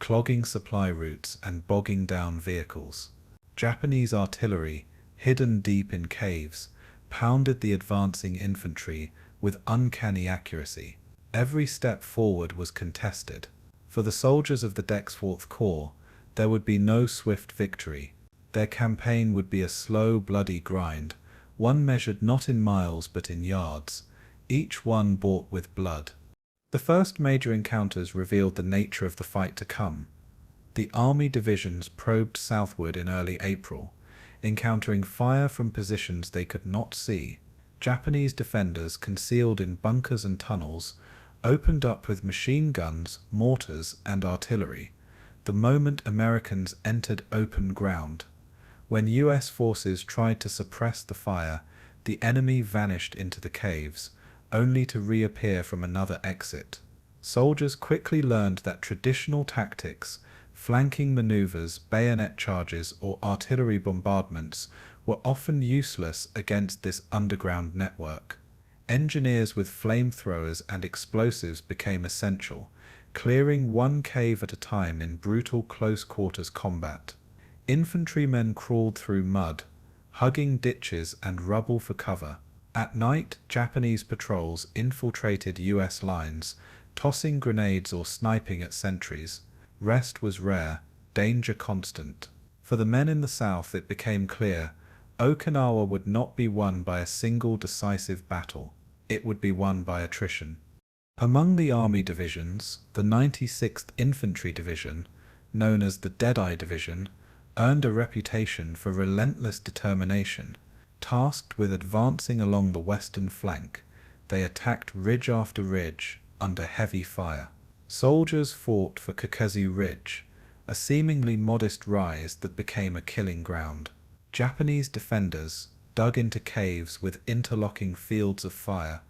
clogging supply routes and bogging down vehicles. Japanese artillery, hidden deep in caves, pounded the advancing infantry with uncanny accuracy. Every step forward was contested. For the soldiers of the Dexforth Corps, there would be no swift victory. Their campaign would be a slow, bloody grind, one measured not in miles but in yards, each one bought with blood. The first major encounters revealed the nature of the fight to come. The army divisions probed southward in early April, encountering fire from positions they could not see. Japanese defenders concealed in bunkers and tunnels opened up with machine guns, mortars, and artillery, the moment Americans entered open ground. When US forces tried to suppress the fire, the enemy vanished into the caves, only to reappear from another exit. Soldiers quickly learned that traditional tactics, flanking maneuvers, bayonet charges, or artillery bombardments were often useless against this underground network. Engineers with flamethrowers and explosives became essential, clearing one cave at a time in brutal close-quarters combat. Infantrymen crawled through mud, hugging ditches and rubble for cover. At night, Japanese patrols infiltrated US lines, tossing grenades or sniping at sentries. Rest was rare, danger constant. For the men in the south it became clear, Okinawa would not be won by a single decisive battle. It would be won by attrition. Among the army divisions, the 96th Infantry Division, known as the Deadeye Division, earned a reputation for relentless determination. Tasked with advancing along the western flank, they attacked ridge after ridge, under heavy fire. Soldiers fought for Kamikaze Ridge, a seemingly modest rise that became a killing ground. Japanese defenders, dug into caves with interlocking fields of fire,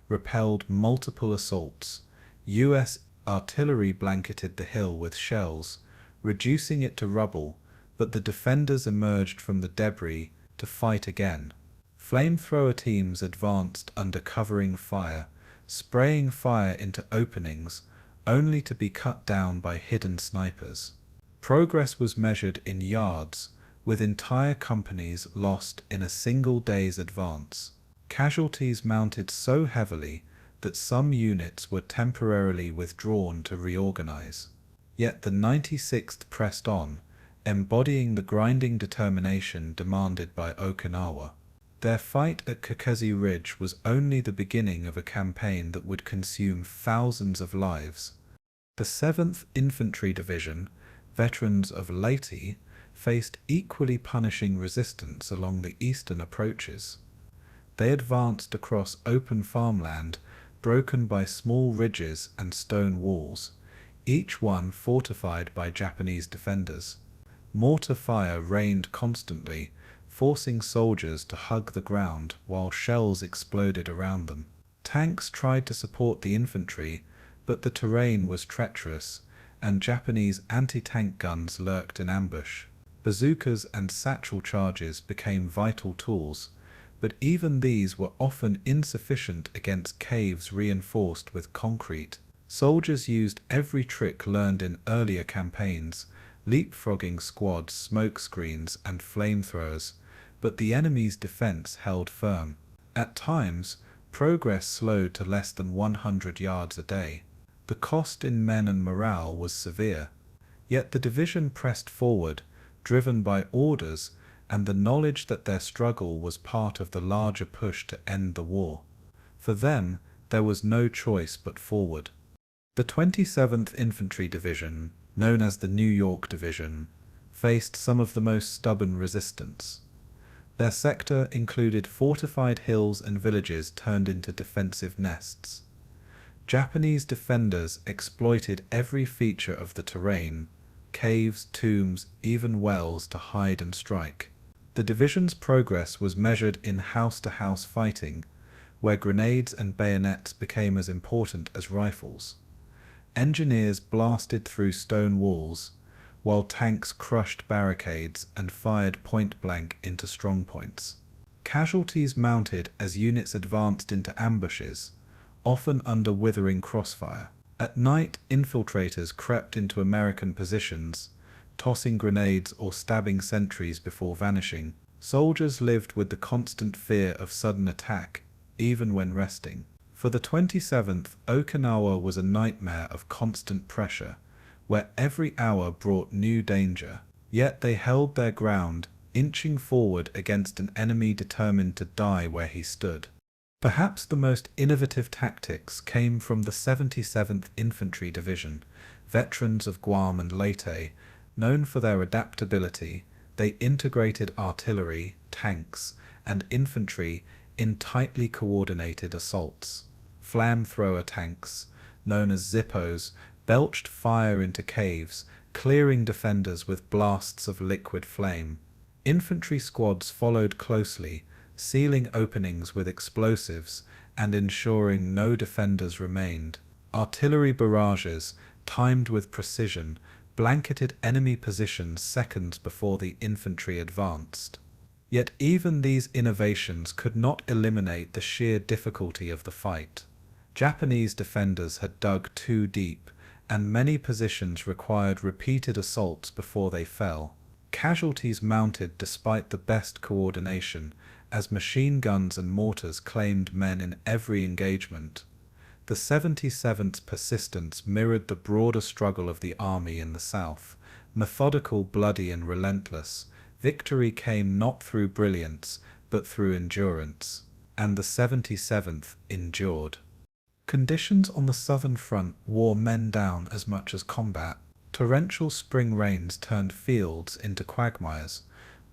repelled multiple assaults. US artillery blanketed the hill with shells, reducing it to rubble, but the defenders emerged from the debris to fight again. Flamethrower teams advanced under covering fire, spraying fire into openings, only to be cut down by hidden snipers. Progress was measured in yards, with entire companies lost in a single day's advance. Casualties mounted so heavily that some units were temporarily withdrawn to reorganize. Yet the 96th pressed on, embodying the grinding determination demanded by Okinawa. Their fight at Kamikaze Ridge was only the beginning of a campaign that would consume thousands of lives. The 7th Infantry Division, veterans of Leyte, faced equally punishing resistance along the eastern approaches. They advanced across open farmland, broken by small ridges and stone walls, each one fortified by Japanese defenders. Mortar fire rained constantly, forcing soldiers to hug the ground while shells exploded around them. Tanks tried to support the infantry, but the terrain was treacherous, and Japanese anti-tank guns lurked in ambush. Bazookas and satchel charges became vital tools, but even these were often insufficient against caves reinforced with concrete. Soldiers used every trick learned in earlier campaigns, leapfrogging squads, smoke screens, and flamethrowers, but the enemy's defense held firm. At times, progress slowed to less than 100 yards a day. The cost in men and morale was severe, yet the division pressed forward, driven by orders and the knowledge that their struggle was part of the larger push to end the war. For them, there was no choice but forward. The 27th Infantry Division, known as the New York Division, faced some of the most stubborn resistance. Their sector included fortified hills and villages turned into defensive nests. Japanese defenders exploited every feature of the terrain, caves, tombs, even wells to hide and strike. The division's progress was measured in house-to-house fighting, where grenades and bayonets became as important as rifles. Engineers blasted through stone walls, while tanks crushed barricades and fired point-blank into strongpoints. Casualties mounted as units advanced into ambushes, often under withering crossfire. At night, infiltrators crept into American positions, tossing grenades or stabbing sentries before vanishing. Soldiers lived with the constant fear of sudden attack, even when resting. For the 27th, Okinawa was a nightmare of constant pressure, where every hour brought new danger. Yet they held their ground, inching forward against an enemy determined to die where he stood. Perhaps the most innovative tactics came from the 77th Infantry Division, veterans of Guam and Leyte. Known for their adaptability, they integrated artillery, tanks, and infantry in tightly coordinated assaults. Flamethrower tanks, known as Zippos, belched fire into caves, clearing defenders with blasts of liquid flame. Infantry squads followed closely, sealing openings with explosives and ensuring no defenders remained. Artillery barrages, timed with precision, blanketed enemy positions seconds before the infantry advanced. Yet even these innovations could not eliminate the sheer difficulty of the fight. Japanese defenders had dug too deep, and many positions required repeated assaults before they fell. Casualties mounted despite the best coordination, as machine guns and mortars claimed men in every engagement. The 77th's persistence mirrored the broader struggle of the army in the south. Methodical, bloody, and relentless, victory came not through brilliance, but through endurance. And the 77th endured. Conditions on the southern front wore men down as much as combat. Torrential spring rains turned fields into quagmires,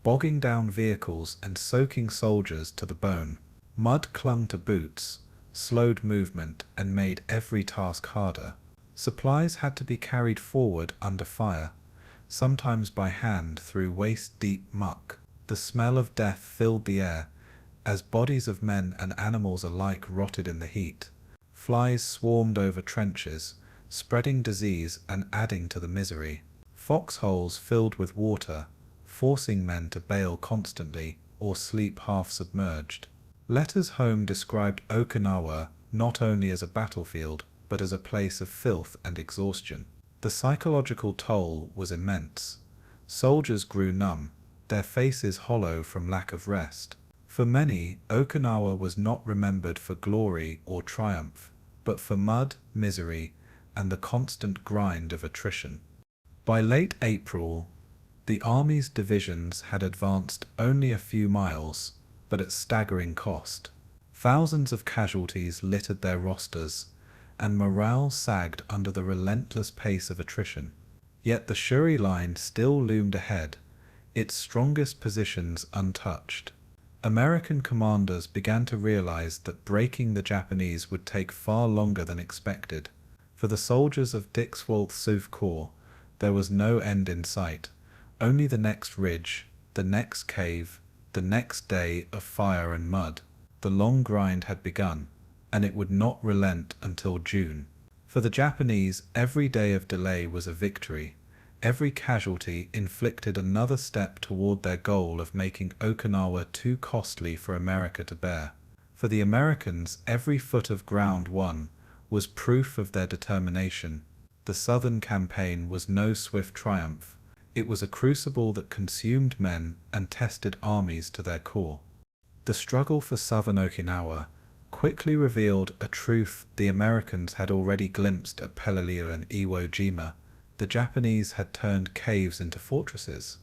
bogging down vehicles and soaking soldiers to the bone. Mud clung to boots, slowed movement, and made every task harder. Supplies had to be carried forward under fire, sometimes by hand through waist-deep muck. The smell of death filled the air, as bodies of men and animals alike rotted in the heat. Flies swarmed over trenches, spreading disease and adding to the misery. Foxholes filled with water, forcing men to bail constantly or sleep half-submerged. Letters home described Okinawa not only as a battlefield, but as a place of filth and exhaustion. The psychological toll was immense. Soldiers grew numb, their faces hollow from lack of rest. For many, Okinawa was not remembered for glory or triumph, but for mud, misery, and the constant grind of attrition. By late April, the Army's divisions had advanced only a few miles, but at staggering cost. Thousands of casualties littered their rosters, and morale sagged under the relentless pace of attrition. Yet the Shuri line still loomed ahead, its strongest positions untouched. American commanders began to realize that breaking the Japanese would take far longer than expected. For the soldiers of Dix-Wolf-Suf Corps, there was no end in sight, only the next ridge, the next cave, the next day of fire and mud. The long grind had begun, and it would not relent until June. For the Japanese, every day of delay was a victory. Every casualty inflicted another step toward their goal of making Okinawa too costly for America to bear. For the Americans, every foot of ground won was proof of their determination. The Southern campaign was no swift triumph. It was a crucible that consumed men and tested armies to their core. The struggle for southern Okinawa quickly revealed a truth the Americans had already glimpsed at Peleliu and Iwo Jima. The Japanese had turned caves into fortresses.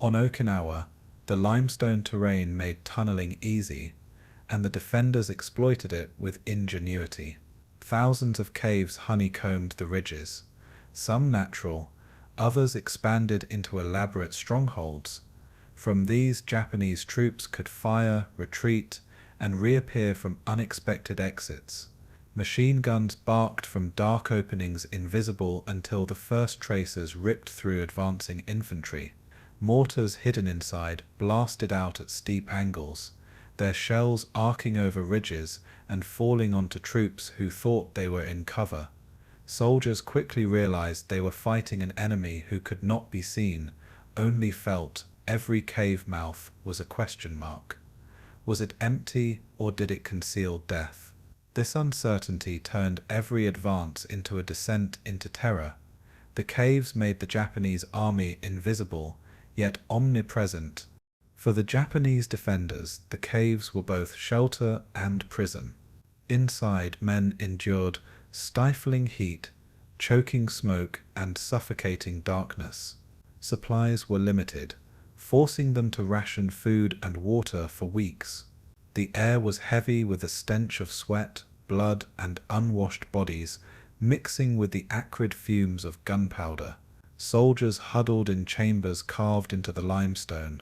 On Okinawa, the limestone terrain made tunneling easy, and the defenders exploited it with ingenuity. Thousands of caves honeycombed the ridges, some natural, others expanded into elaborate strongholds. From these, Japanese troops could fire, retreat, and reappear from unexpected exits. Machine guns barked from dark openings invisible until the first tracers ripped through advancing infantry. Mortars hidden inside blasted out at steep angles, their shells arcing over ridges and falling onto troops who thought they were in cover. Soldiers quickly realized they were fighting an enemy who could not be seen, only felt. Every cave mouth was a question mark. Was it empty, or did it conceal death? This uncertainty turned every advance into a descent into terror. The caves made the Japanese army invisible, yet omnipresent. For the Japanese defenders, the caves were both shelter and prison. Inside, men endured stifling heat, choking smoke, and suffocating darkness. Supplies were limited, forcing them to ration food and water for weeks. The air was heavy with the stench of sweat, blood, and unwashed bodies, mixing with the acrid fumes of gunpowder. Soldiers huddled in chambers carved into the limestone,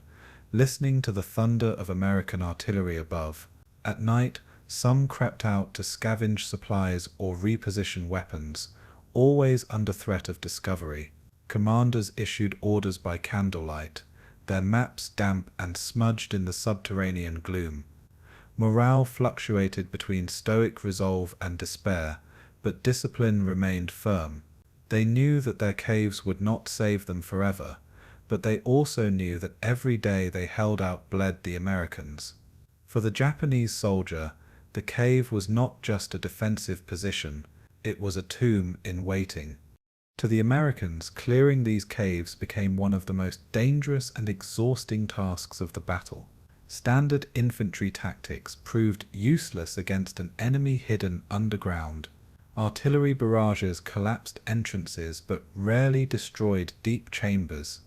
listening to the thunder of American artillery above. At night, some crept out to scavenge supplies or reposition weapons, always under threat of discovery. Commanders issued orders by candlelight, their maps damp and smudged in the subterranean gloom. Morale fluctuated between stoic resolve and despair, but discipline remained firm. They knew that their caves would not save them forever, but they also knew that every day they held out bled the Americans. For the Japanese soldier, the cave was not just a defensive position, it was a tomb in waiting. To the Americans, clearing these caves became one of the most dangerous and exhausting tasks of the battle. Standard infantry tactics proved useless against an enemy hidden underground. Artillery barrages collapsed entrances but rarely destroyed deep chambers.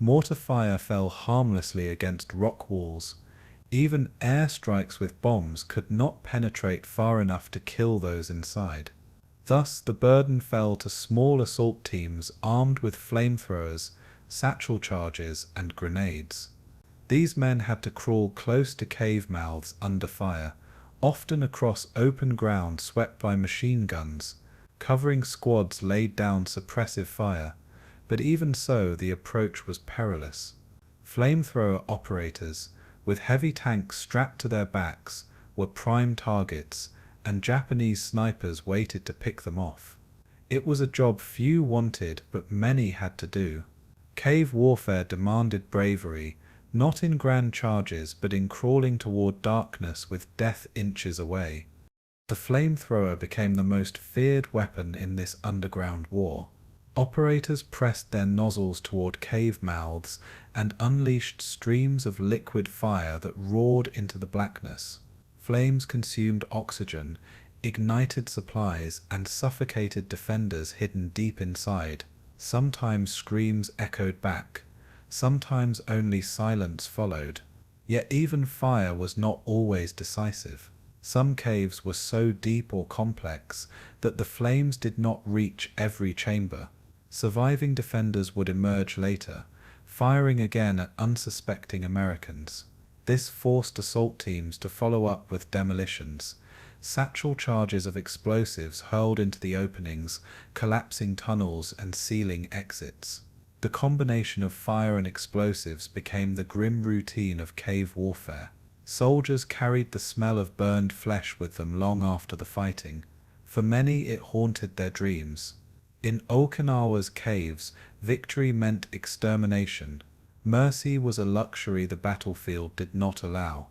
Mortar fire fell harmlessly against rock walls. Even airstrikes with bombs could not penetrate far enough to kill those inside. Thus, the burden fell to small assault teams armed with flamethrowers, satchel charges, and grenades. These men had to crawl close to cave mouths under fire, often across open ground swept by machine guns. Covering squads laid down suppressive fire, but even so the approach was perilous. Flamethrower operators, with heavy tanks strapped to their backs, were prime targets, and Japanese snipers waited to pick them off. It was a job few wanted but many had to do. Cave warfare demanded bravery, not in grand charges but in crawling toward darkness with death inches away. The flamethrower became the most feared weapon in this underground war. Operators pressed their nozzles toward cave mouths and unleashed streams of liquid fire that roared into the blackness. Flames consumed oxygen, ignited supplies, and suffocated defenders hidden deep inside. Sometimes screams echoed back, sometimes only silence followed. Yet even fire was not always decisive. Some caves were so deep or complex that the flames did not reach every chamber. Surviving defenders would emerge later, firing again at unsuspecting Americans. This forced assault teams to follow up with demolitions. Satchel charges of explosives hurled into the openings, collapsing tunnels and sealing exits. The combination of fire and explosives became the grim routine of cave warfare. Soldiers carried the smell of burned flesh with them long after the fighting. For many, it haunted their dreams. In Okinawa's caves, victory meant extermination. Mercy was a luxury the battlefield did not allow.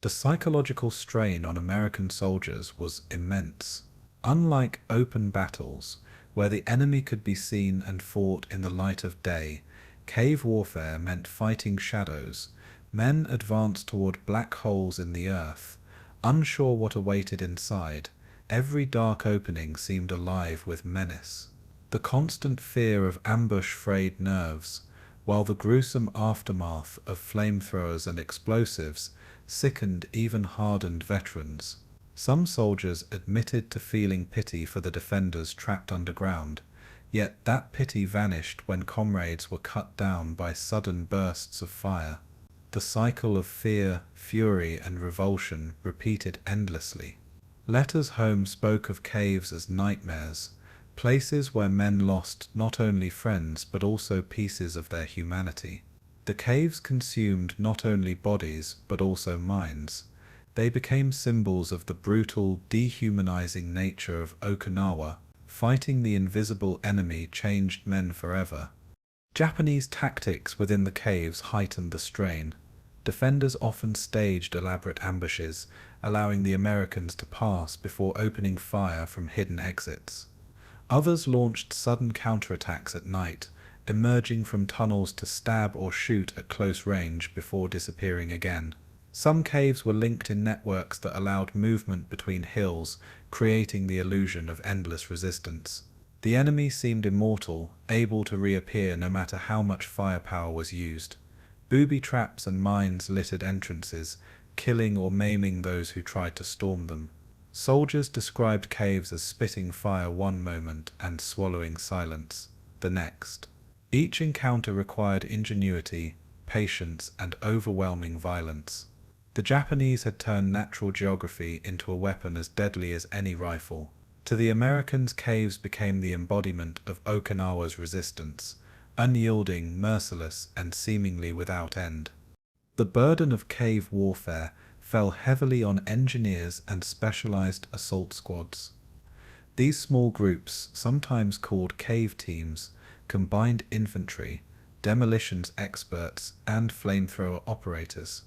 The psychological strain on American soldiers was immense. Unlike open battles, where the enemy could be seen and fought in the light of day, cave warfare meant fighting shadows. Men advanced toward black holes in the earth, unsure what awaited inside. Every dark opening seemed alive with menace. The constant fear of ambush frayed nerves, while the gruesome aftermath of flamethrowers and explosives sickened even hardened veterans. Some soldiers admitted to feeling pity for the defenders trapped underground, yet that pity vanished when comrades were cut down by sudden bursts of fire. The cycle of fear, fury, and revulsion repeated endlessly. Letters home spoke of caves as nightmares, places where men lost not only friends but also pieces of their humanity. The caves consumed not only bodies but also minds. They became symbols of the brutal, dehumanizing nature of Okinawa. Fighting the invisible enemy changed men forever. Japanese tactics within the caves heightened the strain. Defenders often staged elaborate ambushes, allowing the Americans to pass before opening fire from hidden exits. Others launched sudden counterattacks at night, emerging from tunnels to stab or shoot at close range before disappearing again. Some caves were linked in networks that allowed movement between hills, creating the illusion of endless resistance. The enemy seemed immortal, able to reappear no matter how much firepower was used. Booby traps and mines littered entrances, killing or maiming those who tried to storm them. Soldiers described caves as spitting fire one moment and swallowing silence the next. Each encounter required ingenuity, patience, and overwhelming violence. The Japanese had turned natural geography into a weapon as deadly as any rifle. To the Americans, caves became the embodiment of Okinawa's resistance, unyielding, merciless, and seemingly without end. The burden of cave warfare fell heavily on engineers and specialized assault squads. These small groups, sometimes called cave teams, combined infantry, demolitions experts, and flamethrower operators.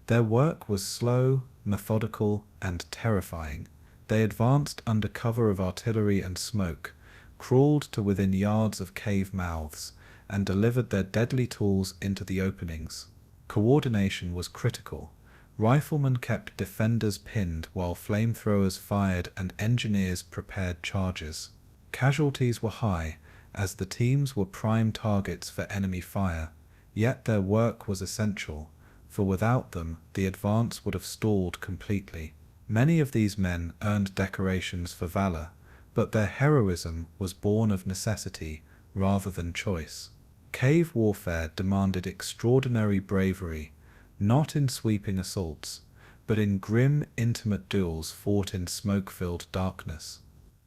Their work was slow, methodical, and terrifying. They advanced under cover of artillery and smoke, crawled to within yards of cave mouths, and delivered their deadly tools into the openings. Coordination was critical. Riflemen kept defenders pinned while flamethrowers fired and engineers prepared charges. Casualties were high, as the teams were prime targets for enemy fire, yet their work was essential, for without them the advance would have stalled completely. Many of these men earned decorations for valor, but their heroism was born of necessity rather than choice. Cave warfare demanded extraordinary bravery, not in sweeping assaults, but in grim, intimate duels fought in smoke-filled darkness.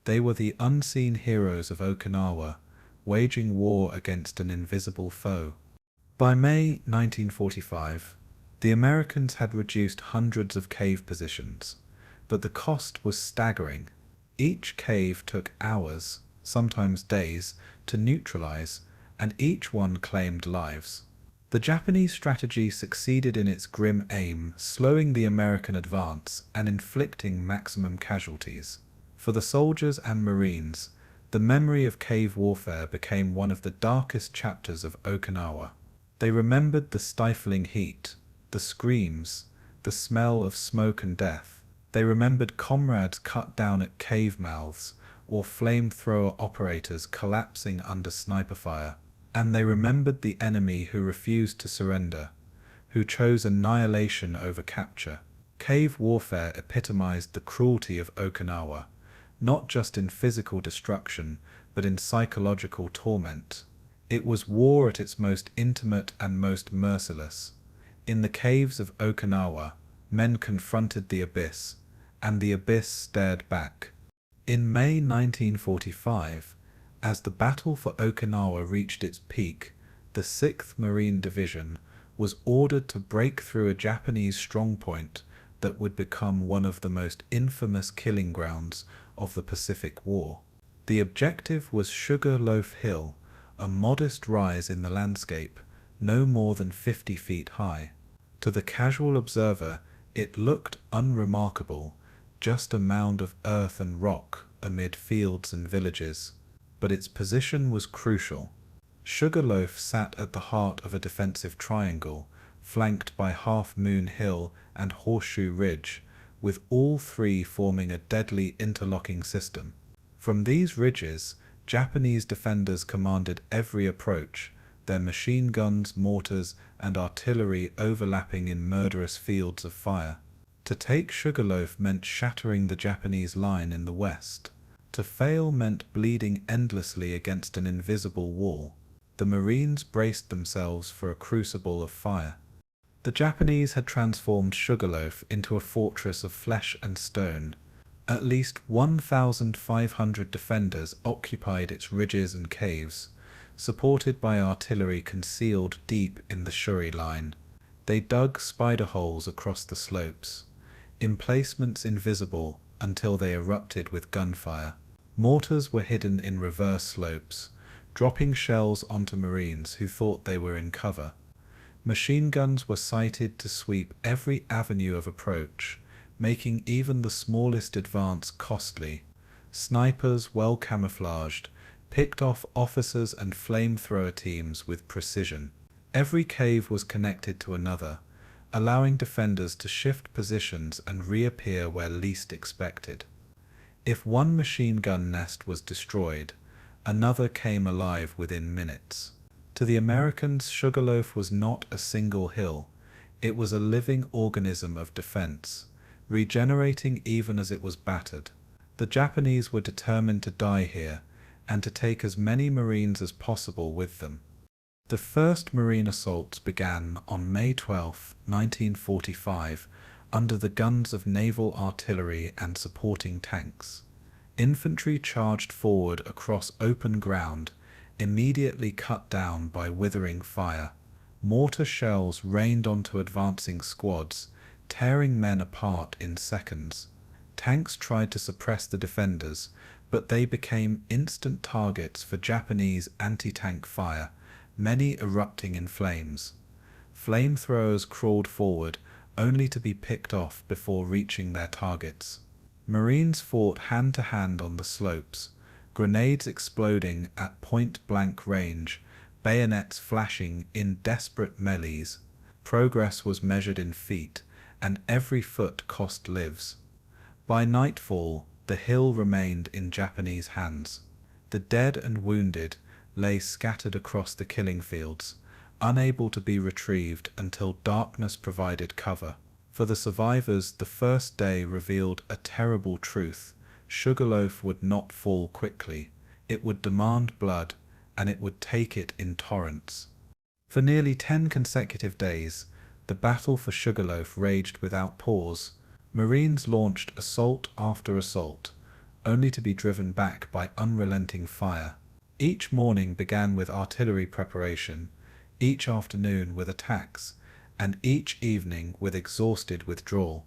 They were the unseen heroes of Okinawa, waging war against an invisible foe. By May 1945, the Americans had reduced hundreds of cave positions, but the cost was staggering. Each cave took hours, sometimes days, to neutralize, and each one claimed lives. The Japanese strategy succeeded in its grim aim, slowing the American advance and inflicting maximum casualties. For the soldiers and Marines, the memory of cave warfare became one of the darkest chapters of Okinawa. They remembered the stifling heat, the screams, the smell of smoke and death. They remembered comrades cut down at cave mouths, or flamethrower operators collapsing under sniper fire. And they remembered the enemy who refused to surrender, who chose annihilation over capture. Cave warfare epitomized the cruelty of Okinawa, not just in physical destruction, but in psychological torment. It was war at its most intimate and most merciless. In the caves of Okinawa, men confronted the abyss, and the abyss stared back. In May 1945, as the battle for Okinawa reached its peak, the 6th Marine Division was ordered to break through a Japanese strongpoint that would become one of the most infamous killing grounds of the Pacific War. The objective was Sugar Loaf Hill, a modest rise in the landscape, no more than 50 feet high. To the casual observer, it looked unremarkable, just a mound of earth and rock amid fields and villages. But its position was crucial. Sugarloaf sat at the heart of a defensive triangle, flanked by Half Moon Hill and Horseshoe Ridge, with all three forming a deadly interlocking system. From these ridges, Japanese defenders commanded every approach, their machine guns, mortars, and artillery overlapping in murderous fields of fire. To take Sugarloaf meant shattering the Japanese line in the west. To fail meant bleeding endlessly against an invisible wall. The Marines braced themselves for a crucible of fire. The Japanese had transformed Sugarloaf into a fortress of flesh and stone. At least 1,500 defenders occupied its ridges and caves, supported by artillery concealed deep in the Shuri line. They dug spider holes across the slopes, emplacements invisible until they erupted with gunfire. Mortars were hidden in reverse slopes, dropping shells onto Marines who thought they were in cover. Machine guns were sighted to sweep every avenue of approach, making even the smallest advance costly. Snipers, well camouflaged, picked off officers and flamethrower teams with precision. Every cave was connected to another, allowing defenders to shift positions and reappear where least expected. If one machine gun nest was destroyed, another came alive within minutes. To the Americans, Sugarloaf was not a single hill. It was a living organism of defense, regenerating even as it was battered. The Japanese were determined to die here, and to take as many Marines as possible with them. The first Marine assaults began on May 12, 1945, under the guns of naval artillery and supporting tanks. Infantry charged forward across open ground, immediately cut down by withering fire. Mortar shells rained onto advancing squads, tearing men apart in seconds. Tanks tried to suppress the defenders, but they became instant targets for Japanese anti-tank fire, many erupting in flames. Flamethrowers crawled forward, only to be picked off before reaching their targets. Marines fought hand-to-hand on the slopes, grenades exploding at point-blank range, bayonets flashing in desperate melees. Progress was measured in feet, and every foot cost lives. By nightfall, the hill remained in Japanese hands. The dead and wounded lay scattered across the killing fields, unable to be retrieved until darkness provided cover. For the survivors, the first day revealed a terrible truth. Sugarloaf would not fall quickly. It would demand blood, and it would take it in torrents. For nearly 10 consecutive days, the battle for Sugarloaf raged without pause. Marines launched assault after assault, only to be driven back by unrelenting fire. Each morning began with artillery preparation, each afternoon with attacks, and each evening with exhausted withdrawal.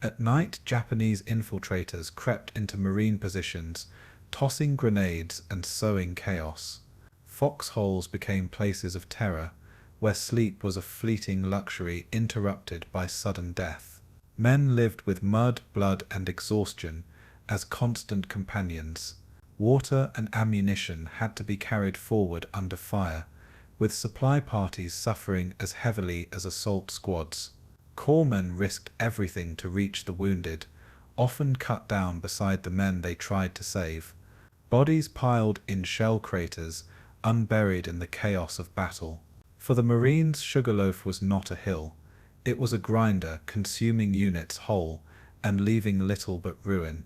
At night, Japanese infiltrators crept into Marine positions, tossing grenades and sowing chaos. Foxholes became places of terror, where sleep was a fleeting luxury interrupted by sudden death. Men lived with mud, blood, and exhaustion as constant companions. Water and ammunition had to be carried forward under fire, with supply parties suffering as heavily as assault squads. Corpsmen risked everything to reach the wounded, often cut down beside the men they tried to save. Bodies piled in shell craters, unburied in the chaos of battle. For the Marines, Sugarloaf was not a hill. It was a grinder, consuming units whole and leaving little but ruin.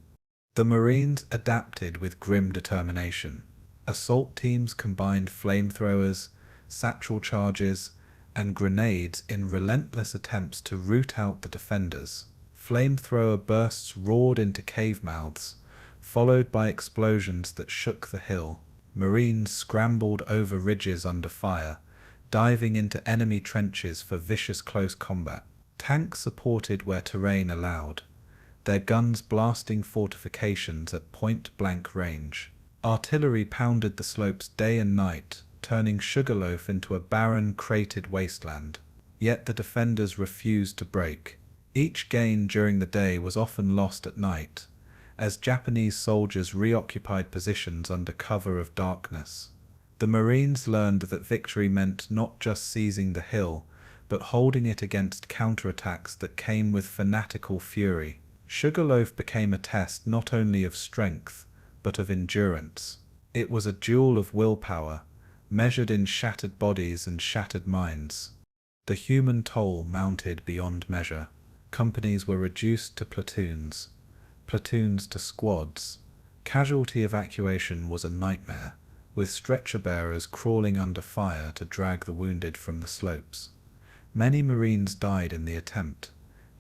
The Marines adapted with grim determination. Assault teams combined flamethrowers, satchel charges, and grenades in relentless attempts to root out the defenders. Flamethrower bursts roared into cave mouths, followed by explosions that shook the hill. Marines scrambled over ridges under fire, diving into enemy trenches for vicious close combat. Tanks supported where terrain allowed, their guns blasting fortifications at point-blank range. Artillery pounded the slopes day and night, turning Sugarloaf into a barren, cratered wasteland. Yet the defenders refused to break. Each gain during the day was often lost at night, as Japanese soldiers reoccupied positions under cover of darkness. The Marines learned that victory meant not just seizing the hill, but holding it against counterattacks that came with fanatical fury. Sugarloaf became a test not only of strength, but of endurance. It was a duel of willpower, measured in shattered bodies and shattered minds. The human toll mounted beyond measure. Companies were reduced to platoons, platoons to squads. Casualty evacuation was a nightmare, with stretcher bearers crawling under fire to drag the wounded from the slopes. Many Marines died in the attempt,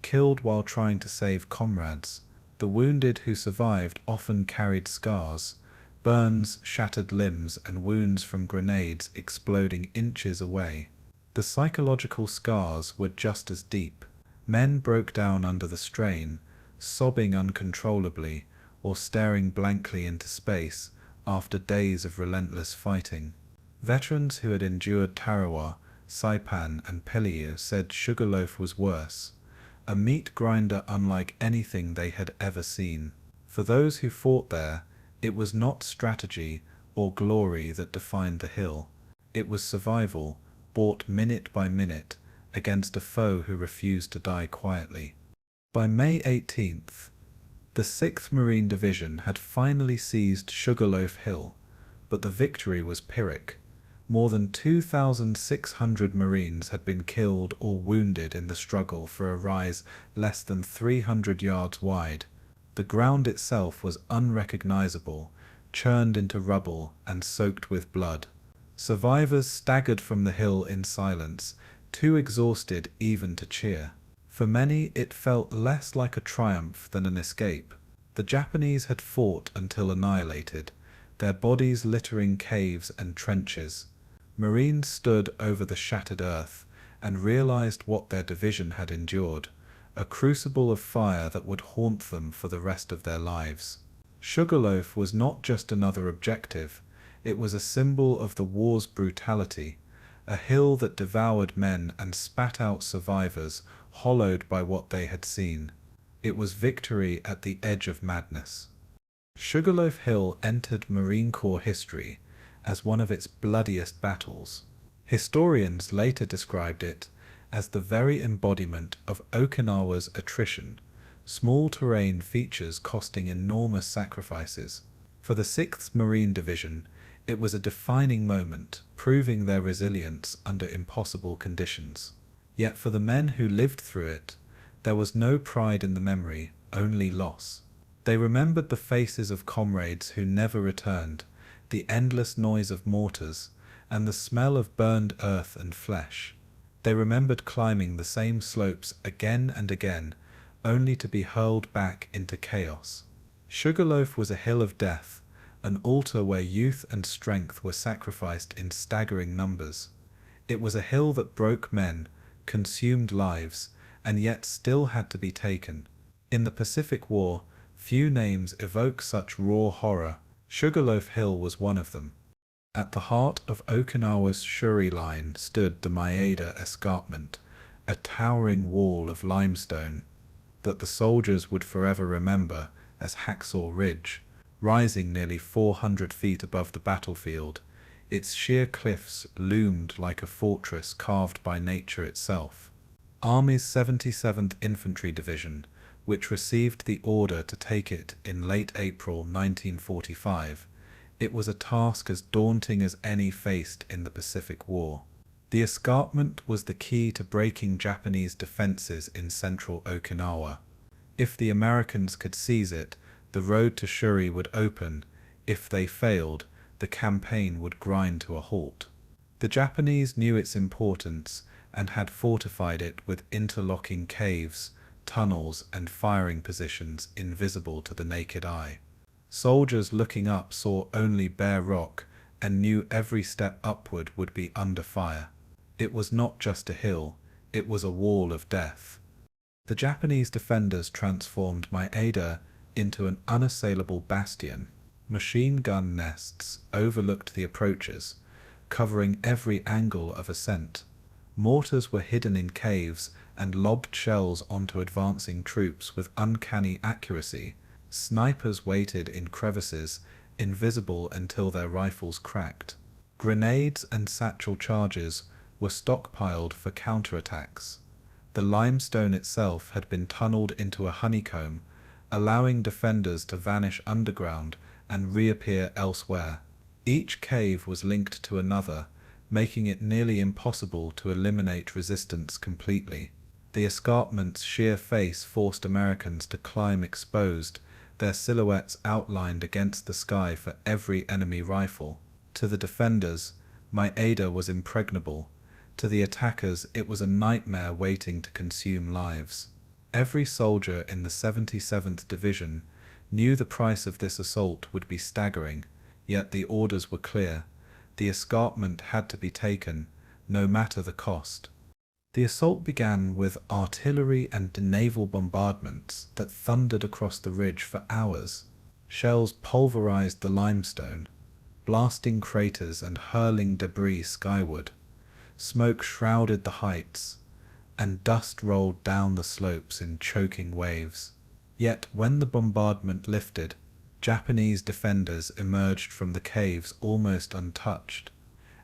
killed while trying to save comrades. The wounded who survived often carried scars, burns, shattered limbs, and wounds from grenades exploding inches away. The psychological scars were just as deep. Men broke down under the strain, sobbing uncontrollably or staring blankly into space after days of relentless fighting. Veterans who had endured Tarawa, Saipan, and Peleliu said Sugarloaf was worse, a meat grinder unlike anything they had ever seen. For those who fought there, it was not strategy or glory that defined the hill. It was survival, bought minute by minute, against a foe who refused to die quietly. By May 18th, the 6th Marine Division had finally seized Sugarloaf Hill, but the victory was Pyrrhic. More than 2,600 Marines had been killed or wounded in the struggle for a rise less than 300 yards wide. The ground itself was unrecognizable, churned into rubble and soaked with blood. Survivors staggered from the hill in silence, too exhausted even to cheer. For many, it felt less like a triumph than an escape. The Japanese had fought until annihilated, their bodies littering caves and trenches. Marines stood over the shattered earth and realized what their division had endured, a crucible of fire that would haunt them for the rest of their lives. Sugarloaf was not just another objective, it was a symbol of the war's brutality, a hill that devoured men and spat out survivors, hollowed by what they had seen. It was victory at the edge of madness. Sugarloaf Hill entered Marine Corps history as one of its bloodiest battles. Historians later described it as the very embodiment of Okinawa's attrition, small terrain features costing enormous sacrifices. For the 6th Marine Division, it was a defining moment, proving their resilience under impossible conditions. Yet for the men who lived through it, there was no pride in the memory, only loss. They remembered the faces of comrades who never returned, the endless noise of mortars, and the smell of burned earth and flesh. They remembered climbing the same slopes again and again, only to be hurled back into chaos. Sugarloaf was a hill of death, an altar where youth and strength were sacrificed in staggering numbers. It was a hill that broke men, consumed lives, and yet still had to be taken. In the Pacific War, few names evoke such raw horror. Sugarloaf Hill was one of them. At the heart of Okinawa's Shuri line stood the Maeda Escarpment, a towering wall of limestone that the soldiers would forever remember as Hacksaw Ridge. Rising nearly 400 feet above the battlefield, its sheer cliffs loomed like a fortress carved by nature itself. Army's 77th Infantry Division, which received the order to take it in late April 1945, it was a task as daunting as any faced in the Pacific War. The escarpment was the key to breaking Japanese defenses in central Okinawa. If the Americans could seize it, the road to Shuri would open. If they failed, the campaign would grind to a halt. The Japanese knew its importance and had fortified it with interlocking caves, tunnels, and firing positions invisible to the naked eye. Soldiers looking up saw only bare rock and knew every step upward would be under fire. It was not just a hill, it was a wall of death. The Japanese defenders transformed Maeda into an unassailable bastion. Machine gun nests overlooked the approaches, covering every angle of ascent. Mortars were hidden in caves and lobbed shells onto advancing troops with uncanny accuracy. Snipers waited in crevices, invisible until their rifles cracked. Grenades and satchel charges were stockpiled for counterattacks. The limestone itself had been tunneled into a honeycomb, allowing defenders to vanish underground and reappear elsewhere. Each cave was linked to another, making it nearly impossible to eliminate resistance completely. The escarpment's sheer face forced Americans to climb exposed, their silhouettes outlined against the sky for every enemy rifle. To the defenders, Maeda was impregnable. To the attackers, it was a nightmare waiting to consume lives. Every soldier in the 77th Division knew the price of this assault would be staggering, yet the orders were clear. The escarpment had to be taken, no matter the cost. The assault began with artillery and naval bombardments that thundered across the ridge for hours. Shells pulverized the limestone, blasting craters and hurling debris skyward. Smoke shrouded the heights, and dust rolled down the slopes in choking waves. Yet when the bombardment lifted, Japanese defenders emerged from the caves almost untouched.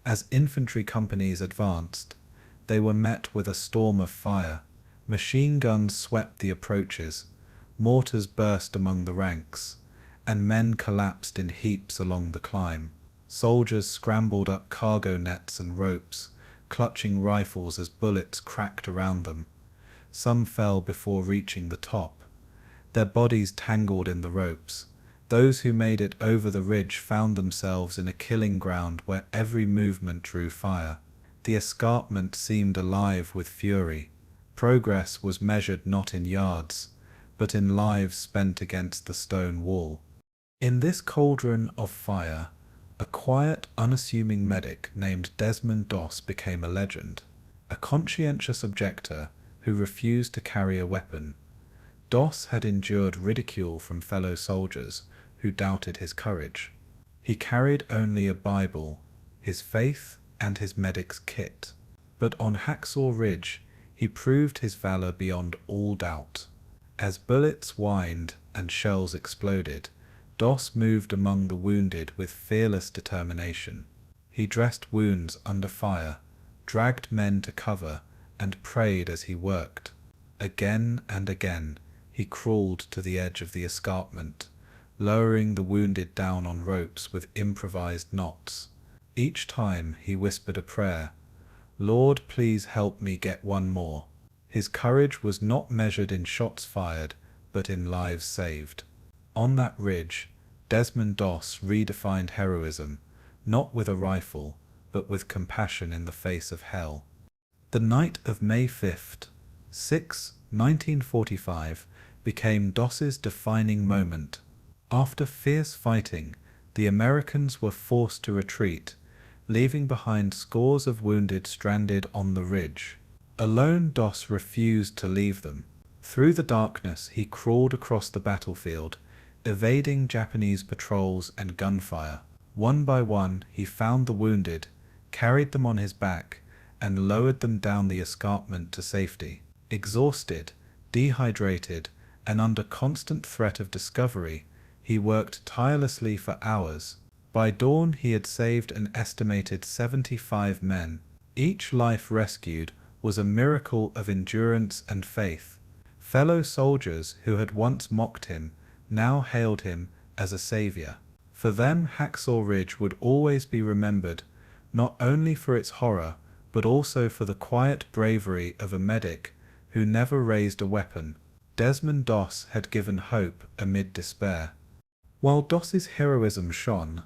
As infantry companies advanced, They were met with a storm of fire. Machine guns swept the approaches, mortars burst among the ranks, and men collapsed in heaps along the climb. Soldiers scrambled up cargo nets and ropes, clutching rifles as bullets cracked around them. Some fell before reaching the top, their bodies tangled in the ropes. Those who made it over the ridge found themselves in a killing ground where every movement drew fire. The escarpment seemed alive with fury. Progress was measured not in yards, but in lives spent against the stone wall. In this cauldron of fire, a quiet, unassuming medic named Desmond Doss became a legend, a conscientious objector who refused to carry a weapon. Doss had endured ridicule from fellow soldiers who doubted his courage. He carried only a Bible, his faith, and his medic's kit. But on Hacksaw Ridge, he proved his valor beyond all doubt. As bullets whined and shells exploded, Doss moved among the wounded with fearless determination. He dressed wounds under fire, dragged men to cover, and prayed as he worked. Again and again, he crawled to the edge of the escarpment, lowering the wounded down on ropes with improvised knots. Each time he whispered a prayer, "Lord, please help me get one more." His courage was not measured in shots fired, but in lives saved. On that ridge, Desmond Doss redefined heroism, not with a rifle, but with compassion in the face of hell. The night of May 5th, 1945, became Doss's defining moment. After fierce fighting, the Americans were forced to retreat, leaving behind scores of wounded stranded on the ridge. Alone, Doss refused to leave them. Through the darkness, he crawled across the battlefield, evading Japanese patrols and gunfire. One by one, he found the wounded, carried them on his back, and lowered them down the escarpment to safety. Exhausted, dehydrated, and under constant threat of discovery, he worked tirelessly for hours. By dawn, he had saved an estimated 75 men. Each life rescued was a miracle of endurance and faith. Fellow soldiers who had once mocked him now hailed him as a savior. For them, Hacksaw Ridge would always be remembered, not only for its horror, but also for the quiet bravery of a medic who never raised a weapon. Desmond Doss had given hope amid despair. While Doss's heroism shone,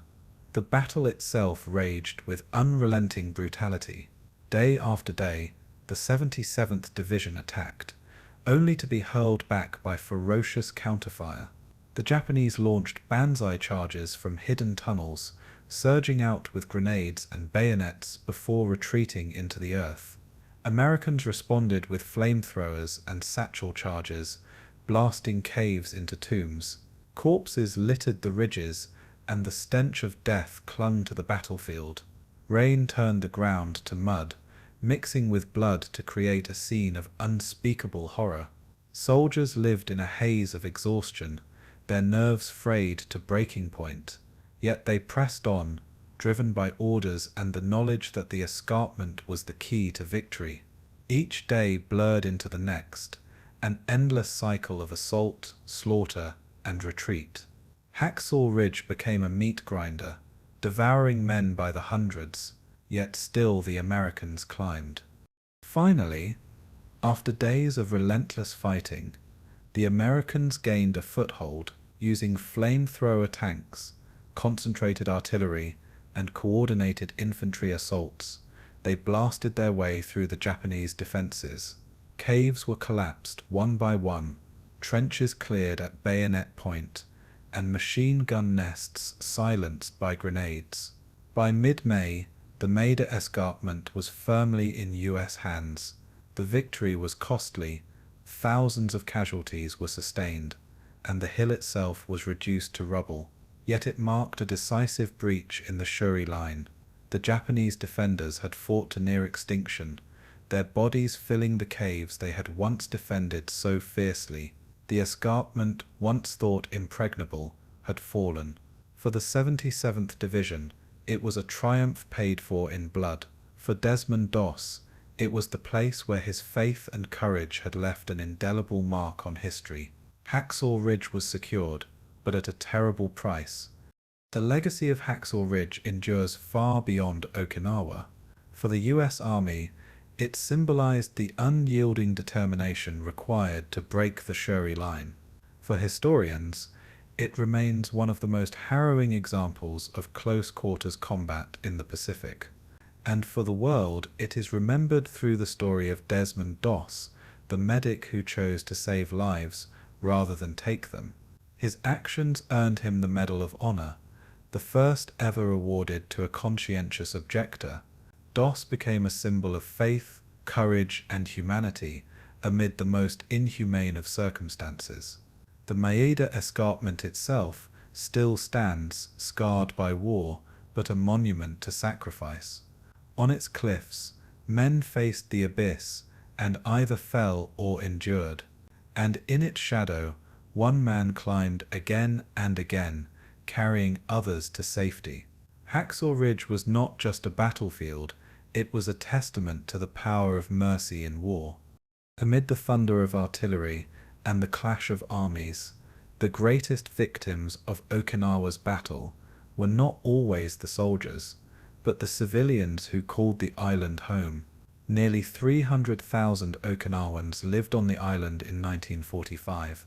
the battle itself raged with unrelenting brutality. Day after day, the 77th Division attacked, only to be hurled back by ferocious counterfire. The Japanese launched banzai charges from hidden tunnels, surging out with grenades and bayonets before retreating into the earth. Americans responded with flamethrowers and satchel charges, blasting caves into tombs. Corpses littered the ridges, and the stench of death clung to the battlefield. Rain turned the ground to mud, mixing with blood to create a scene of unspeakable horror. Soldiers lived in a haze of exhaustion, their nerves frayed to breaking point. Yet they pressed on, driven by orders and the knowledge that the escarpment was the key to victory. Each day blurred into the next, an endless cycle of assault, slaughter, and retreat. Hacksaw Ridge became a meat grinder, devouring men by the hundreds, yet still the Americans climbed. Finally, after days of relentless fighting, the Americans gained a foothold using flamethrower tanks, concentrated artillery, and coordinated infantry assaults. They blasted their way through the Japanese defenses. Caves were collapsed one by one, trenches cleared at bayonet point, and machine gun nests silenced by grenades. By mid-May, the Maeda escarpment was firmly in US hands. The victory was costly, thousands of casualties were sustained, and the hill itself was reduced to rubble. Yet it marked a decisive breach in the Shuri line. The Japanese defenders had fought to near extinction, their bodies filling the caves they had once defended so fiercely. The escarpment, once thought impregnable, had fallen. For the 77th Division, it was a triumph paid for in blood. For Desmond Doss, It was the place where his faith and courage had left an indelible mark on history. Hacksaw Ridge was secured, but at a terrible price. The legacy of Hacksaw Ridge endures far beyond Okinawa. For the US Army, it symbolized the unyielding determination required to break the Shuri line. For historians, it remains one of the most harrowing examples of close-quarters combat in the Pacific. And for the world, it is remembered through the story of Desmond Doss, the medic who chose to save lives rather than take them. His actions earned him the Medal of Honor, the first ever awarded to a conscientious objector. Doss became a symbol of faith, courage, and humanity amid the most inhumane of circumstances. The Maeda Escarpment itself still stands, scarred by war, but a monument to sacrifice. On its cliffs, men faced the abyss and either fell or endured, and in its shadow, one man climbed again and again, carrying others to safety. Hacksaw Ridge was not just a battlefield, it was a testament to the power of mercy in war. Amid the thunder of artillery and the clash of armies, the greatest victims of Okinawa's battle were not always the soldiers, but the civilians who called the island home. Nearly 300,000 Okinawans lived on the island in 1945,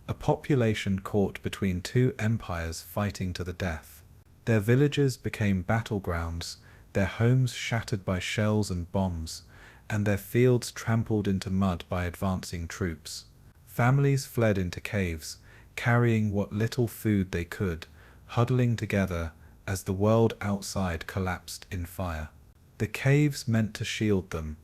a population caught between two empires fighting to the death. Their villages became battlegrounds, their homes shattered by shells and bombs, and their fields trampled into mud by advancing troops. Families fled into caves, carrying what little food they could, huddling together as the world outside collapsed in fire. The caves meant to shield them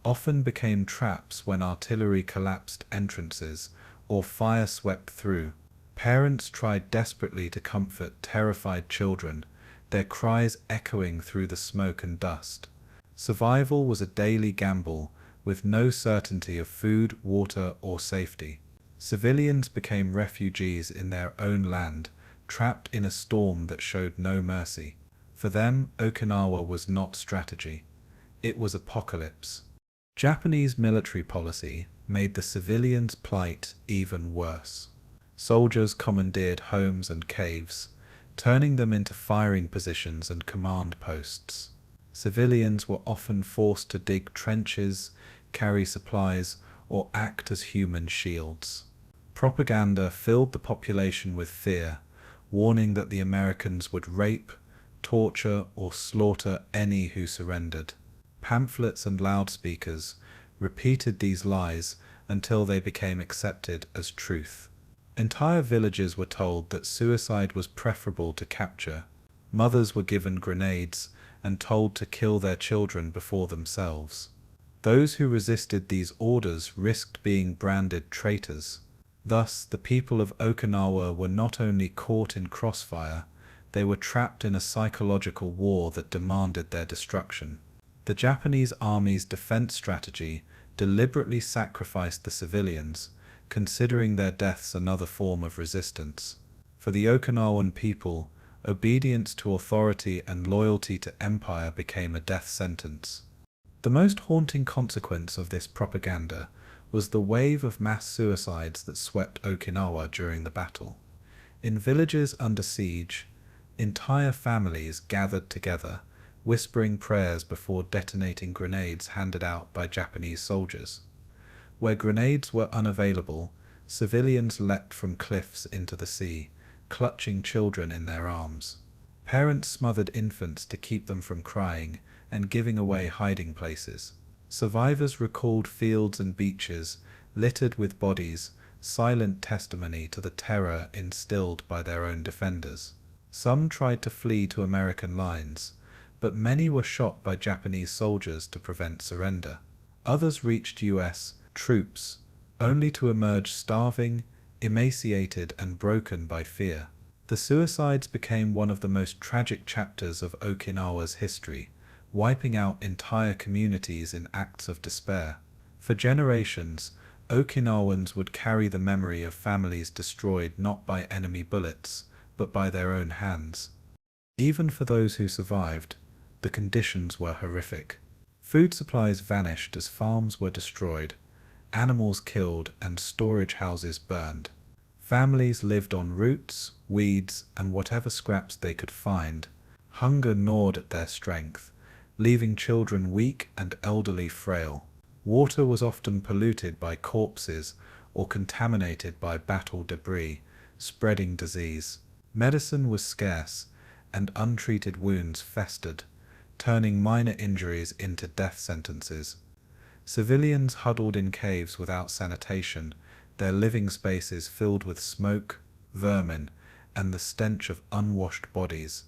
often became traps when artillery collapsed entrances or fire swept through. Parents tried desperately to comfort terrified children, their cries echoing through the smoke and dust. Survival was a daily gamble, with no certainty of food, water, or safety. Civilians became refugees in their own land, trapped in a storm that showed no mercy. For them, Okinawa was not strategy. It was apocalypse. Japanese military policy made the civilians' plight even worse. Soldiers commandeered homes and caves, turning them into firing positions and command posts. Civilians were often forced to dig trenches, carry supplies, or act as human shields. Propaganda filled the population with fear, warning that the Americans would rape, torture, or slaughter any who surrendered. Pamphlets and loudspeakers repeated these lies until they became accepted as truth. Entire villages were told that suicide was preferable to capture. Mothers were given grenades and told to kill their children before themselves. Those who resisted these orders risked being branded traitors. Thus, the people of Okinawa were not only caught in crossfire, they were trapped in a psychological war that demanded their destruction. The Japanese army's defense strategy deliberately sacrificed the civilians, considering their deaths another form of resistance. For the Okinawan people, obedience to authority and loyalty to empire became a death sentence. The most haunting consequence of this propaganda was the wave of mass suicides that swept Okinawa during the battle. In villages under siege, entire families gathered together, whispering prayers before detonating grenades handed out by Japanese soldiers. Where grenades were unavailable, civilians leapt from cliffs into the sea, clutching children in their arms. Parents smothered infants to keep them from crying and giving away hiding places. Survivors recalled fields and beaches littered with bodies, silent testimony to the terror instilled by their own defenders. Some tried to flee to American lines, but many were shot by Japanese soldiers to prevent surrender. Others reached US troops, only to emerge starving, emaciated, and broken by fear. The suicides became one of the most tragic chapters of Okinawa's history, wiping out entire communities in acts of despair. For generations, Okinawans would carry the memory of families destroyed not by enemy bullets, but by their own hands. Even for those who survived, the conditions were horrific. Food supplies vanished as farms were destroyed, animals killed, and storage houses burned. Families lived on roots, weeds, and whatever scraps they could find. Hunger gnawed at their strength, leaving children weak and elderly frail. Water was often polluted by corpses or contaminated by battle debris, spreading disease. Medicine was scarce, and untreated wounds festered, turning minor injuries into death sentences. Civilians huddled in caves without sanitation, their living spaces filled with smoke, vermin, and the stench of unwashed bodies.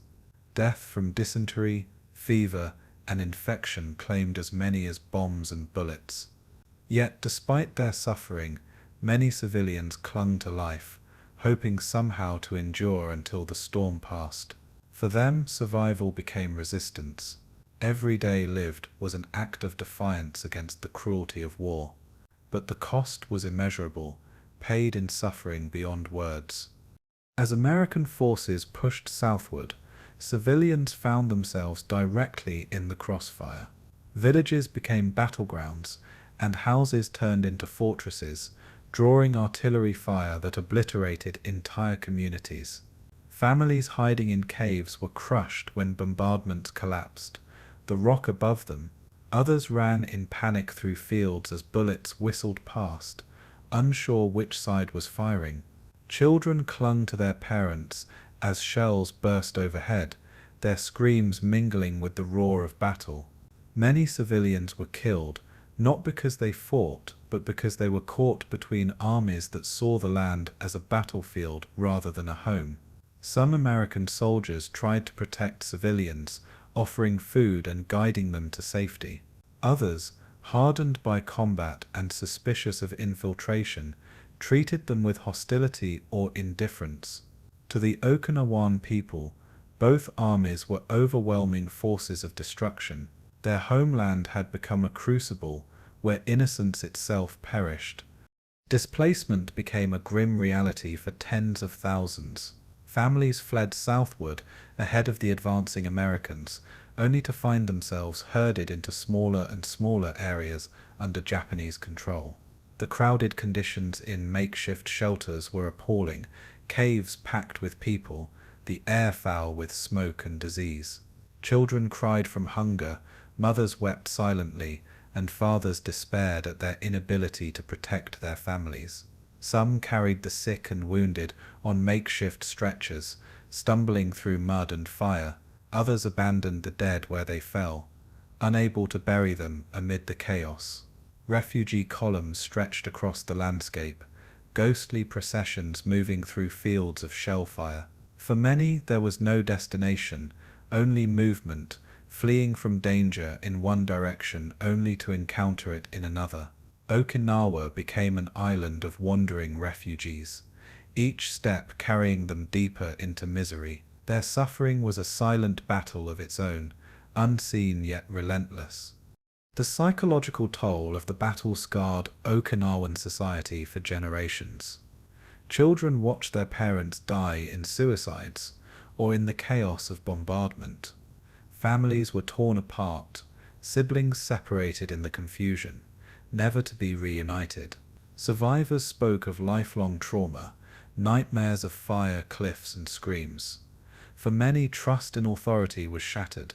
Death from dysentery, fever, and infection claimed as many as bombs and bullets. Yet, despite their suffering, many civilians clung to life, hoping somehow to endure until the storm passed. For them, survival became resistance. Every day lived was an act of defiance against the cruelty of war. But the cost was immeasurable, paid in suffering beyond words. As American forces pushed southward, civilians found themselves directly in the crossfire. Villages became battlegrounds, and houses turned into fortresses, drawing artillery fire that obliterated entire communities. Families hiding in caves were crushed when bombardments collapsed, the rock above them. Others ran in panic through fields as bullets whistled past, unsure which side was firing. Children clung to their parents as shells burst overhead, their screams mingling with the roar of battle. Many civilians were killed, not because they fought, but because they were caught between armies that saw the land as a battlefield rather than a home. Some American soldiers tried to protect civilians, offering food and guiding them to safety. Others, hardened by combat and suspicious of infiltration, treated them with hostility or indifference. To the Okinawan people, both armies were overwhelming forces of destruction. Their homeland had become a crucible where innocence itself perished. Displacement became a grim reality for tens of thousands. Families fled southward ahead of the advancing Americans, only to find themselves herded into smaller and smaller areas under Japanese control. The crowded conditions in makeshift shelters were appalling, caves packed with people, the air foul with smoke and disease. Children cried from hunger, mothers wept silently, and fathers despaired at their inability to protect their families. Some carried the sick and wounded on makeshift stretchers, stumbling through mud and fire. Others abandoned the dead where they fell, unable to bury them amid the chaos. Refugee columns stretched across the landscape, ghostly processions moving through fields of shellfire. For many there was no destination, only movement, fleeing from danger in one direction only to encounter it in another. Okinawa became an island of wandering refugees, each step carrying them deeper into misery. Their suffering was a silent battle of its own, unseen yet relentless. The psychological toll of the battle scarred Okinawan society for generations. Children watched their parents die in suicides or in the chaos of bombardment. Families were torn apart, siblings separated in the confusion, never to be reunited. Survivors spoke of lifelong trauma, nightmares of fire, cliffs, and screams. For many, trust in authority was shattered,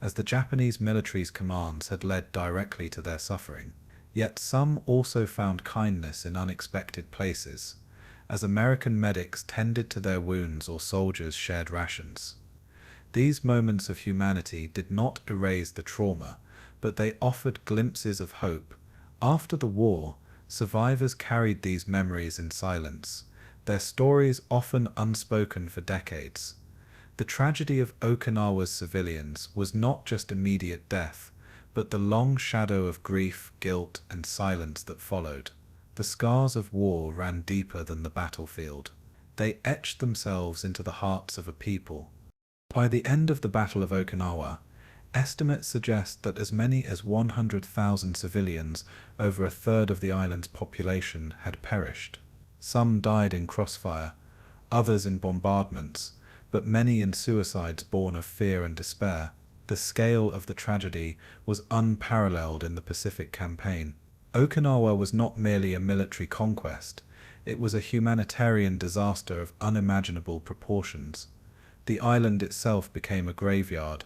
as the Japanese military's commands had led directly to their suffering. Yet some also found kindness in unexpected places, as American medics tended to their wounds or soldiers shared rations. These moments of humanity did not erase the trauma, but they offered glimpses of hope. After the war, survivors carried these memories in silence, their stories often unspoken for decades. The tragedy of Okinawa's civilians was not just immediate death, but the long shadow of grief, guilt, and silence that followed. The scars of war ran deeper than the battlefield. They etched themselves into the hearts of a people. By the end of the Battle of Okinawa, estimates suggest that as many as 100,000 civilians, over a third of the island's population, had perished. Some died in crossfire, others in bombardments, but many in suicides born of fear and despair. The scale of the tragedy was unparalleled in the Pacific campaign. Okinawa was not merely a military conquest, it was a humanitarian disaster of unimaginable proportions. The island itself became a graveyard,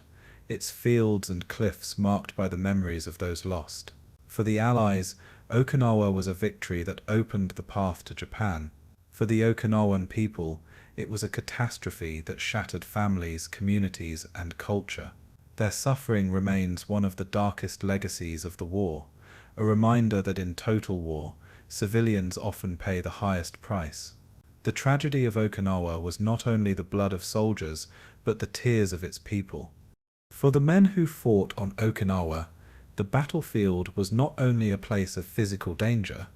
its fields and cliffs marked by the memories of those lost. For the Allies, Okinawa was a victory that opened the path to Japan. For the Okinawan people, it was a catastrophe that shattered families, communities, and culture. Their suffering remains one of the darkest legacies of the war, a reminder that in total war, civilians often pay the highest price. The tragedy of Okinawa was not only the blood of soldiers, but the tears of its people. For the men who fought on Okinawa, the battlefield was not only a place of physical danger,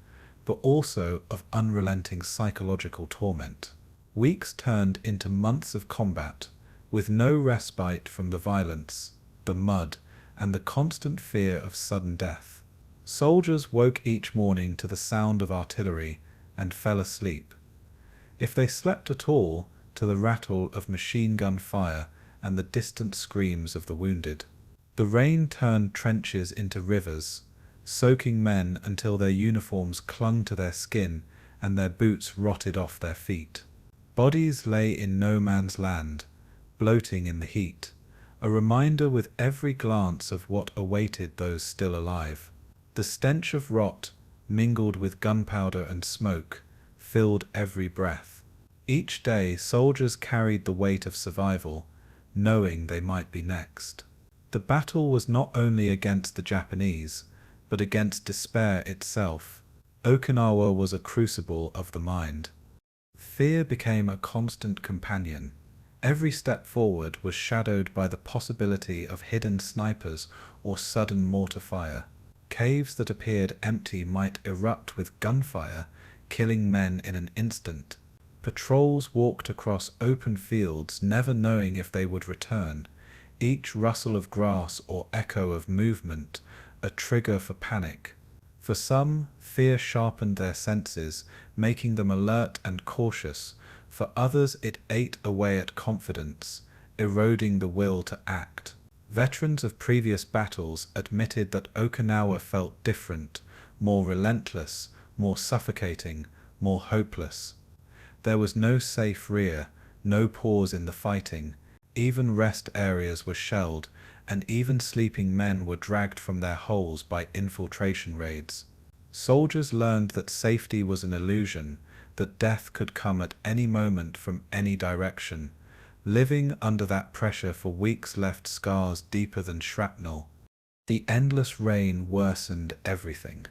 but also of unrelenting psychological torment. Weeks turned into months of combat, with no respite from the violence, the mud, and the constant fear of sudden death. Soldiers woke each morning to the sound of artillery and fell asleep. If they slept at all, to the rattle of machine gun fire and the distant screams of the wounded. The rain turned trenches into rivers, soaking men until their uniforms clung to their skin and their boots rotted off their feet. Bodies lay in no man's land, bloating in the heat, a reminder with every glance of what awaited those still alive. The stench of rot, mingled with gunpowder and smoke, filled every breath. Each day soldiers carried the weight of survival, knowing they might be next. The battle was not only against the Japanese, but against despair itself. Okinawa was a crucible of the mind. Fear became a constant companion. Every step forward was shadowed by the possibility of hidden snipers or sudden mortar fire. Caves that appeared empty might erupt with gunfire, killing men in an instant. Patrols walked across open fields, never knowing if they would return, each rustle of grass or echo of movement a trigger for panic. For some, fear sharpened their senses, making them alert and cautious. For others, it ate away at confidence, eroding the will to act. Veterans of previous battles admitted that Okinawa felt different, more relentless, more suffocating, more hopeless. There was no safe rear, no pause in the fighting. Even rest areas were shelled, and even sleeping men were dragged from their holes by infiltration raids. Soldiers learned that safety was an illusion, that death could come at any moment from any direction. Living under that pressure for weeks left scars deeper than shrapnel. The endless rain worsened everything.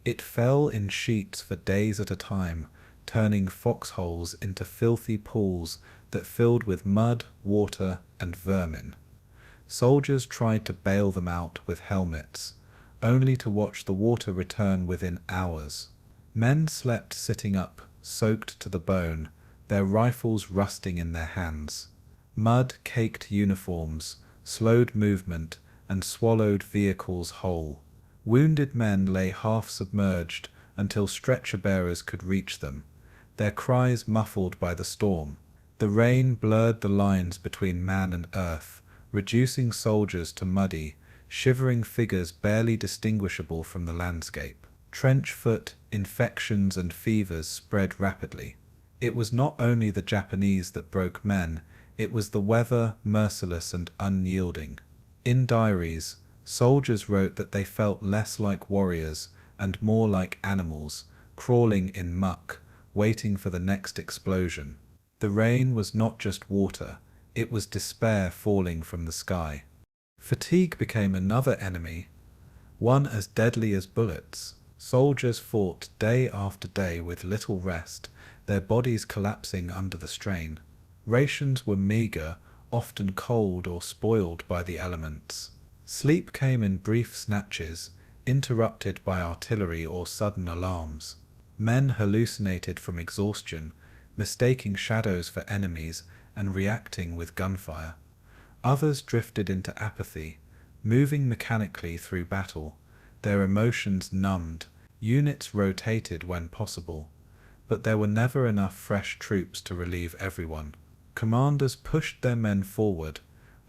It fell in sheets for days at a time, turning foxholes into filthy pools that filled with mud, water, and vermin. Soldiers tried to bail them out with helmets, only to watch the water return within hours. Men slept sitting up, soaked to the bone, their rifles rusting in their hands. Mud caked uniforms, slowed movement, and swallowed vehicles whole. Wounded men lay half-submerged until stretcher-bearers could reach them, their cries muffled by the storm. The rain blurred the lines between man and earth, reducing soldiers to muddy, shivering figures barely distinguishable from the landscape. Trench foot, infections and fevers spread rapidly. It was not only the Japanese that broke men, it was the weather, merciless and unyielding. In diaries, soldiers wrote that they felt less like warriors and more like animals, crawling in muck, waiting for the next explosion. The rain was not just water, it was despair falling from the sky. Fatigue became another enemy, one as deadly as bullets. Soldiers fought day after day with little rest, their bodies collapsing under the strain. Rations were meager, often cold or spoiled by the elements. Sleep came in brief snatches, interrupted by artillery or sudden alarms. Men hallucinated from exhaustion, mistaking shadows for enemies and reacting with gunfire. Others drifted into apathy, moving mechanically through battle, their emotions numbed. Units rotated when possible, but there were never enough fresh troops to relieve everyone. Commanders pushed their men forward,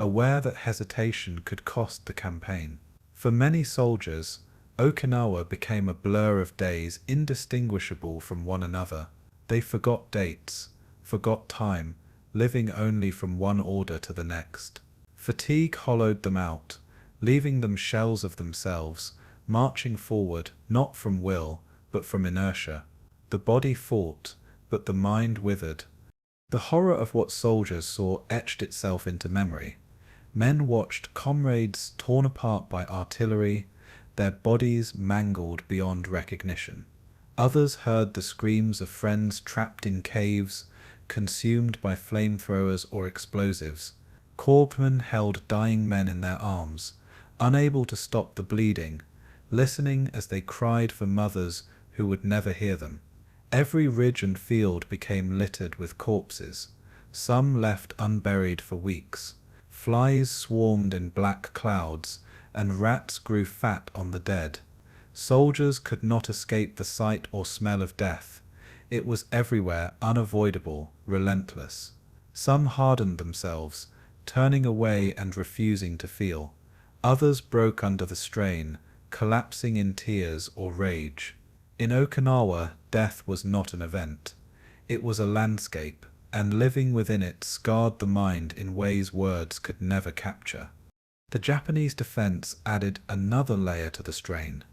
aware that hesitation could cost the campaign. For many soldiers, Okinawa became a blur of days indistinguishable from one another. They forgot dates, forgot time, living only from one order to the next. Fatigue hollowed them out, leaving them shells of themselves, marching forward not from will, but from inertia. The body fought, but the mind withered. The horror of what soldiers saw etched itself into memory. Men watched comrades torn apart by artillery, their bodies mangled beyond recognition. Others heard the screams of friends trapped in caves, consumed by flamethrowers or explosives. Corpsmen held dying men in their arms, unable to stop the bleeding, listening as they cried for mothers who would never hear them. Every ridge and field became littered with corpses, some left unburied for weeks. Flies swarmed in black clouds, and rats grew fat on the dead. Soldiers could not escape the sight or smell of death. It was everywhere, unavoidable, relentless. Some hardened themselves, turning away and refusing to feel. Others broke under the strain, collapsing in tears or rage. In Okinawa, death was not an event. It was a landscape, and living within it scarred the mind in ways words could never capture. The Japanese defense added another layer to the strain.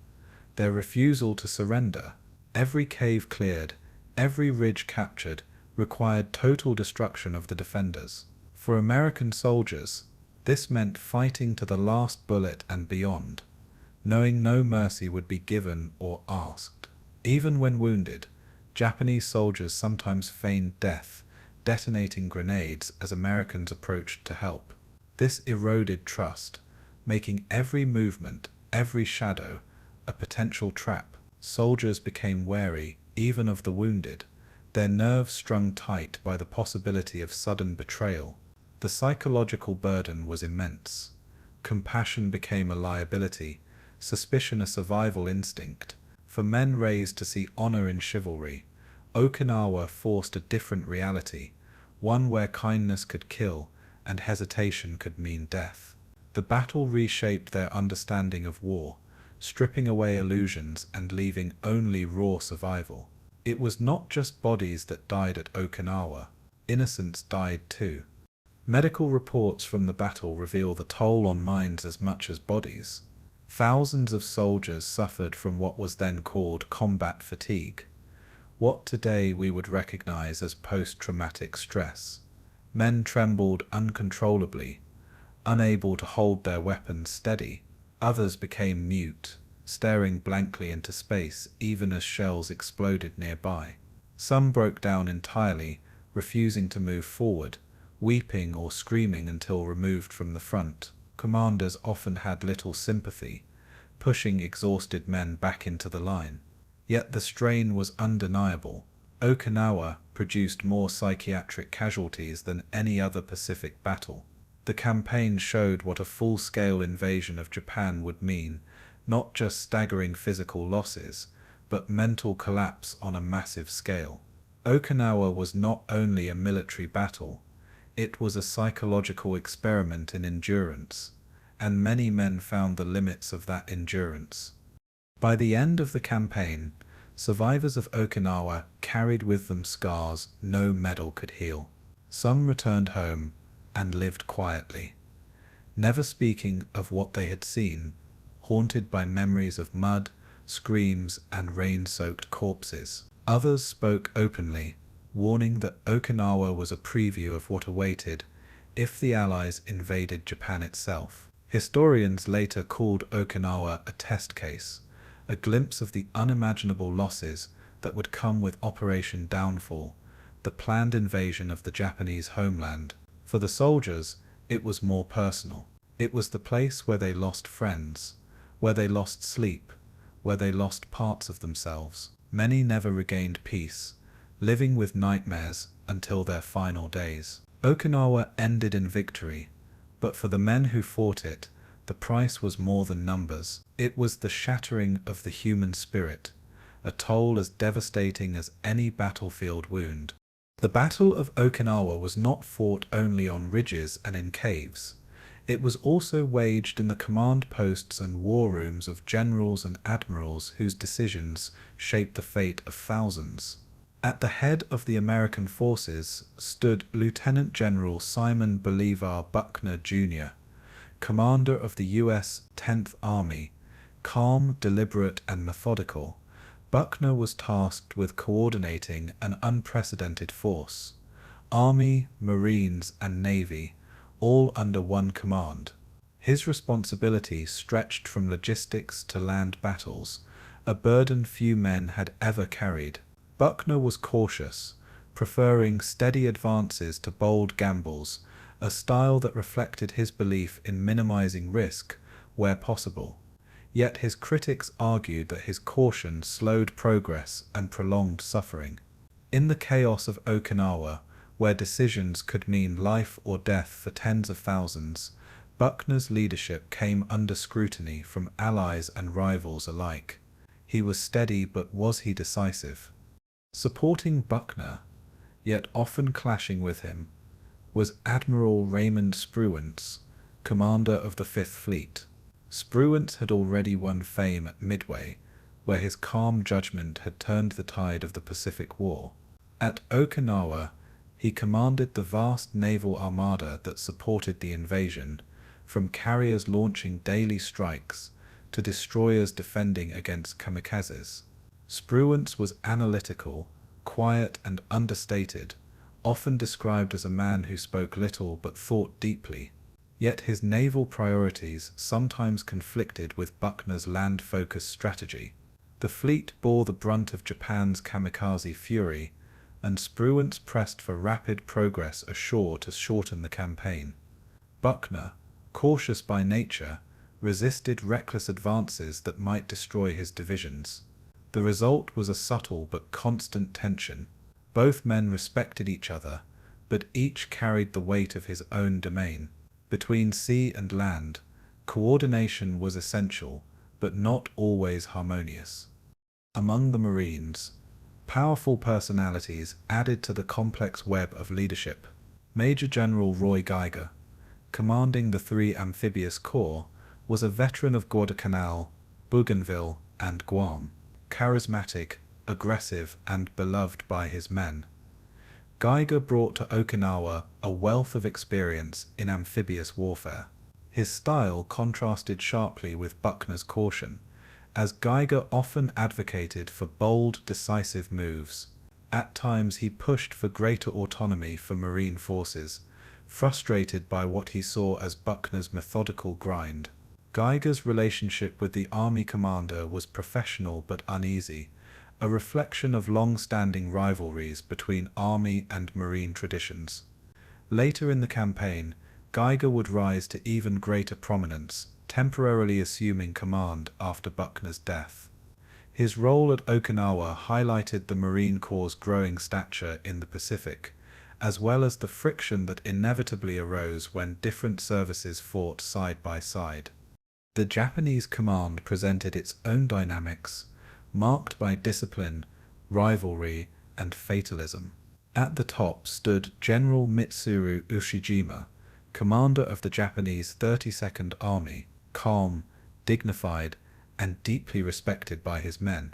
Their refusal to surrender, every cave cleared, every ridge captured, required total destruction of the defenders. For American soldiers, this meant fighting to the last bullet and beyond, knowing no mercy would be given or asked. Even when wounded, Japanese soldiers sometimes feigned death, detonating grenades as Americans approached to help. This eroded trust, making every movement, every shadow, a potential trap. Soldiers became wary, even of the wounded, their nerves strung tight by the possibility of sudden betrayal. The psychological burden was immense. Compassion became a liability, suspicion a survival instinct. For men raised to see honor in chivalry, Okinawa forced a different reality, one where kindness could kill and hesitation could mean death. The battle reshaped their understanding of war, stripping away illusions and leaving only raw survival. It was not just bodies that died at Okinawa. Innocents died too. Medical reports from the battle reveal the toll on minds as much as bodies. Thousands of soldiers suffered from what was then called combat fatigue, what today we would recognize as post-traumatic stress. Men trembled uncontrollably, unable to hold their weapons steady. Others became mute, staring blankly into space even as shells exploded nearby. Some broke down entirely, refusing to move forward, weeping or screaming until removed from the front. Commanders often had little sympathy, pushing exhausted men back into the line. Yet the strain was undeniable. Okinawa produced more psychiatric casualties than any other Pacific battle. The campaign showed what a full-scale invasion of Japan would mean, not just staggering physical losses, but mental collapse on a massive scale. Okinawa was not only a military battle, it was a psychological experiment in endurance, and many men found the limits of that endurance. By the end of the campaign, survivors of Okinawa carried with them scars no medal could heal. Some returned home and lived quietly, never speaking of what they had seen, haunted by memories of mud, screams, and rain-soaked corpses. Others spoke openly, warning that Okinawa was a preview of what awaited if the Allies invaded Japan itself. Historians later called Okinawa a test case, a glimpse of the unimaginable losses that would come with Operation Downfall, the planned invasion of the Japanese homeland. For the soldiers, it was more personal. It was the place where they lost friends, where they lost sleep, where they lost parts of themselves. Many never regained peace, living with nightmares until their final days. Okinawa ended in victory, but for the men who fought it, the price was more than numbers. It was the shattering of the human spirit, a toll as devastating as any battlefield wound. The Battle of Okinawa was not fought only on ridges and in caves. It was also waged in the command posts and war rooms of generals and admirals whose decisions shaped the fate of thousands. At the head of the American forces stood Lieutenant General Simon Bolivar Buckner, Jr., commander of the U.S. 10th Army. Calm, deliberate, and methodical, Buckner was tasked with coordinating an unprecedented force. Army, Marines, and Navy, all under one command. His responsibility stretched from logistics to land battles, a burden few men had ever carried. Buckner was cautious, preferring steady advances to bold gambles, a style that reflected his belief in minimizing risk where possible. Yet his critics argued that his caution slowed progress and prolonged suffering. In the chaos of Okinawa, where decisions could mean life or death for tens of thousands, Buckner's leadership came under scrutiny from allies and rivals alike. He was steady, but was he decisive? Supporting Buckner, yet often clashing with him, was Admiral Raymond Spruance, commander of the Fifth Fleet. Spruance had already won fame at Midway, where his calm judgment had turned the tide of the Pacific War. At Okinawa, he commanded the vast naval armada that supported the invasion, from carriers launching daily strikes to destroyers defending against kamikazes. Spruance was analytical, quiet, and understated, often described as a man who spoke little but thought deeply. Yet his naval priorities sometimes conflicted with Buckner's land-focused strategy. The fleet bore the brunt of Japan's kamikaze fury, and Spruance pressed for rapid progress ashore to shorten the campaign. Buckner, cautious by nature, resisted reckless advances that might destroy his divisions. The result was a subtle but constant tension. Both men respected each other, but each carried the weight of his own domain. Between sea and land, coordination was essential, but not always harmonious. Among the Marines, powerful personalities added to the complex web of leadership. Major General Roy Geiger, commanding the 3 amphibious corps, was a veteran of Guadalcanal, Bougainville, and Guam. Charismatic, aggressive, and beloved by his men, Geiger brought to Okinawa a wealth of experience in amphibious warfare. His style contrasted sharply with Buckner's caution, as Geiger often advocated for bold, decisive moves. At times he pushed for greater autonomy for Marine forces, frustrated by what he saw as Buckner's methodical grind. Geiger's relationship with the Army commander was professional but uneasy, a reflection of long-standing rivalries between Army and Marine traditions. Later in the campaign, Geiger would rise to even greater prominence, temporarily assuming command after Buckner's death. His role at Okinawa highlighted the Marine Corps' growing stature in the Pacific, as well as the friction that inevitably arose when different services fought side by side. The Japanese command presented its own dynamics, marked by discipline, rivalry, and fatalism. At the top stood General Mitsuru Ushijima, commander of the Japanese 32nd Army, calm, dignified, and deeply respected by his men.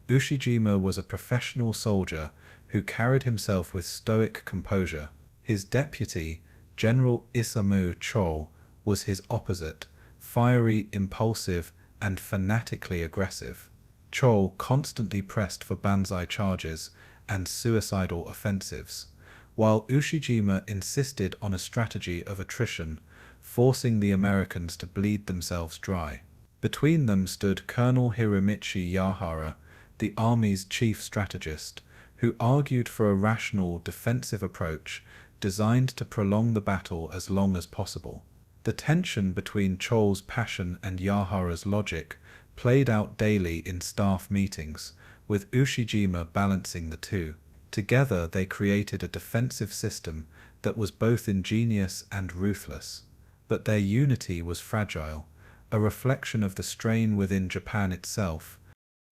Ushijima was a professional soldier who carried himself with stoic composure. His deputy, General Isamu Cho, was his opposite, fiery, impulsive, and fanatically aggressive. Cho constantly pressed for banzai charges and suicidal offensives, while Ushijima insisted on a strategy of attrition, forcing the Americans to bleed themselves dry. Between them stood Colonel Hiromichi Yahara, the Army's chief strategist, who argued for a rational, defensive approach designed to prolong the battle as long as possible. The tension between Cho's passion and Yahara's logic played out daily in staff meetings, with Ushijima balancing the two. Together they created a defensive system that was both ingenious and ruthless. But their unity was fragile, a reflection of the strain within Japan itself.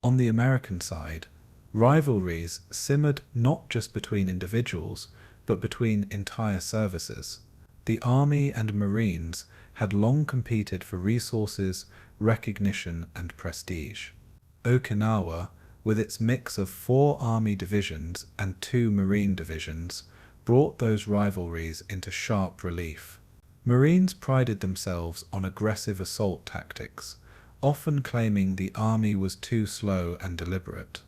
On the American side, rivalries simmered not just between individuals, but between entire services. The Army and Marines had long competed for resources, recognition, and prestige. Okinawa, with its mix of 4 Army divisions and 2 Marine divisions, brought those rivalries into sharp relief. Marines prided themselves on aggressive assault tactics, often claiming the Army was too slow and deliberate.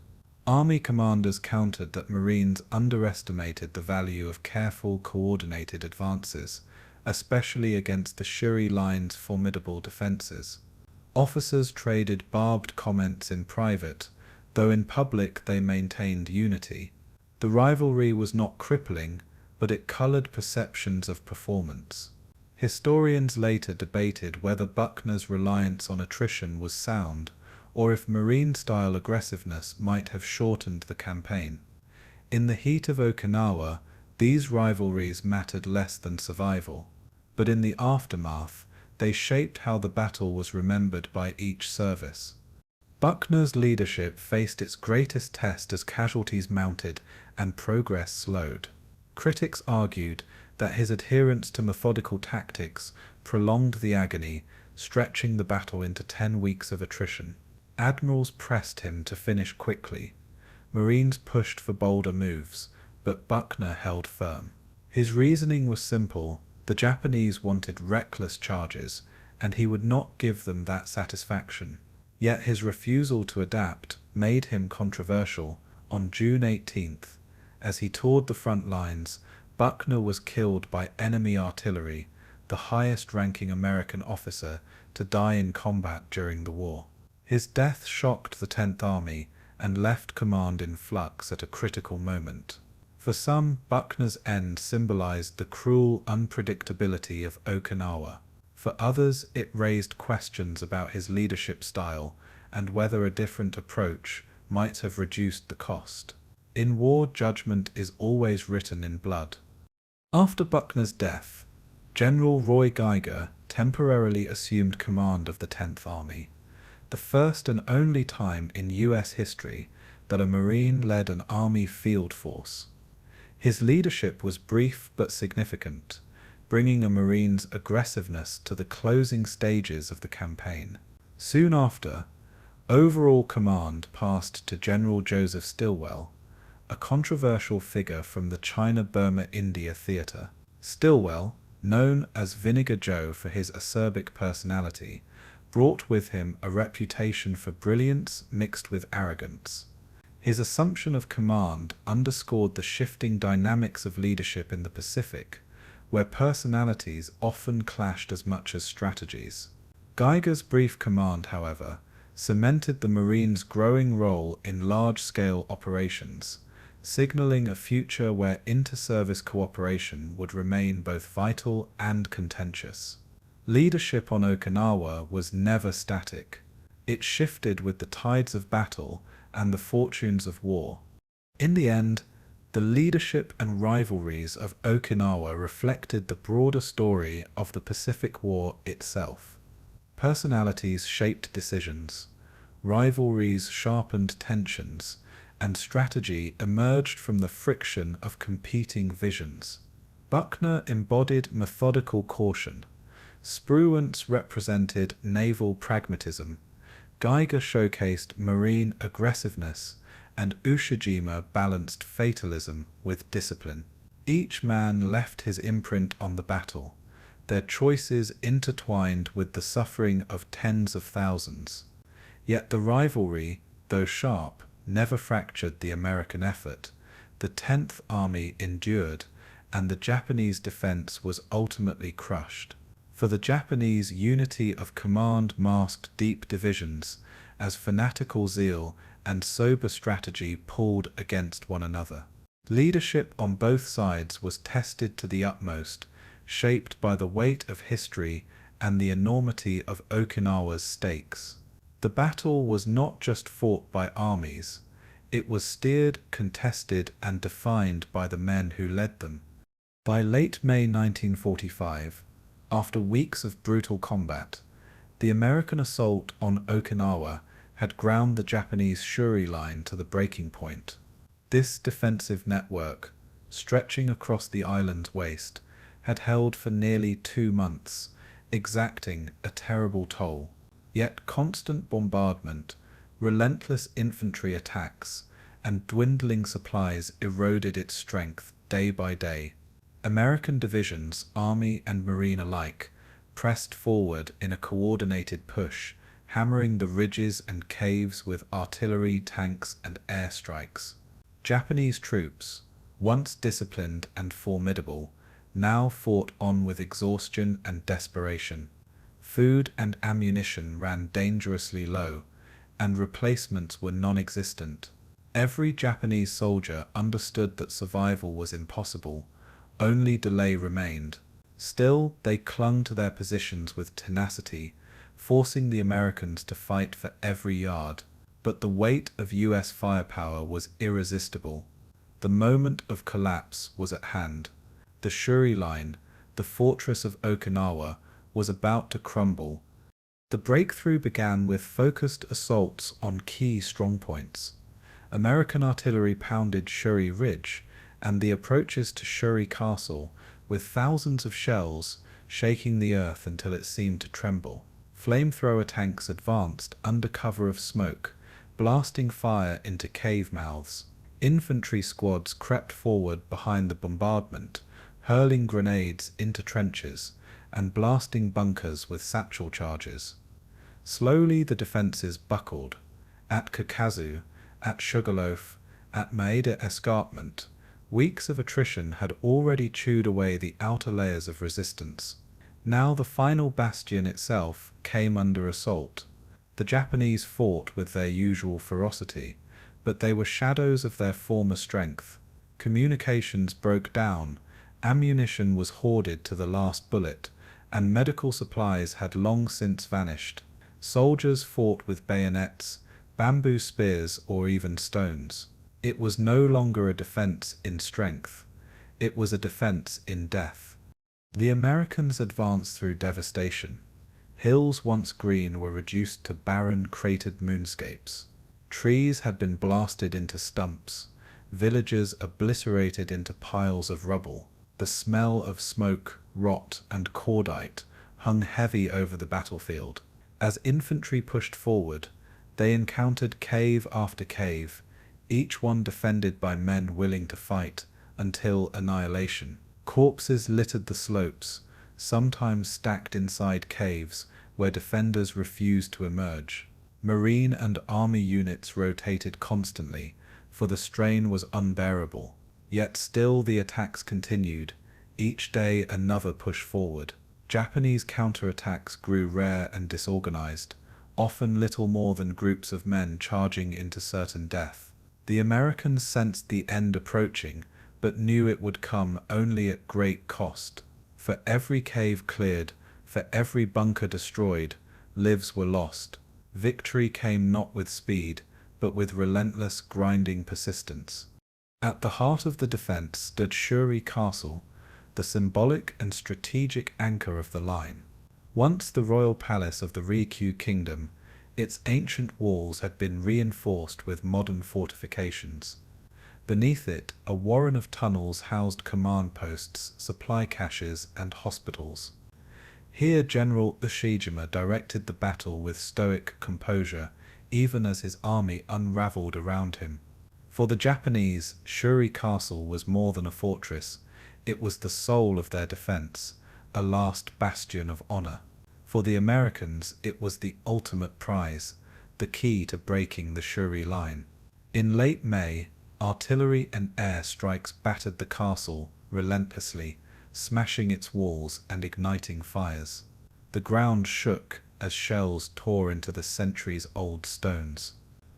Army commanders countered that Marines underestimated the value of careful, coordinated advances, especially against the Shuri line's formidable defenses. Officers traded barbed comments in private, though in public they maintained unity. The rivalry was not crippling, but it colored perceptions of performance. Historians later debated whether Buckner's reliance on attrition was sound, or if Marine-style aggressiveness might have shortened the campaign. In the heat of Okinawa, these rivalries mattered less than survival, but in the aftermath, they shaped how the battle was remembered by each service. Buckner's leadership faced its greatest test as casualties mounted and progress slowed. Critics argued that his adherence to methodical tactics prolonged the agony, stretching the battle into 10 weeks of attrition. Admirals pressed him to finish quickly. Marines pushed for bolder moves, but Buckner held firm. His reasoning was simple: the Japanese wanted reckless charges, and he would not give them that satisfaction. Yet his refusal to adapt made him controversial. On June 18th, as he toured the front lines, Buckner was killed by enemy artillery, the highest-ranking American officer to die in combat during the war. His death shocked the 10th Army and left command in flux at a critical moment. For some, Buckner's end symbolized the cruel unpredictability of Okinawa. For others, it raised questions about his leadership style and whether a different approach might have reduced the cost. In war, judgment is always written in blood. After Buckner's death, General Roy Geiger temporarily assumed command of the 10th Army, the first and only time in U.S. history that a Marine led an Army field force. His leadership was brief but significant, bringing a Marine's aggressiveness to the closing stages of the campaign. Soon after, overall command passed to General Joseph Stilwell, a controversial figure from the China-Burma-India theater. Stilwell, known as Vinegar Joe for his acerbic personality, brought with him a reputation for brilliance mixed with arrogance. His assumption of command underscored the shifting dynamics of leadership in the Pacific, where personalities often clashed as much as strategies. Geiger's brief command, however, cemented the Marines' growing role in large-scale operations, signaling a future where inter-service cooperation would remain both vital and contentious. Leadership on Okinawa was never static. It shifted with the tides of battle and the fortunes of war. In the end, the leadership and rivalries of Okinawa reflected the broader story of the Pacific War itself. Personalities shaped decisions, rivalries sharpened tensions, and strategy emerged from the friction of competing visions. Buckner embodied methodical caution. Spruance represented naval pragmatism. Geiger showcased Marine aggressiveness, and Ushijima balanced fatalism with discipline. Each man left his imprint on the battle, their choices intertwined with the suffering of tens of thousands. Yet the rivalry, though sharp, never fractured the American effort. The 10th Army endured, and the Japanese defense was ultimately crushed. For the Japanese, unity of command masked deep divisions, as fanatical zeal and sober strategy pulled against one another. Leadership on both sides was tested to the utmost, shaped by the weight of history and the enormity of Okinawa's stakes. The battle was not just fought by armies, it was steered, contested, and defined by the men who led them. By late May 1945, after weeks of brutal combat, the American assault on Okinawa had ground the Japanese Shuri line to the breaking point. This defensive network, stretching across the island's waste, had held for nearly 2 months, exacting a terrible toll. Yet constant bombardment, relentless infantry attacks, and dwindling supplies eroded its strength day by day. American divisions, Army and Marine alike, pressed forward in a coordinated push, hammering the ridges and caves with artillery, tanks, and airstrikes. Japanese troops, once disciplined and formidable, now fought on with exhaustion and desperation. Food and ammunition ran dangerously low, and replacements were non-existent. Every Japanese soldier understood that survival was impossible, only delay remained. Still, they clung to their positions with tenacity, forcing the Americans to fight for every yard. But the weight of US firepower was irresistible. The moment of collapse was at hand. The Shuri line, the fortress of Okinawa, was about to crumble. The breakthrough began with focused assaults on key strongpoints. American artillery pounded Shuri Ridge and the approaches to Shuri Castle with thousands of shells, shaking the earth until it seemed to tremble. Flamethrower tanks advanced under cover of smoke, blasting fire into cave mouths. Infantry squads crept forward behind the bombardment, hurling grenades into trenches and blasting bunkers with satchel charges. Slowly the defences buckled. At Kamikaze, at Sugarloaf, at Maeda Escarpment, weeks of attrition had already chewed away the outer layers of resistance. Now the final bastion itself came under assault. The Japanese fought with their usual ferocity, but they were shadows of their former strength. Communications broke down, ammunition was hoarded to the last bullet, and medical supplies had long since vanished. Soldiers fought with bayonets, bamboo spears, or even stones. It was no longer a defense in strength. It was a defense in death. The Americans advanced through devastation. Hills once green were reduced to barren, cratered moonscapes. Trees had been blasted into stumps, villages obliterated into piles of rubble. The smell of smoke, rot, and cordite hung heavy over the battlefield. As infantry pushed forward, they encountered cave after cave, each one defended by men willing to fight until annihilation. Corpses littered the slopes, sometimes stacked inside caves where defenders refused to emerge. Marine and Army units rotated constantly, for the strain was unbearable. Yet still the attacks continued, each day another push forward. Japanese counterattacks grew rare and disorganized, often little more than groups of men charging into certain death. The Americans sensed the end approaching, but knew it would come only at great cost. For every cave cleared, for every bunker destroyed, lives were lost. Victory came not with speed, but with relentless, grinding persistence. At the heart of the defense stood Shuri Castle, the symbolic and strategic anchor of the line. Once the royal palace of the Ryukyu kingdom, its ancient walls had been reinforced with modern fortifications. Beneath it, a warren of tunnels housed command posts, supply caches, and hospitals. Here General Ushijima directed the battle with stoic composure, even as his army unraveled around him. For the Japanese, Shuri Castle was more than a fortress. It was the soul of their defense, a last bastion of honor. For the Americans, it was the ultimate prize, the key to breaking the Shuri line. In late May, artillery and air strikes battered the castle relentlessly, smashing its walls and igniting fires. The ground shook as shells tore into the centuries-old stones.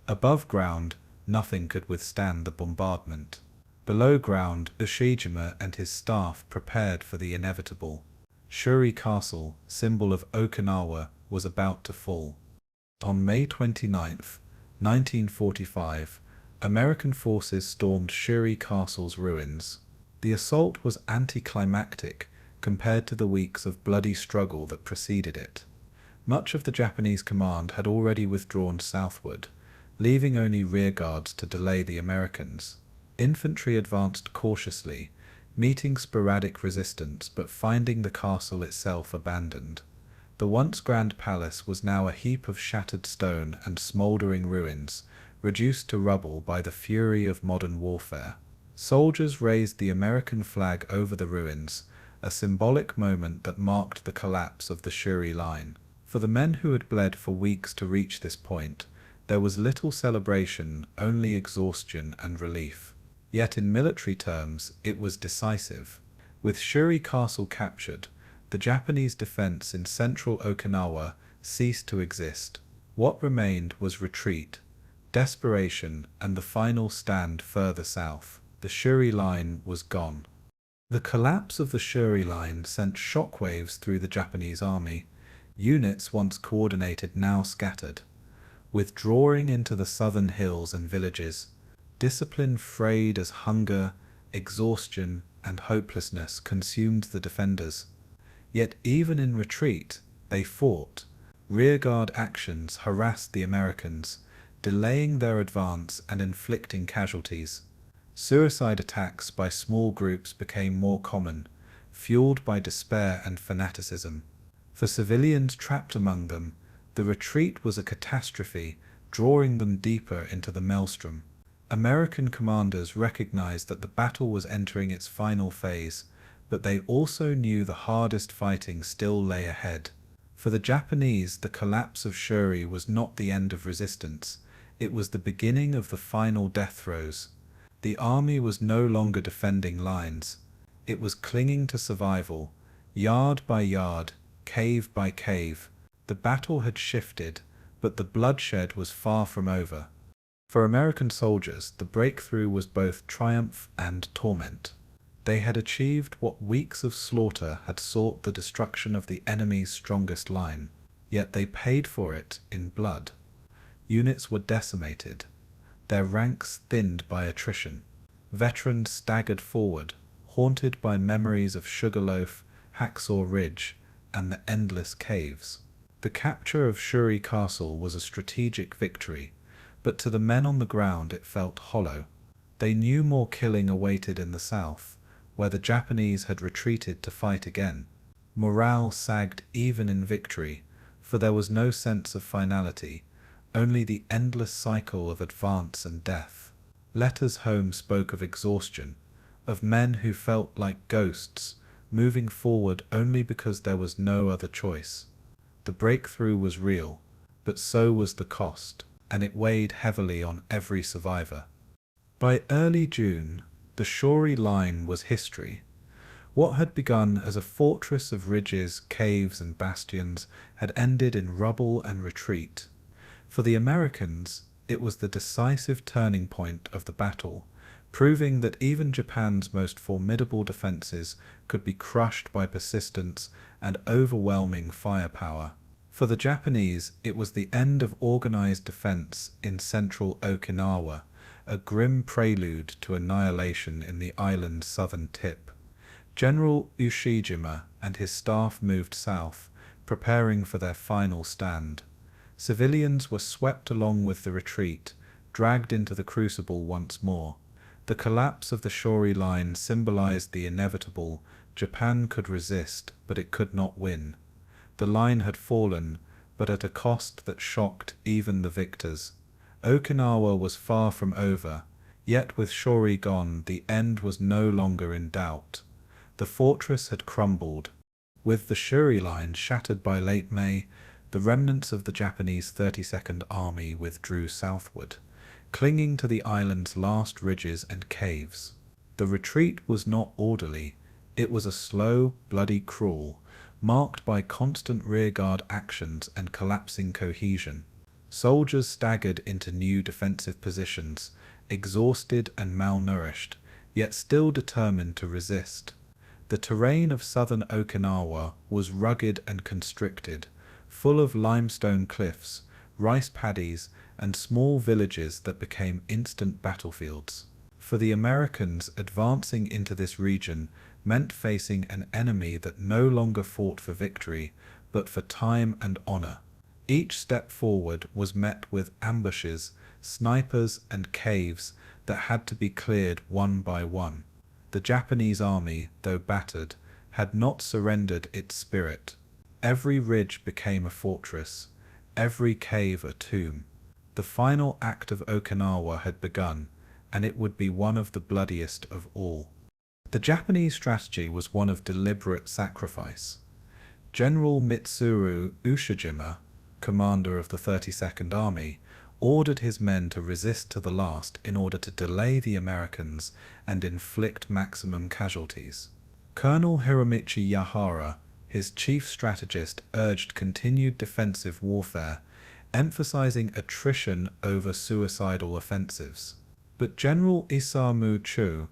Above ground, nothing could withstand the bombardment. Below ground, Ushijima and his staff prepared for the inevitable. Shuri Castle, symbol of Okinawa, was about to fall. On May 29, 1945, American forces stormed Shuri Castle's ruins. The assault was anticlimactic compared to the weeks of bloody struggle that preceded it. Much of the Japanese command had already withdrawn southward, leaving only rearguards to delay the Americans. Infantry advanced cautiously, meeting sporadic resistance but finding the castle itself abandoned. The once grand palace was now a heap of shattered stone and smouldering ruins, reduced to rubble by the fury of modern warfare. Soldiers raised the American flag over the ruins, a symbolic moment that marked the collapse of the Shuri line. For the men who had bled for weeks to reach this point, there was little celebration, only exhaustion and relief. Yet in military terms, it was decisive. With Shuri Castle captured, the Japanese defense in central Okinawa ceased to exist. What remained was retreat, desperation, and the final stand further south. The Shuri line was gone. The collapse of the Shuri line sent shockwaves through the Japanese army. Units once coordinated now scattered. Withdrawing into the southern hills and villages, discipline frayed as hunger, exhaustion, and hopelessness consumed the defenders. Yet even in retreat, they fought. Rearguard actions harassed the Americans, delaying their advance and inflicting casualties. Suicide attacks by small groups became more common, fueled by despair and fanaticism. For civilians trapped among them, the retreat was a catastrophe, drawing them deeper into the maelstrom. American commanders recognized that the battle was entering its final phase, but they also knew the hardest fighting still lay ahead. For the Japanese, the collapse of Shuri was not the end of resistance, it was the beginning of the final death throes. The army was no longer defending lines, it was clinging to survival, yard by yard, cave by cave. The battle had shifted, but the bloodshed was far from over. For American soldiers, the breakthrough was both triumph and torment. They had achieved what weeks of slaughter had sought the destruction of the enemy's strongest line, yet they paid for it in blood. Units were decimated, their ranks thinned by attrition. Veterans staggered forward, haunted by memories of Sugarloaf, Hacksaw Ridge, and the endless caves. The capture of Shuri Castle was a strategic victory, but to the men on the ground it felt hollow. They knew more killing awaited in the south, where the Japanese had retreated to fight again. Morale sagged even in victory, for there was no sense of finality, only the endless cycle of advance and death. Letters home spoke of exhaustion, of men who felt like ghosts, moving forward only because there was no other choice. The breakthrough was real, but so was the cost, and it weighed heavily on every survivor. By early June, the Shuri line was history. What had begun as a fortress of ridges, caves, and bastions had ended in rubble and retreat. For the Americans, it was the decisive turning point of the battle, proving that even Japan's most formidable defenses could be crushed by persistence and overwhelming firepower. For the Japanese, it was the end of organized defense in central Okinawa, a grim prelude to annihilation in the island's southern tip. General Ushijima and his staff moved south, preparing for their final stand. Civilians were swept along with the retreat, dragged into the Crucible once more. The collapse of the Shuri line symbolized the inevitable. Japan could resist, but it could not win. The line had fallen, but at a cost that shocked even the victors. Okinawa was far from over, yet with Shuri gone, the end was no longer in doubt. The fortress had crumbled. With the Shuri line shattered by late May, the remnants of the Japanese 32nd Army withdrew southward, clinging to the island's last ridges and caves. The retreat was not orderly, it was a slow, bloody crawl, marked by constant rearguard actions and collapsing cohesion. Soldiers staggered into new defensive positions, exhausted and malnourished, yet still determined to resist. The terrain of southern Okinawa was rugged and constricted, full of limestone cliffs, rice paddies, and small villages that became instant battlefields. For the Americans, advancing into this region meant facing an enemy that no longer fought for victory, but for time and honor. Each step forward was met with ambushes, snipers, and caves that had to be cleared one by one. The Japanese army, though battered, had not surrendered its spirit. Every ridge became a fortress, every cave a tomb. The final act of Okinawa had begun, and it would be one of the bloodiest of all. The Japanese strategy was one of deliberate sacrifice. General Mitsuru Ushijima, commander of the 32nd Army, ordered his men to resist to the last in order to delay the Americans and inflict maximum casualties. Colonel Hiromichi Yahara, his chief strategist, urged continued defensive warfare, emphasizing attrition over suicidal offensives. But General Isamu Chu,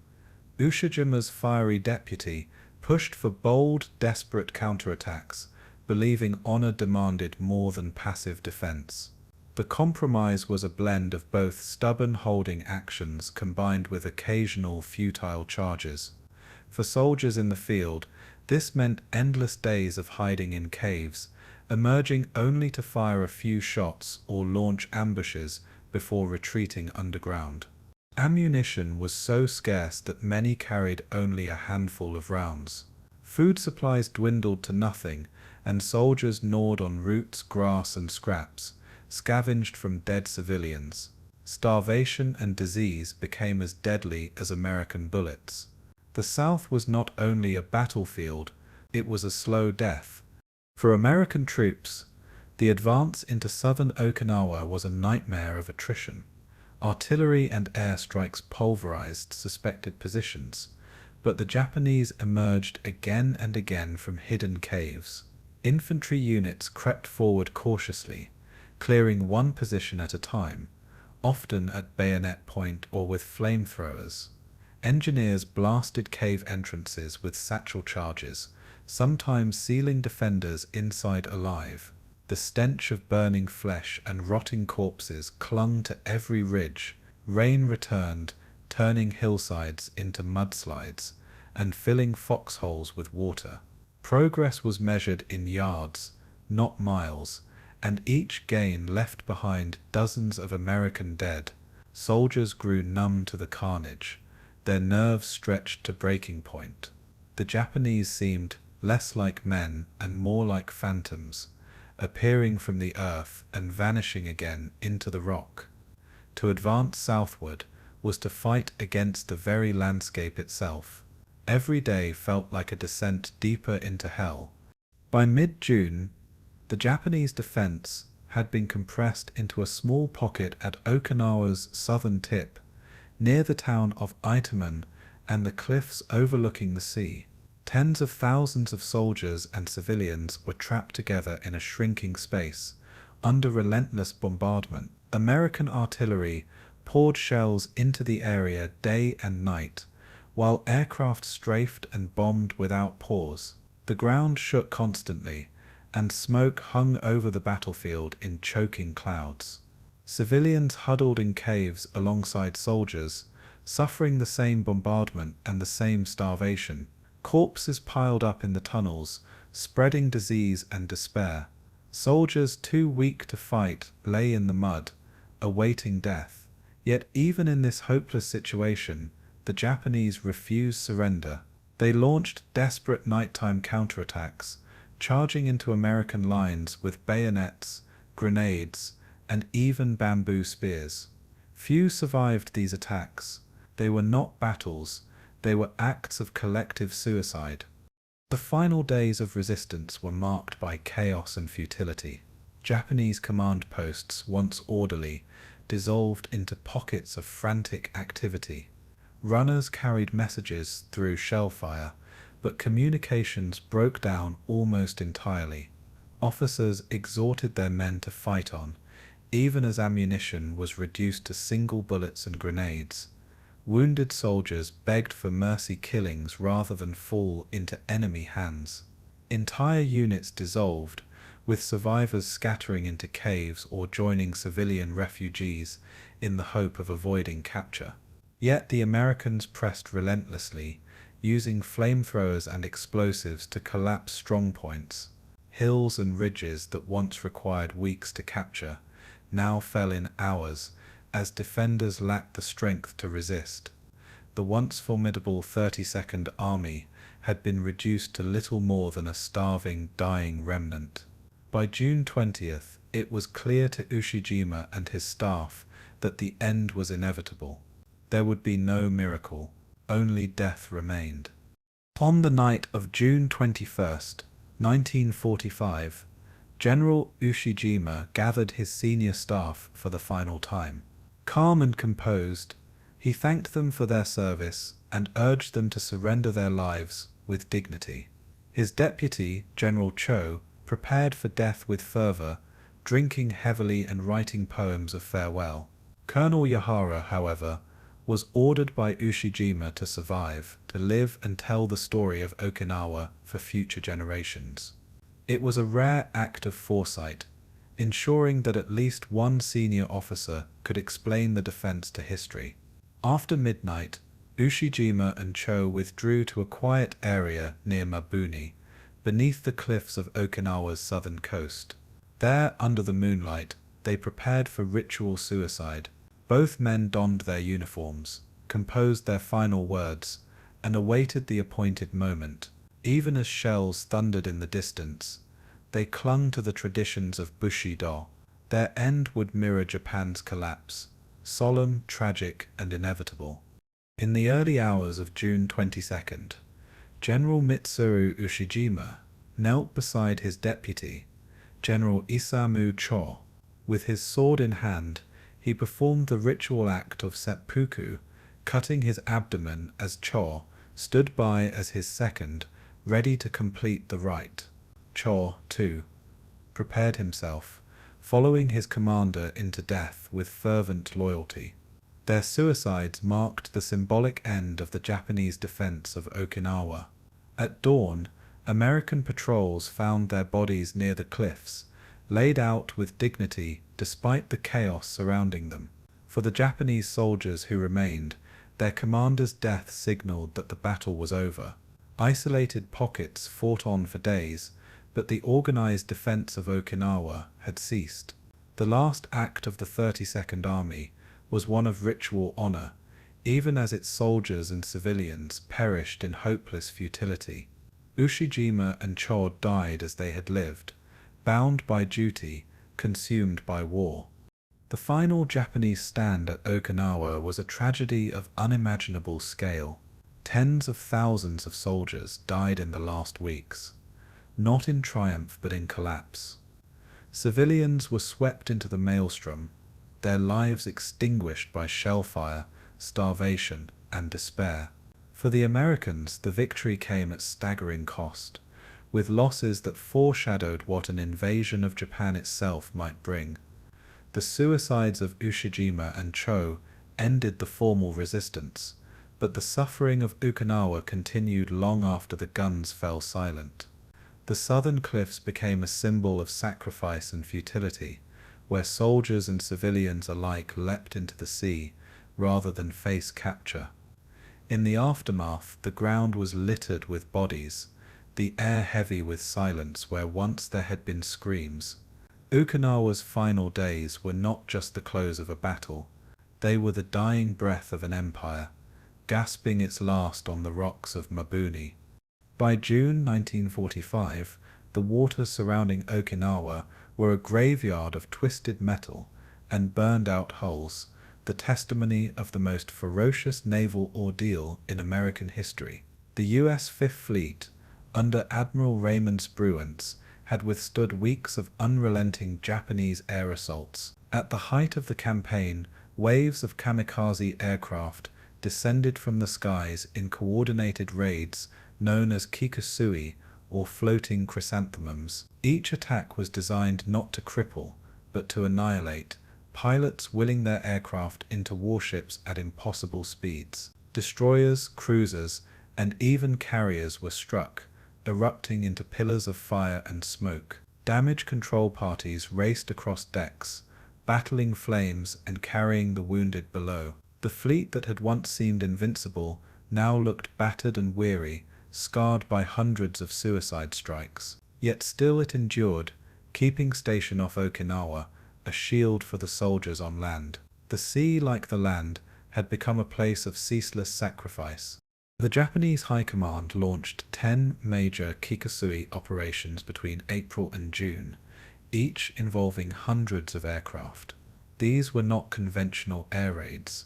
Ushijima's fiery deputy, pushed for bold, desperate counterattacks, believing honor demanded more than passive defense. The compromise was a blend of both stubborn holding actions combined with occasional futile charges. For soldiers in the field, this meant endless days of hiding in caves, emerging only to fire a few shots or launch ambushes before retreating underground. Ammunition was so scarce that many carried only a handful of rounds. Food supplies dwindled to nothing, and soldiers gnawed on roots, grass, and scraps, scavenged from dead civilians. Starvation and disease became as deadly as American bullets. The South was not only a battlefield, it was a slow death. For American troops, the advance into southern Okinawa was a nightmare of attrition. Artillery and airstrikes pulverized suspected positions, but the Japanese emerged again and again from hidden caves. Infantry units crept forward cautiously, clearing one position at a time, often at bayonet point or with flamethrowers. Engineers blasted cave entrances with satchel charges, sometimes sealing defenders inside alive. The stench of burning flesh and rotting corpses clung to every ridge. Rain returned, turning hillsides into mudslides, and filling foxholes with water. Progress was measured in yards, not miles, and each gain left behind dozens of American dead. Soldiers grew numb to the carnage, their nerves stretched to breaking point. The Japanese seemed less like men and more like phantoms, appearing from the earth and vanishing again into the rock. To advance southward was to fight against the very landscape itself. Every day felt like a descent deeper into hell. By mid-June, the Japanese defense had been compressed into a small pocket at Okinawa's southern tip, near the town of Itamen and the cliffs overlooking the sea. Tens of thousands of soldiers and civilians were trapped together in a shrinking space, under relentless bombardment. American artillery poured shells into the area day and night, while aircraft strafed and bombed without pause. The ground shook constantly, and smoke hung over the battlefield in choking clouds. Civilians huddled in caves alongside soldiers, suffering the same bombardment and the same starvation. Corpses piled up in the tunnels, spreading disease and despair. Soldiers too weak to fight lay in the mud, awaiting death. Yet even in this hopeless situation, the Japanese refused surrender. They launched desperate nighttime counterattacks, charging into American lines with bayonets, grenades, and even bamboo spears. Few survived these attacks. They were not battles, they were acts of collective suicide. The final days of resistance were marked by chaos and futility. Japanese command posts, once orderly, dissolved into pockets of frantic activity. Runners carried messages through shellfire, but communications broke down almost entirely. Officers exhorted their men to fight on, even as ammunition was reduced to single bullets and grenades. Wounded soldiers begged for mercy killings rather than fall into enemy hands. Entire units dissolved, with survivors scattering into caves or joining civilian refugees in the hope of avoiding capture. Yet the Americans pressed relentlessly, using flamethrowers and explosives to collapse strongpoints. Hills and ridges that once required weeks to capture now fell in hours, as defenders lacked the strength to resist. the once formidable 32nd Army had been reduced to little more than a starving, dying remnant. By June 20th, it was clear to Ushijima and his staff that the end was inevitable. There would be no miracle, only death remained. On the night of June 21st, 1945, General Ushijima gathered his senior staff for the final time. Calm and composed, he thanked them for their service and urged them to surrender their lives with dignity. His deputy, General Cho, prepared for death with fervor, drinking heavily and writing poems of farewell. Colonel Yahara, however, was ordered by Ushijima to survive, to live and tell the story of Okinawa for future generations. It was a rare act of foresight, ensuring that at least one senior officer could explain the defense to history. After midnight, Ushijima and Cho withdrew to a quiet area near Mabuni, beneath the cliffs of Okinawa's southern coast. There, under the moonlight, they prepared for ritual suicide. Both men donned their uniforms, composed their final words, and awaited the appointed moment. Even as shells thundered in the distance, they clung to the traditions of Bushido. Their end would mirror Japan's collapse, solemn, tragic, and inevitable. In the early hours of June 22nd, General Mitsuru Ushijima knelt beside his deputy, General Isamu Cho. With his sword in hand, he performed the ritual act of seppuku, cutting his abdomen as Cho stood by as his second, ready to complete the rite. Cho, too, prepared himself, following his commander into death with fervent loyalty. Their suicides marked the symbolic end of the Japanese defense of Okinawa. At dawn, American patrols found their bodies near the cliffs, laid out with dignity despite the chaos surrounding them. For the Japanese soldiers who remained, their commander's death signaled that the battle was over. Isolated pockets fought on for days, but the organized defense of Okinawa had ceased. The last act of the 32nd Army was one of ritual honor, even as its soldiers and civilians perished in hopeless futility. Ushijima and Cho died as they had lived, bound by duty, consumed by war. The final Japanese stand at Okinawa was a tragedy of unimaginable scale. Tens of thousands of soldiers died in the last weeks, not in triumph but in collapse. Civilians were swept into the maelstrom, their lives extinguished by shellfire, starvation, and despair. For the Americans, the victory came at staggering cost, with losses that foreshadowed what an invasion of Japan itself might bring. The suicides of Ushijima and Cho ended the formal resistance, but the suffering of Okinawa continued long after the guns fell silent. The southern cliffs became a symbol of sacrifice and futility, where soldiers and civilians alike leapt into the sea rather than face capture. In the aftermath, the ground was littered with bodies, the air heavy with silence where once there had been screams. Okinawa's final days were not just the close of a battle, they were the dying breath of an empire, gasping its last on the rocks of Mabuni. By June 1945, the waters surrounding Okinawa were a graveyard of twisted metal and burned-out hulls, the testimony of the most ferocious naval ordeal in American history. The U.S. Fifth Fleet, under Admiral Raymond Spruance, had withstood weeks of unrelenting Japanese air assaults. At the height of the campaign, waves of kamikaze aircraft descended from the skies in coordinated raids known as kikusui, or floating chrysanthemums. Each attack was designed not to cripple, but to annihilate, pilots willing their aircraft into warships at impossible speeds. Destroyers, cruisers, and even carriers were struck, erupting into pillars of fire and smoke. Damage control parties raced across decks, battling flames and carrying the wounded below. The fleet that had once seemed invincible now looked battered and weary, scarred by hundreds of suicide strikes. Yet still it endured, keeping station off Okinawa, a shield for the soldiers on land. The sea, like the land, had become a place of ceaseless sacrifice. The Japanese High Command launched 10 major Kikasui operations between April and June, each involving hundreds of aircraft. These were not conventional air raids.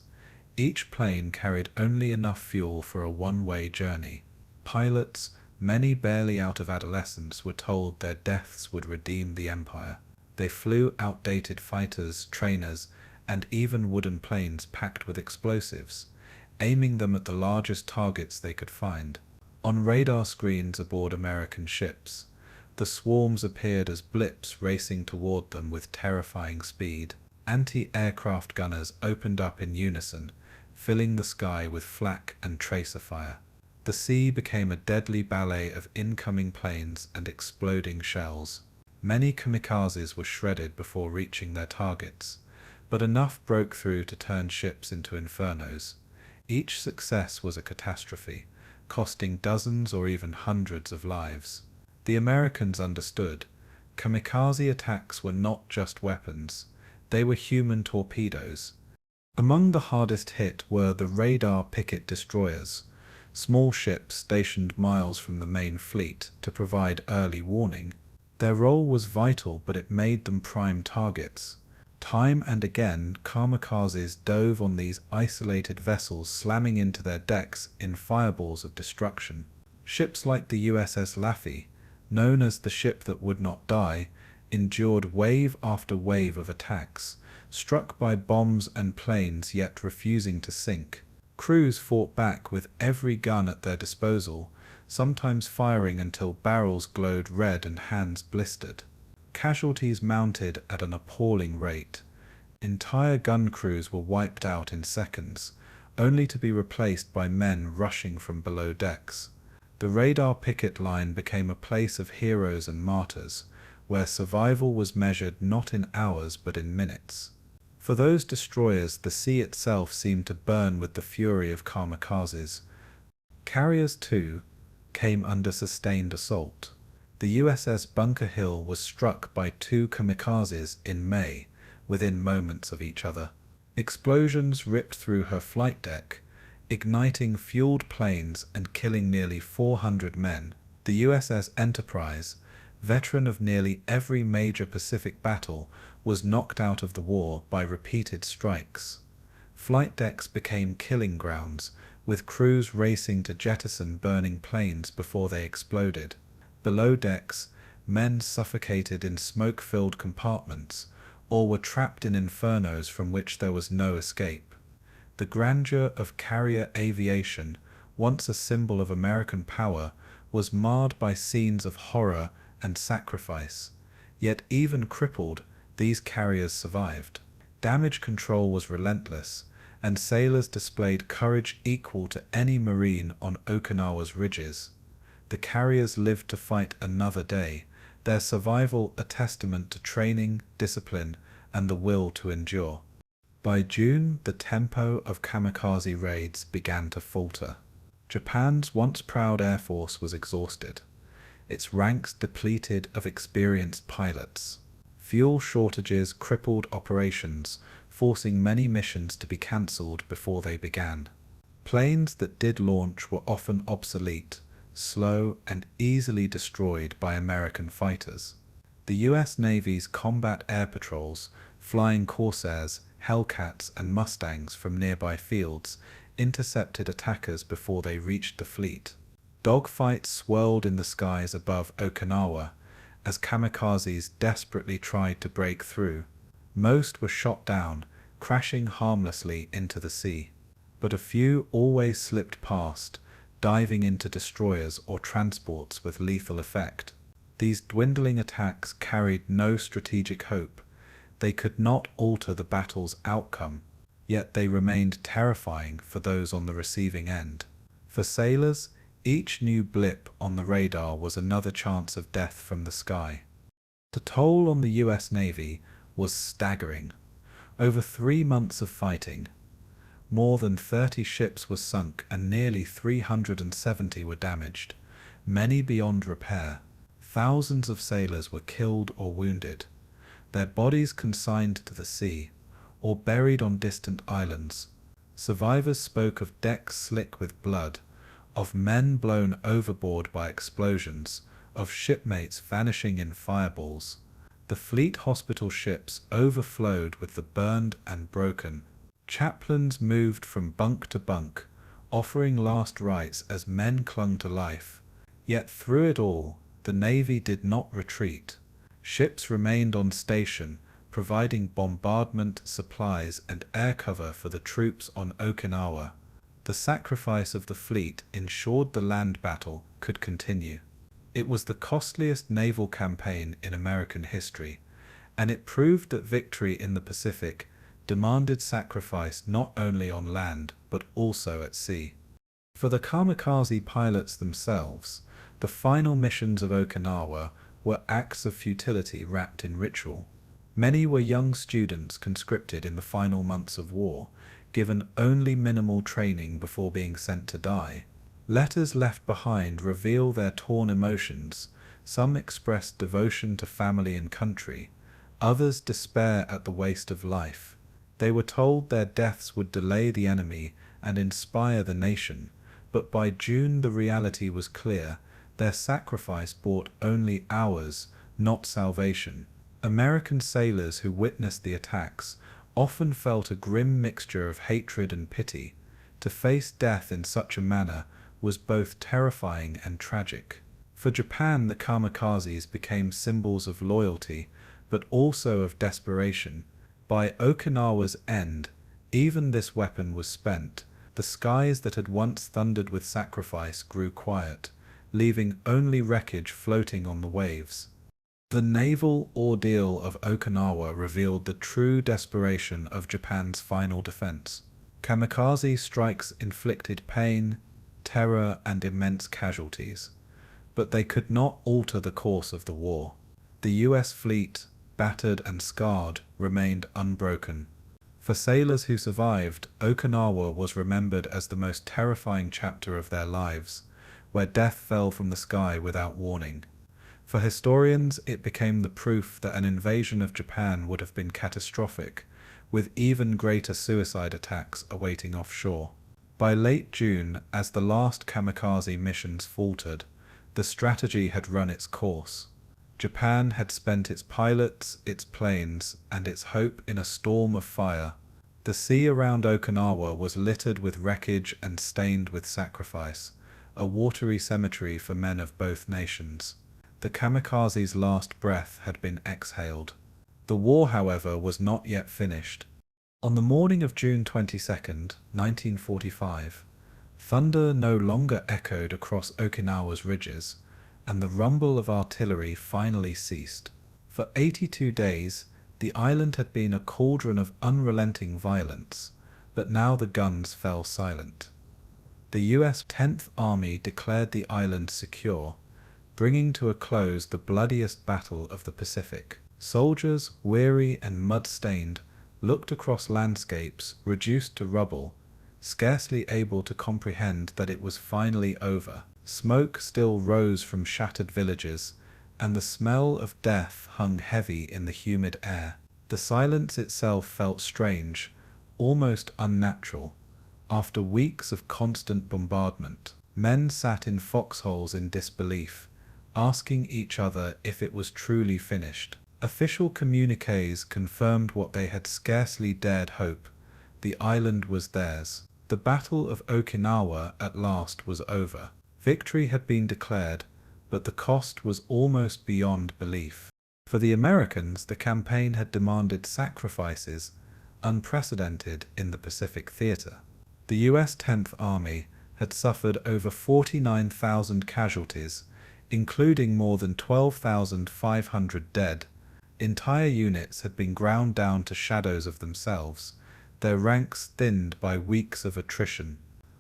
Each plane carried only enough fuel for a one-way journey. Pilots, many barely out of adolescence, were told their deaths would redeem the Empire. They flew outdated fighters, trainers, and even wooden planes packed with explosives, aiming them at the largest targets they could find. On radar screens aboard American ships, the swarms appeared as blips racing toward them with terrifying speed. Anti-aircraft gunners opened up in unison, filling the sky with flak and tracer fire. The sea became a deadly ballet of incoming planes and exploding shells. Many kamikazes were shredded before reaching their targets, but enough broke through to turn ships into infernos. Each success was a catastrophe, costing dozens or even hundreds of lives. The Americans understood. Kamikaze attacks were not just weapons, they were human torpedoes. Among the hardest hit were the radar picket destroyers, small ships stationed miles from the main fleet to provide early warning. Their role was vital, but it made them prime targets. Time and again, kamikazes dove on these isolated vessels, slamming into their decks in fireballs of destruction. Ships like the USS Laffey, known as the ship that would not die, endured wave after wave of attacks, struck by bombs and planes yet refusing to sink. Crews fought back with every gun at their disposal, sometimes firing until barrels glowed red and hands blistered. Casualties mounted at an appalling rate. Entire gun crews were wiped out in seconds, only to be replaced by men rushing from below decks. The radar picket line became a place of heroes and martyrs, where survival was measured not in hours but in minutes. For those destroyers, the sea itself seemed to burn with the fury of kamikazes. Carriers, too, came under sustained assault. The USS Bunker Hill was struck by 2 kamikazes in May, within moments of each other. Explosions ripped through her flight deck, igniting fueled planes and killing nearly 400 men. The USS Enterprise, veteran of nearly every major Pacific battle, was knocked out of the war by repeated strikes. Flight decks became killing grounds, with crews racing to jettison burning planes before they exploded. Below decks, men suffocated in smoke-filled compartments, or were trapped in infernos from which there was no escape. The grandeur of carrier aviation, once a symbol of American power, was marred by scenes of horror and sacrifice. Yet even crippled, these carriers survived. Damage control was relentless, and sailors displayed courage equal to any Marine on Okinawa's ridges. The carriers lived to fight another day, their survival a testament to training, discipline, and the will to endure. By June, the tempo of kamikaze raids began to falter. Japan's once proud air force was exhausted, its ranks depleted of experienced pilots. Fuel shortages crippled operations, forcing many missions to be cancelled before they began. Planes that did launch were often obsolete, slow, and easily destroyed by American fighters. The U.S. Navy's combat air patrols, flying Corsairs, Hellcats, and Mustangs from nearby fields, intercepted attackers before they reached the fleet. Dogfights swirled in the skies above Okinawa, as kamikazes desperately tried to break through. Most were shot down, crashing harmlessly into the sea. But a few always slipped past, diving into destroyers or transports with lethal effect. These dwindling attacks carried no strategic hope. They could not alter the battle's outcome, yet they remained terrifying for those on the receiving end. For sailors, each new blip on the radar was another chance of death from the sky. The toll on the US Navy was staggering. Over 3 months of fighting, more than 30 ships were sunk and nearly 370 were damaged, many beyond repair. Thousands of sailors were killed or wounded, their bodies consigned to the sea, or buried on distant islands. Survivors spoke of decks slick with blood, of men blown overboard by explosions, of shipmates vanishing in fireballs. The fleet hospital ships overflowed with the burned and broken. Chaplains moved from bunk to bunk, offering last rites as men clung to life. Yet through it all, the Navy did not retreat. Ships remained on station, providing bombardment, supplies, and air cover for the troops on Okinawa. The sacrifice of the fleet ensured the land battle could continue. It was the costliest naval campaign in American history, and it proved that victory in the Pacific demanded sacrifice not only on land but also at sea. For the Kamikaze pilots themselves, the final missions of Okinawa were acts of futility wrapped in ritual. Many were young students conscripted in the final months of war, given only minimal training before being sent to die. Letters left behind reveal their torn emotions. Some expressed devotion to family and country, others despair at the waste of life. They were told their deaths would delay the enemy and inspire the nation, but by June the reality was clear. Their sacrifice brought only hours, not salvation. American sailors who witnessed the attacks often felt a grim mixture of hatred and pity. To face death in such a manner was both terrifying and tragic. For Japan, the kamikazes became symbols of loyalty, but also of desperation. By Okinawa's end, even this weapon was spent. The skies that had once thundered with sacrifice grew quiet, leaving only wreckage floating on the waves. The naval ordeal of Okinawa revealed the true desperation of Japan's final defense. Kamikaze strikes inflicted pain, terror, and immense casualties, but they could not alter the course of the war. The US fleet, battered and scarred, remained unbroken. For sailors who survived, Okinawa was remembered as the most terrifying chapter of their lives, where death fell from the sky without warning. For historians, it became the proof that an invasion of Japan would have been catastrophic, with even greater suicide attacks awaiting offshore. By late June, as the last kamikaze missions faltered, the strategy had run its course. Japan had spent its pilots, its planes, and its hope in a storm of fire. The sea around Okinawa was littered with wreckage and stained with sacrifice, a watery cemetery for men of both nations. The kamikaze's last breath had been exhaled. The war, however, was not yet finished. On the morning of June 22nd, 1945, thunder no longer echoed across Okinawa's ridges, and the rumble of artillery finally ceased. For 82 days, the island had been a cauldron of unrelenting violence, but now the guns fell silent. The US 10th Army declared the island secure, bringing to a close the bloodiest battle of the Pacific. Soldiers, weary and mud-stained, looked across landscapes reduced to rubble, scarcely able to comprehend that it was finally over. Smoke still rose from shattered villages, and the smell of death hung heavy in the humid air. The silence itself felt strange, almost unnatural. After weeks of constant bombardment, men sat in foxholes in disbelief, asking each other if it was truly finished. Official communiques confirmed what they had scarcely dared hope: the island was theirs. The Battle of Okinawa at last was over. Victory had been declared, but the cost was almost beyond belief. For the Americans, the campaign had demanded sacrifices unprecedented in the Pacific theater. The US 10th Army had suffered over 49,000 casualties, including more than 12,500 dead. Entire units had been ground down to shadows of themselves, their ranks thinned by weeks of attrition.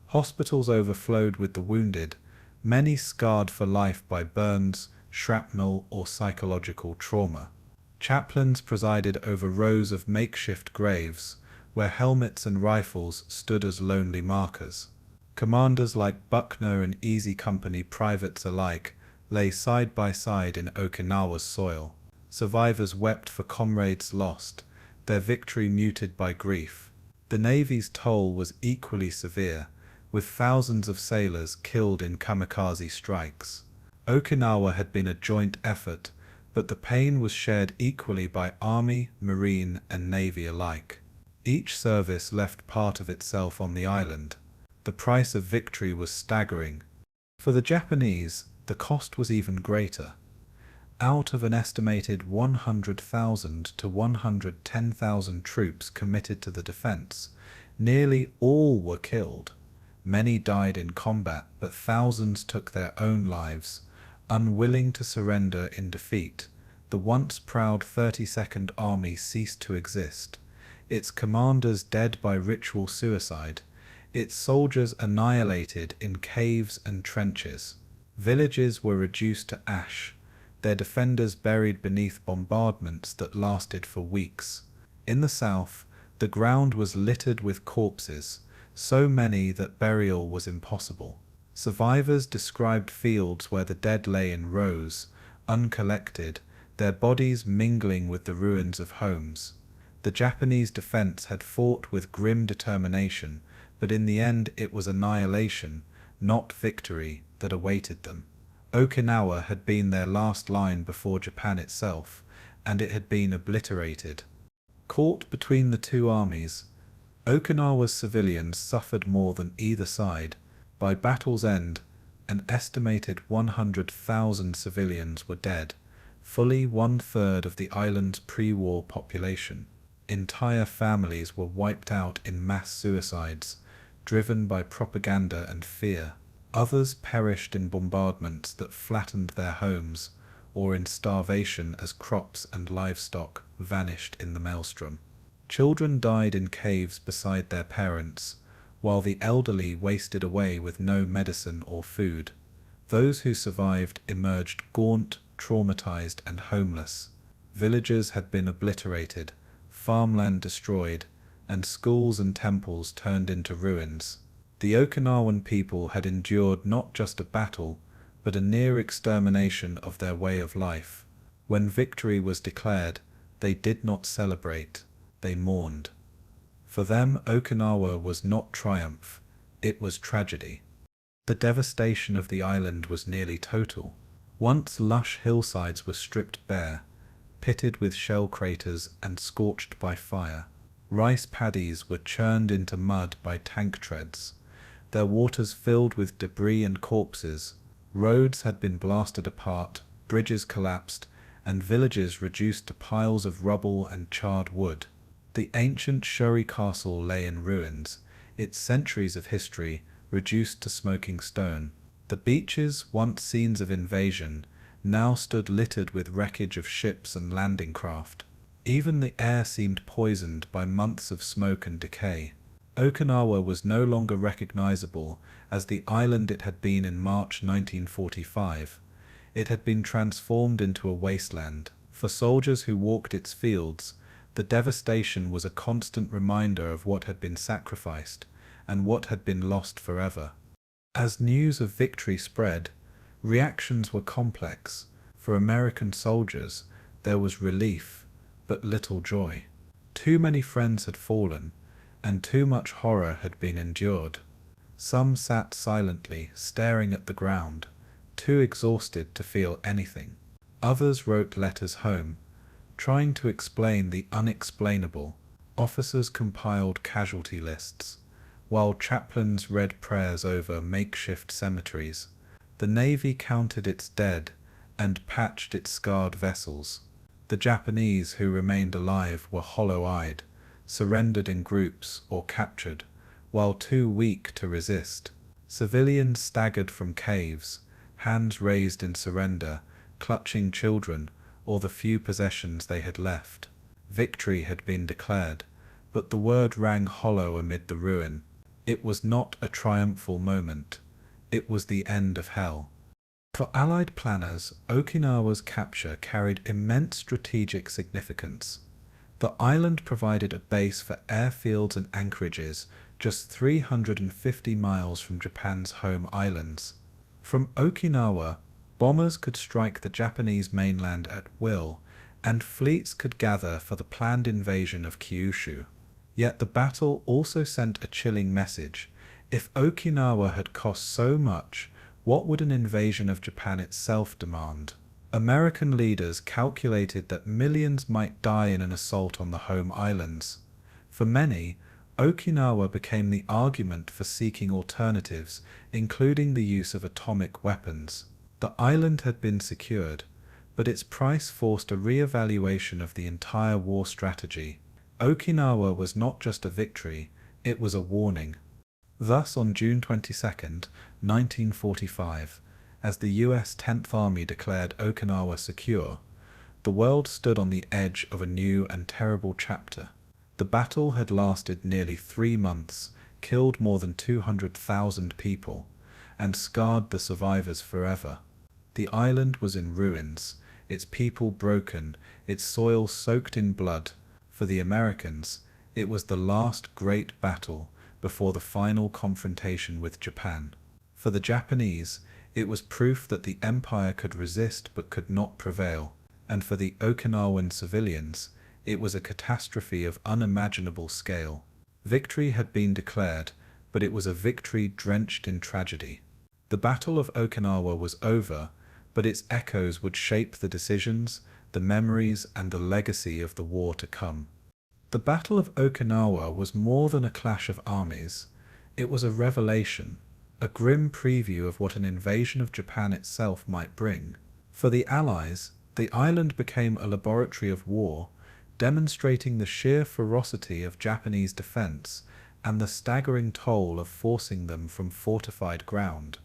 Hospitals overflowed with the wounded, many scarred for life by burns, shrapnel, or psychological trauma. Chaplains presided over rows of makeshift graves, where helmets and rifles stood as lonely markers. Commanders like Buckner and Easy Company privates alike lay side by side in Okinawa's soil. Survivors wept for comrades lost, their victory muted by grief. The Navy's toll was equally severe, with thousands of sailors killed in kamikaze strikes. Okinawa had been a joint effort, but the pain was shared equally by Army, Marine, and Navy alike. Each service left part of itself on the island. The price of victory was staggering. For the Japanese, the cost was even greater. Out of an estimated 100,000 to 110,000 troops committed to the defense, nearly all were killed. Many died in combat, but thousands took their own lives. Unwilling to surrender in defeat, the once proud 32nd Army ceased to exist. Its commanders dead by ritual suicide, its soldiers annihilated in caves and trenches. Villages were reduced to ash, their defenders buried beneath bombardments that lasted for weeks. In the south, the ground was littered with corpses, so many that burial was impossible. Survivors described fields where the dead lay in rows, uncollected, their bodies mingling with the ruins of homes. The Japanese defense had fought with grim determination, but in the end it was annihilation, not victory, that awaited them. Okinawa had been their last line before Japan itself, and it had been obliterated. Caught between the two armies, Okinawa's civilians suffered more than either side. By battle's end, an estimated 100,000 civilians were dead, fully 1/3 of the island's pre-war population. Entire families were wiped out in mass suicides, driven by propaganda and fear. Others perished in bombardments that flattened their homes, or in starvation as crops and livestock vanished in the maelstrom. Children died in caves beside their parents, while the elderly wasted away with no medicine or food. Those who survived emerged gaunt, traumatized, and homeless. Villages had been obliterated, farmland destroyed, and schools and temples turned into ruins. The Okinawan people had endured not just a battle, but a near extermination of their way of life. When victory was declared, they did not celebrate, they mourned. For them, Okinawa was not triumph, it was tragedy. The devastation of the island was nearly total. Once lush hillsides were stripped bare, pitted with shell craters and scorched by fire. Rice paddies were churned into mud by tank treads, their waters filled with debris and corpses. Roads had been blasted apart, bridges collapsed, and villages reduced to piles of rubble and charred wood. The ancient Shuri castle lay in ruins, its centuries of history reduced to smoking stone. The beaches, once scenes of invasion, now stood littered with wreckage of ships and landing craft. Even the air seemed poisoned by months of smoke and decay. Okinawa was no longer recognizable as the island it had been in March 1945. It had been transformed into a wasteland. For soldiers who walked its fields, the devastation was a constant reminder of what had been sacrificed and what had been lost forever. As news of victory spread, reactions were complex. For American soldiers, there was relief, but little joy. Too many friends had fallen, and too much horror had been endured. Some sat silently, staring at the ground, too exhausted to feel anything. Others wrote letters home, trying to explain the unexplainable. Officers compiled casualty lists, while chaplains read prayers over makeshift cemeteries. The Navy counted its dead and patched its scarred vessels. The Japanese who remained alive were hollow-eyed, surrendered in groups or captured, while too weak to resist. Civilians staggered from caves, hands raised in surrender, clutching children or the few possessions they had left. Victory had been declared, but the word rang hollow amid the ruin. It was not a triumphal moment. It was the end of hell. For Allied planners, Okinawa's capture carried immense strategic significance. The island provided a base for airfields and anchorages just 350 miles from Japan's home islands. From Okinawa, bombers could strike the Japanese mainland at will, and fleets could gather for the planned invasion of Kyushu. Yet the battle also sent a chilling message. If Okinawa had cost so much, what would an invasion of Japan itself demand? American leaders calculated that millions might die in an assault on the home islands. For many, Okinawa became the argument for seeking alternatives, including the use of atomic weapons. The island had been secured, but its price forced a re-evaluation of the entire war strategy. Okinawa was not just a victory, it was a warning. Thus, on June 22, 1945, as the US 10th Army declared Okinawa secure, the world stood on the edge of a new and terrible chapter. The battle had lasted nearly 3 months, killed more than 200,000 people, and scarred the survivors forever. The island was in ruins, its people broken, its soil soaked in blood. For the Americans, it was the last great battle before the final confrontation with Japan. For the Japanese, it was proof that the empire could resist but could not prevail, and for the Okinawan civilians, it was a catastrophe of unimaginable scale. Victory had been declared, but it was a victory drenched in tragedy. The Battle of Okinawa was over, but its echoes would shape the decisions, the memories, and the legacy of the war to come. The Battle of Okinawa was more than a clash of armies. It was a revelation, a grim preview of what an invasion of Japan itself might bring. For the Allies, the island became a laboratory of war, demonstrating the sheer ferocity of Japanese defense and the staggering toll of forcing them from fortified ground.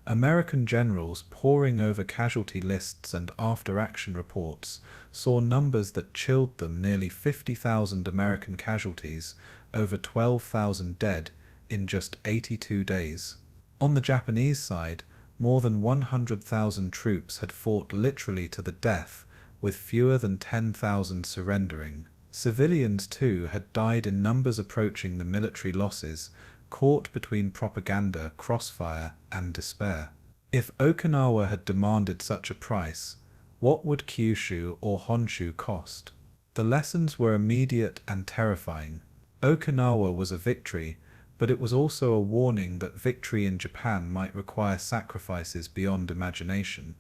American generals poring over casualty lists and after-action reports saw numbers that chilled them: nearly 50,000 American casualties, over 12,000 dead in just 82 days. On the Japanese side, more than 100,000 troops had fought literally to the death, with fewer than 10,000 surrendering. Civilians, too, had died in numbers approaching the military losses, caught between propaganda, crossfire, and despair. If Okinawa had demanded such a price, what would Kyushu or Honshu cost? The lessons were immediate and terrifying. Okinawa was a victory, but it was also a warning that victory in Japan might require sacrifices beyond imagination.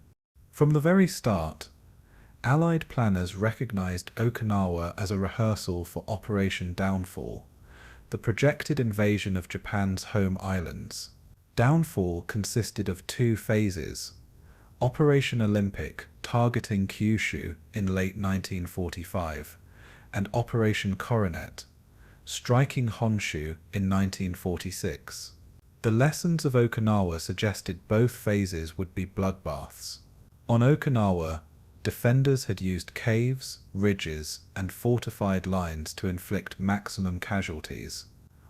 From the very start, Allied planners recognized Okinawa as a rehearsal for Operation Downfall, the projected invasion of Japan's home islands. Downfall consisted of 2 phases: Operation Olympic, targeting Kyushu in late 1945, and Operation Coronet, striking Honshu in 1946. The lessons of Okinawa suggested both phases would be bloodbaths. On Okinawa, defenders had used caves, ridges, and fortified lines to inflict maximum casualties.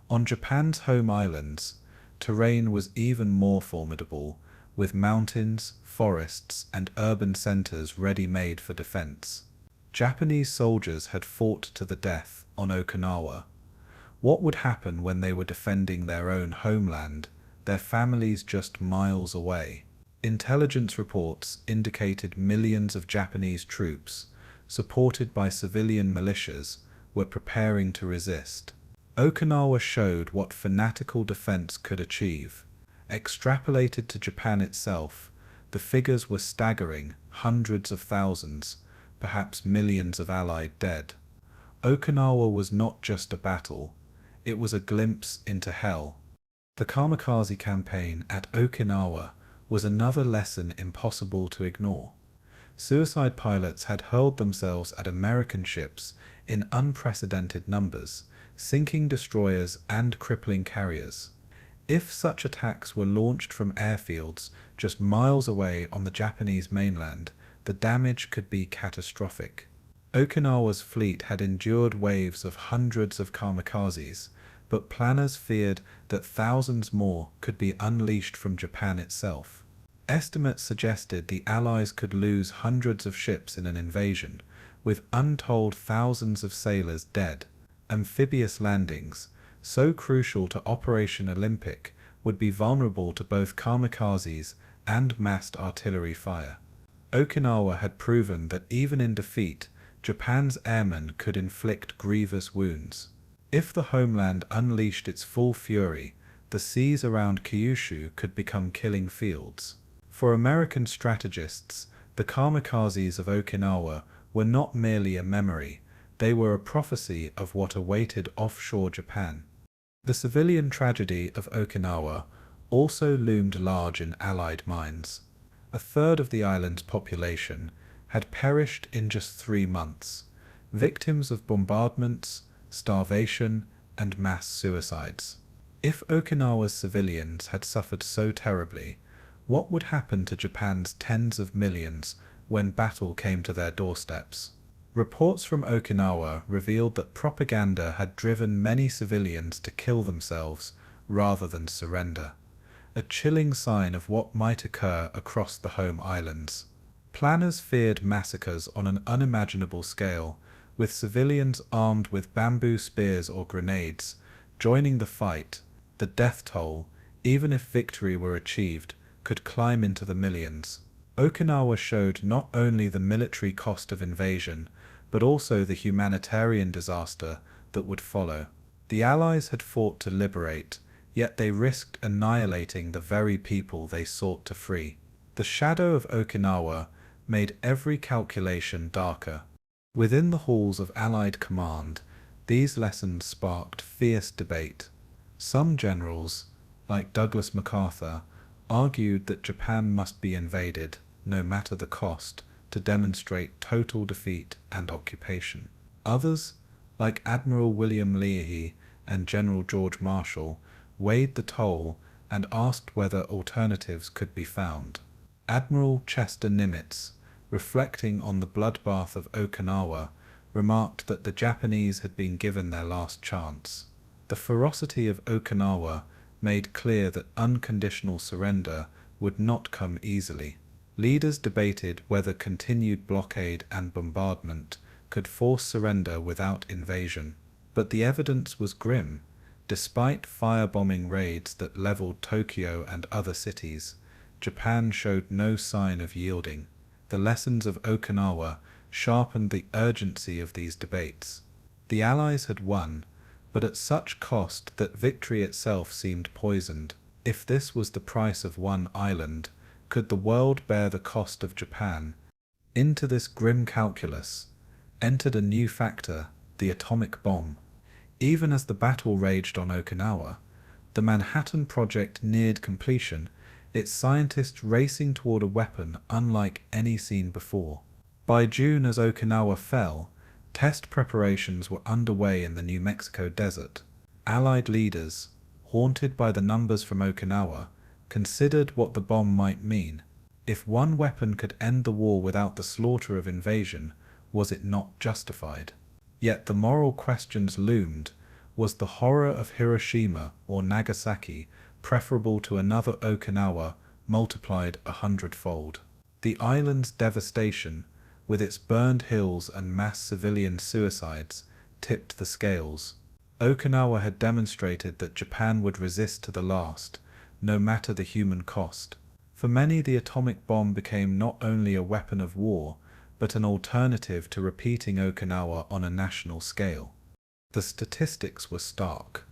On Japan's home islands, terrain was even more formidable, with mountains, forests, and urban centers ready-made for defense. Japanese soldiers had fought to the death on Okinawa. What would happen when they were defending their own homeland, their families just miles away? Intelligence reports indicated millions of Japanese troops, supported by civilian militias, were preparing to resist. Okinawa showed what fanatical defense could achieve. Extrapolated to Japan itself, the figures were staggering: hundreds of thousands, perhaps millions of Allied dead. Okinawa was not just a battle, it was a glimpse into hell. The Kamikaze campaign at Okinawa was another lesson impossible to ignore. Suicide pilots had hurled themselves at American ships in unprecedented numbers, sinking destroyers and crippling carriers. If such attacks were launched from airfields just miles away on the Japanese mainland, the damage could be catastrophic. Okinawa's fleet had endured waves of hundreds of kamikazes, but planners feared that thousands more could be unleashed from Japan itself. Estimates suggested the Allies could lose hundreds of ships in an invasion, with untold thousands of sailors dead. Amphibious landings, so crucial to Operation Olympic, would be vulnerable to both kamikazes and massed artillery fire. Okinawa had proven that even in defeat, Japan's airmen could inflict grievous wounds. If the homeland unleashed its full fury, the seas around Kyushu could become killing fields. For American strategists, the kamikazes of Okinawa were not merely a memory, they were a prophecy of what awaited offshore Japan. The civilian tragedy of Okinawa also loomed large in Allied minds. A third of the island's population had perished in just 3 months, victims of bombardments, starvation, and mass suicides. If Okinawa's civilians had suffered so terribly, what would happen to Japan's tens of millions when battle came to their doorsteps? Reports from Okinawa revealed that propaganda had driven many civilians to kill themselves rather than surrender, a chilling sign of what might occur across the home islands. Planners feared massacres on an unimaginable scale, with civilians armed with bamboo spears or grenades joining the fight. The death toll, even if victory were achieved, could climb into the millions. Okinawa showed not only the military cost of invasion, but also the humanitarian disaster that would follow. The Allies had fought to liberate, yet they risked annihilating the very people they sought to free. The shadow of Okinawa made every calculation darker. Within the halls of Allied command, these lessons sparked fierce debate. Some generals, like Douglas MacArthur, argued that Japan must be invaded, no matter the cost, to demonstrate total defeat and occupation. Others, like Admiral William Leahy and General George Marshall, weighed the toll and asked whether alternatives could be found. Admiral Chester Nimitz, reflecting on the bloodbath of Okinawa, remarked that the Japanese had been given their last chance. The ferocity of Okinawa made clear that unconditional surrender would not come easily. Leaders debated whether continued blockade and bombardment could force surrender without invasion, but the evidence was grim. Despite firebombing raids that leveled Tokyo and other cities, Japan showed no sign of yielding. The lessons of Okinawa sharpened the urgency of these debates. The Allies had won, but at such cost that victory itself seemed poisoned. If this was the price of one island, could the world bear the cost of Japan? Into this grim calculus entered a new factor, the atomic bomb. Even as the battle raged on Okinawa, the Manhattan Project neared completion, its scientists racing toward a weapon unlike any seen before. By June, as Okinawa fell, test preparations were underway in the New Mexico desert. Allied leaders, haunted by the numbers from Okinawa, considered what the bomb might mean. If one weapon could end the war without the slaughter of invasion, was it not justified? Yet the moral questions loomed. Was the horror of Hiroshima or Nagasaki preferable to another Okinawa multiplied 100-fold? The island's devastation, with its burned hills and mass civilian suicides, tipped the scales. Okinawa had demonstrated that Japan would resist to the last, no matter the human cost. For many, the atomic bomb became not only a weapon of war, but an alternative to repeating Okinawa on a national scale. The statistics were stark.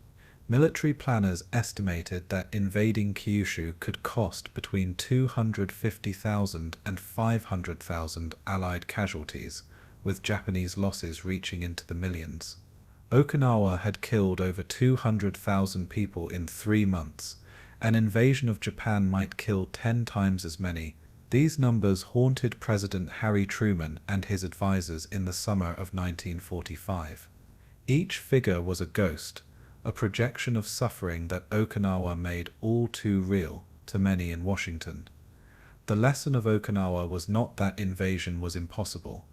Military planners estimated that invading Kyushu could cost between 250,000 and 500,000 Allied casualties, with Japanese losses reaching into the millions. Okinawa had killed over 200,000 people in 3 months. An invasion of Japan might kill 10 times as many. These numbers haunted President Harry Truman and his advisors in the summer of 1945. Each figure was a ghost, a projection of suffering that Okinawa made all too real to many in Washington. The lesson of Okinawa was not that invasion was impossible,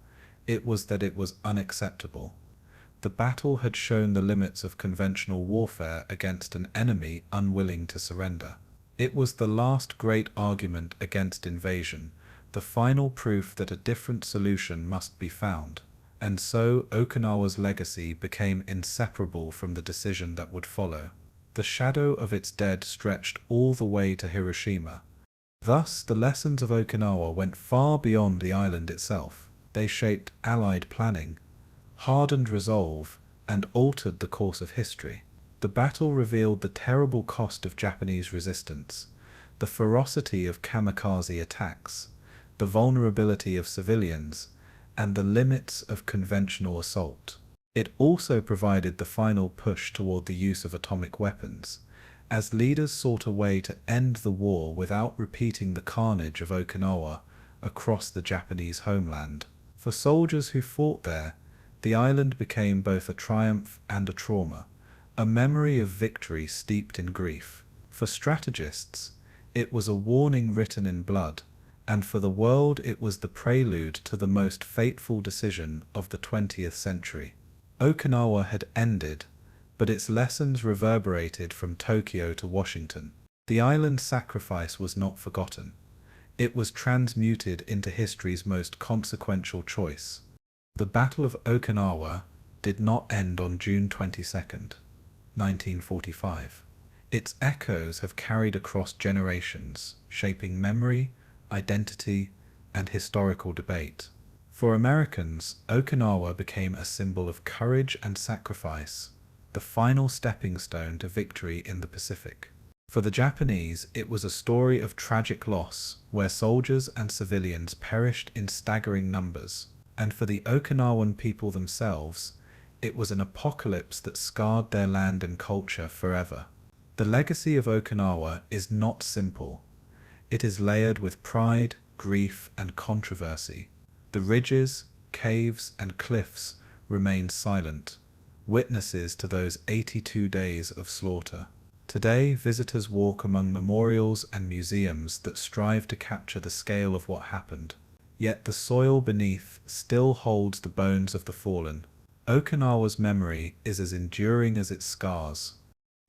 it was that it was unacceptable. The battle had shown the limits of conventional warfare against an enemy unwilling to surrender. It was the last great argument against invasion, the final proof that a different solution must be found. And so Okinawa's legacy became inseparable from the decision that would follow. The shadow of its dead stretched all the way to Hiroshima. Thus, the lessons of Okinawa went far beyond the island itself. They shaped Allied planning, hardened resolve, and altered the course of history. The battle revealed the terrible cost of Japanese resistance, the ferocity of kamikaze attacks, the vulnerability of civilians, and the limits of conventional assault. It also provided the final push toward the use of atomic weapons, as leaders sought a way to end the war without repeating the carnage of Okinawa across the Japanese homeland. For soldiers who fought there, the island became both a triumph and a trauma, a memory of victory steeped in grief. For strategists, it was a warning written in blood, and for the world it was the prelude to the most fateful decision of the 20th century. Okinawa had ended, but its lessons reverberated from Tokyo to Washington. The island's sacrifice was not forgotten. It was transmuted into history's most consequential choice. The Battle of Okinawa did not end on June 22nd, 1945. Its echoes have carried across generations, shaping memory, identity, and historical debate. For Americans, Okinawa became a symbol of courage and sacrifice, the final stepping stone to victory in the Pacific. For the Japanese, it was a story of tragic loss, where soldiers and civilians perished in staggering numbers. And for the Okinawan people themselves, it was an apocalypse that scarred their land and culture forever. The legacy of Okinawa is not simple. It is layered with pride, grief, and controversy. The ridges, caves, and cliffs remain silent, witnesses to those 82 days of slaughter. Today, visitors walk among memorials and museums that strive to capture the scale of what happened. Yet the soil beneath still holds the bones of the fallen. Okinawa's memory is as enduring as its scars.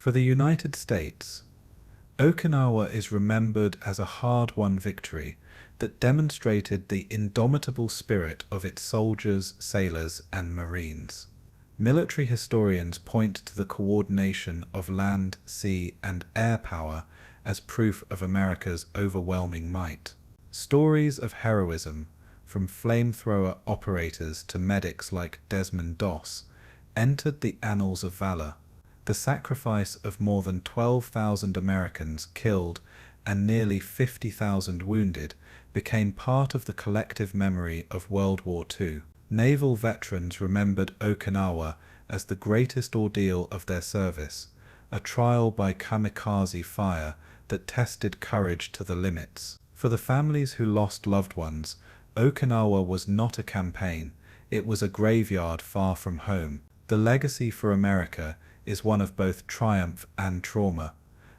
For the United States, Okinawa is remembered as a hard-won victory that demonstrated the indomitable spirit of its soldiers, sailors, and Marines. Military historians point to the coordination of land, sea, and air power as proof of America's overwhelming might. Stories of heroism, from flamethrower operators to medics like Desmond Doss, entered the annals of valor. The sacrifice of more than 12,000 Americans killed and nearly 50,000 wounded became part of the collective memory of World War II. Naval veterans remembered Okinawa as the greatest ordeal of their service, a trial by kamikaze fire that tested courage to the limits. For the families who lost loved ones, Okinawa was not a campaign, it was a graveyard far from home. The legacy for America is one of both triumph and trauma,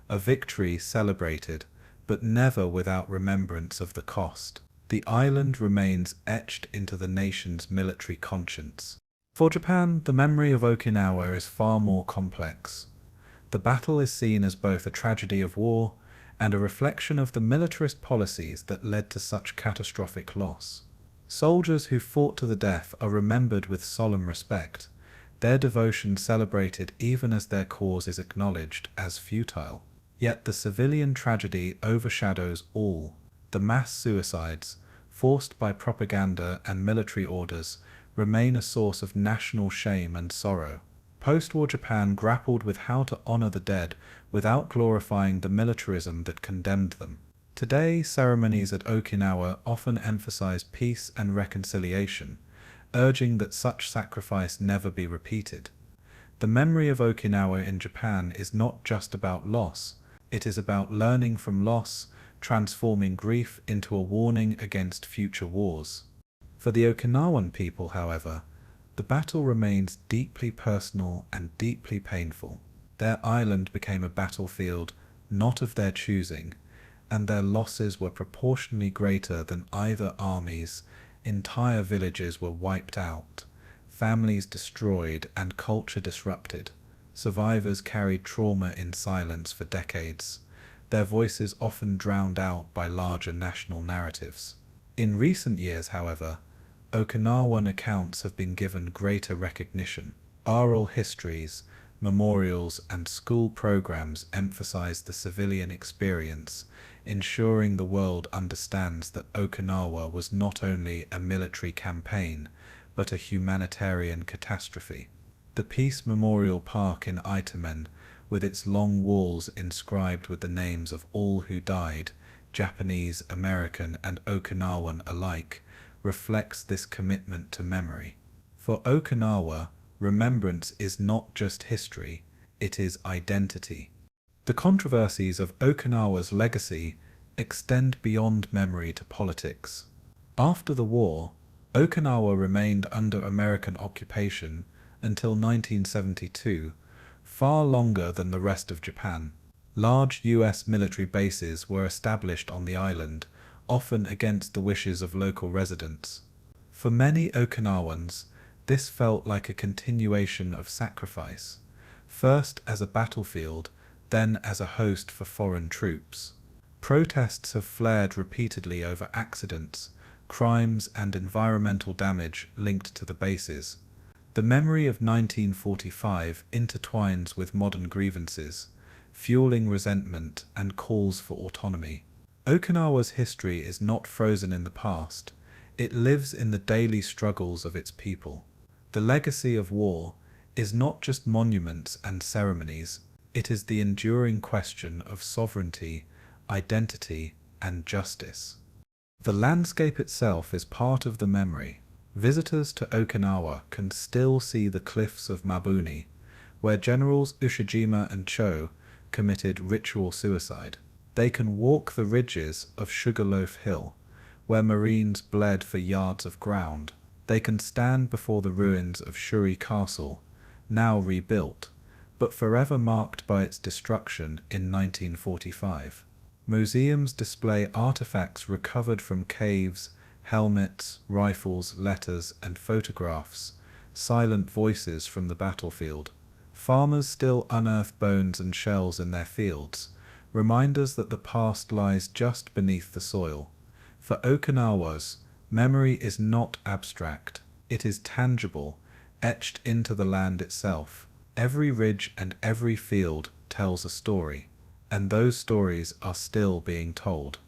a victory celebrated, but never without remembrance of the cost. The island remains etched into the nation's military conscience. For Japan, the memory of Okinawa is far more complex. The battle is seen as both a tragedy of war and a reflection of the militarist policies that led to such catastrophic loss. Soldiers who fought to the death are remembered with solemn respect, their devotion celebrated even as their cause is acknowledged as futile. Yet the civilian tragedy overshadows all. The mass suicides, forced by propaganda and military orders, remain a source of national shame and sorrow. Post-war Japan grappled with how to honor the dead without glorifying the militarism that condemned them. Today, ceremonies at Okinawa often emphasize peace and reconciliation, urging that such sacrifice never be repeated. The memory of Okinawa in Japan is not just about loss, it is about learning from loss, transforming grief into a warning against future wars. For the Okinawan people, however, the battle remains deeply personal and deeply painful. Their island became a battlefield not of their choosing, and their losses were proportionally greater than either armies. Entire villages were wiped out, families destroyed, and culture disrupted. Survivors carried trauma in silence for decades, their voices often drowned out by larger national narratives. In recent years, however, Okinawan accounts have been given greater recognition. Oral histories, memorials, and school programs emphasize the civilian experience, ensuring the world understands that Okinawa was not only a military campaign, but a humanitarian catastrophe. The Peace Memorial Park in Itamen, with its long walls inscribed with the names of all who died, Japanese, American, and Okinawan alike, reflects this commitment to memory. For Okinawa, remembrance is not just history, it is identity. The controversies of Okinawa's legacy extend beyond memory to politics. After the war, Okinawa remained under American occupation until 1972, far longer than the rest of Japan. Large US military bases were established on the island, often against the wishes of local residents. For many Okinawans, this felt like a continuation of sacrifice, first as a battlefield, then as a host for foreign troops. Protests have flared repeatedly over accidents, crimes, and environmental damage linked to the bases. The memory of 1945 intertwines with modern grievances, fueling resentment and calls for autonomy. Okinawa's history is not frozen in the past, it lives in the daily struggles of its people. The legacy of war is not just monuments and ceremonies, it is the enduring question of sovereignty, identity, and justice. The landscape itself is part of the memory. Visitors to Okinawa can still see the cliffs of Mabuni, where Generals Ushijima and Cho committed ritual suicide. They can walk the ridges of Sugarloaf Hill, where Marines bled for yards of ground. They can stand before the ruins of Shuri Castle, now rebuilt, but forever marked by its destruction in 1945. Museums display artifacts recovered from caves, helmets, rifles, letters, and photographs, silent voices from the battlefield. Farmers still unearth bones and shells in their fields, reminders that the past lies just beneath the soil. For Okinawas, memory is not abstract, it is tangible, etched into the land itself. Every ridge and every field tells a story, and those stories are still being told.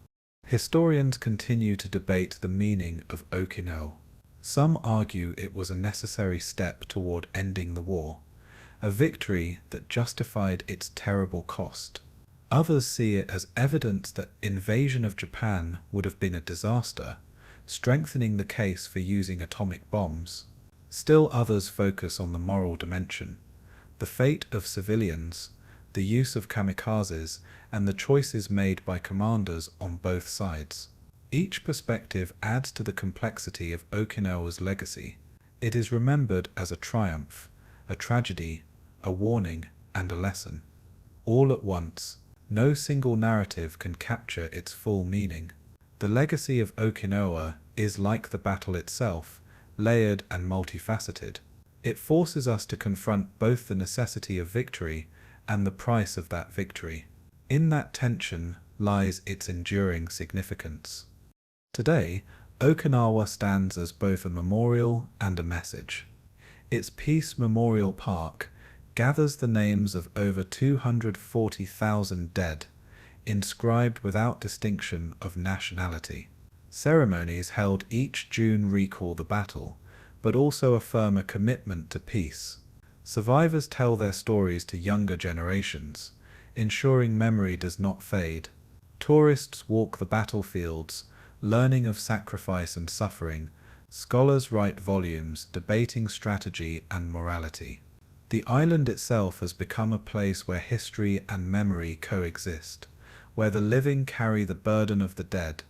Historians continue to debate the meaning of Okinawa. Some argue it was a necessary step toward ending the war, a victory that justified its terrible cost. Others see it as evidence that invasion of Japan would have been a disaster, strengthening the case for using atomic bombs. Still others focus on the moral dimension, the fate of civilians, the use of kamikazes, and the choices made by commanders on both sides. Each perspective adds to the complexity of Okinawa's legacy. It is remembered as a triumph, a tragedy, a warning, and a lesson. All at once, no single narrative can capture its full meaning. The legacy of Okinawa is like the battle itself, layered and multifaceted. It forces us to confront both the necessity of victory and the price of that victory. In that tension lies its enduring significance. Today, Okinawa stands as both a memorial and a message. Its Peace Memorial Park gathers the names of over 240,000 dead, inscribed without distinction of nationality. Ceremonies held each June recall the battle, but also affirm a commitment to peace. Survivors tell their stories to younger generations, ensuring memory does not fade. Tourists walk the battlefields, learning of sacrifice and suffering. Scholars write volumes debating strategy and morality. The island itself has become a place where history and memory coexist, where the living carry the burden of the dead.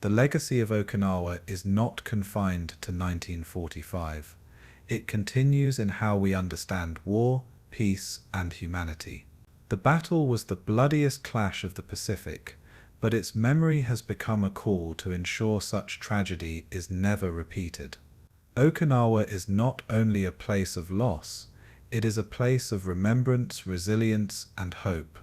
The legacy of Okinawa is not confined to 1945. It continues in how we understand war, peace, and humanity. The battle was the bloodiest clash of the Pacific, but its memory has become a call to ensure such tragedy is never repeated. Okinawa is not only a place of loss, it is a place of remembrance, resilience, and hope.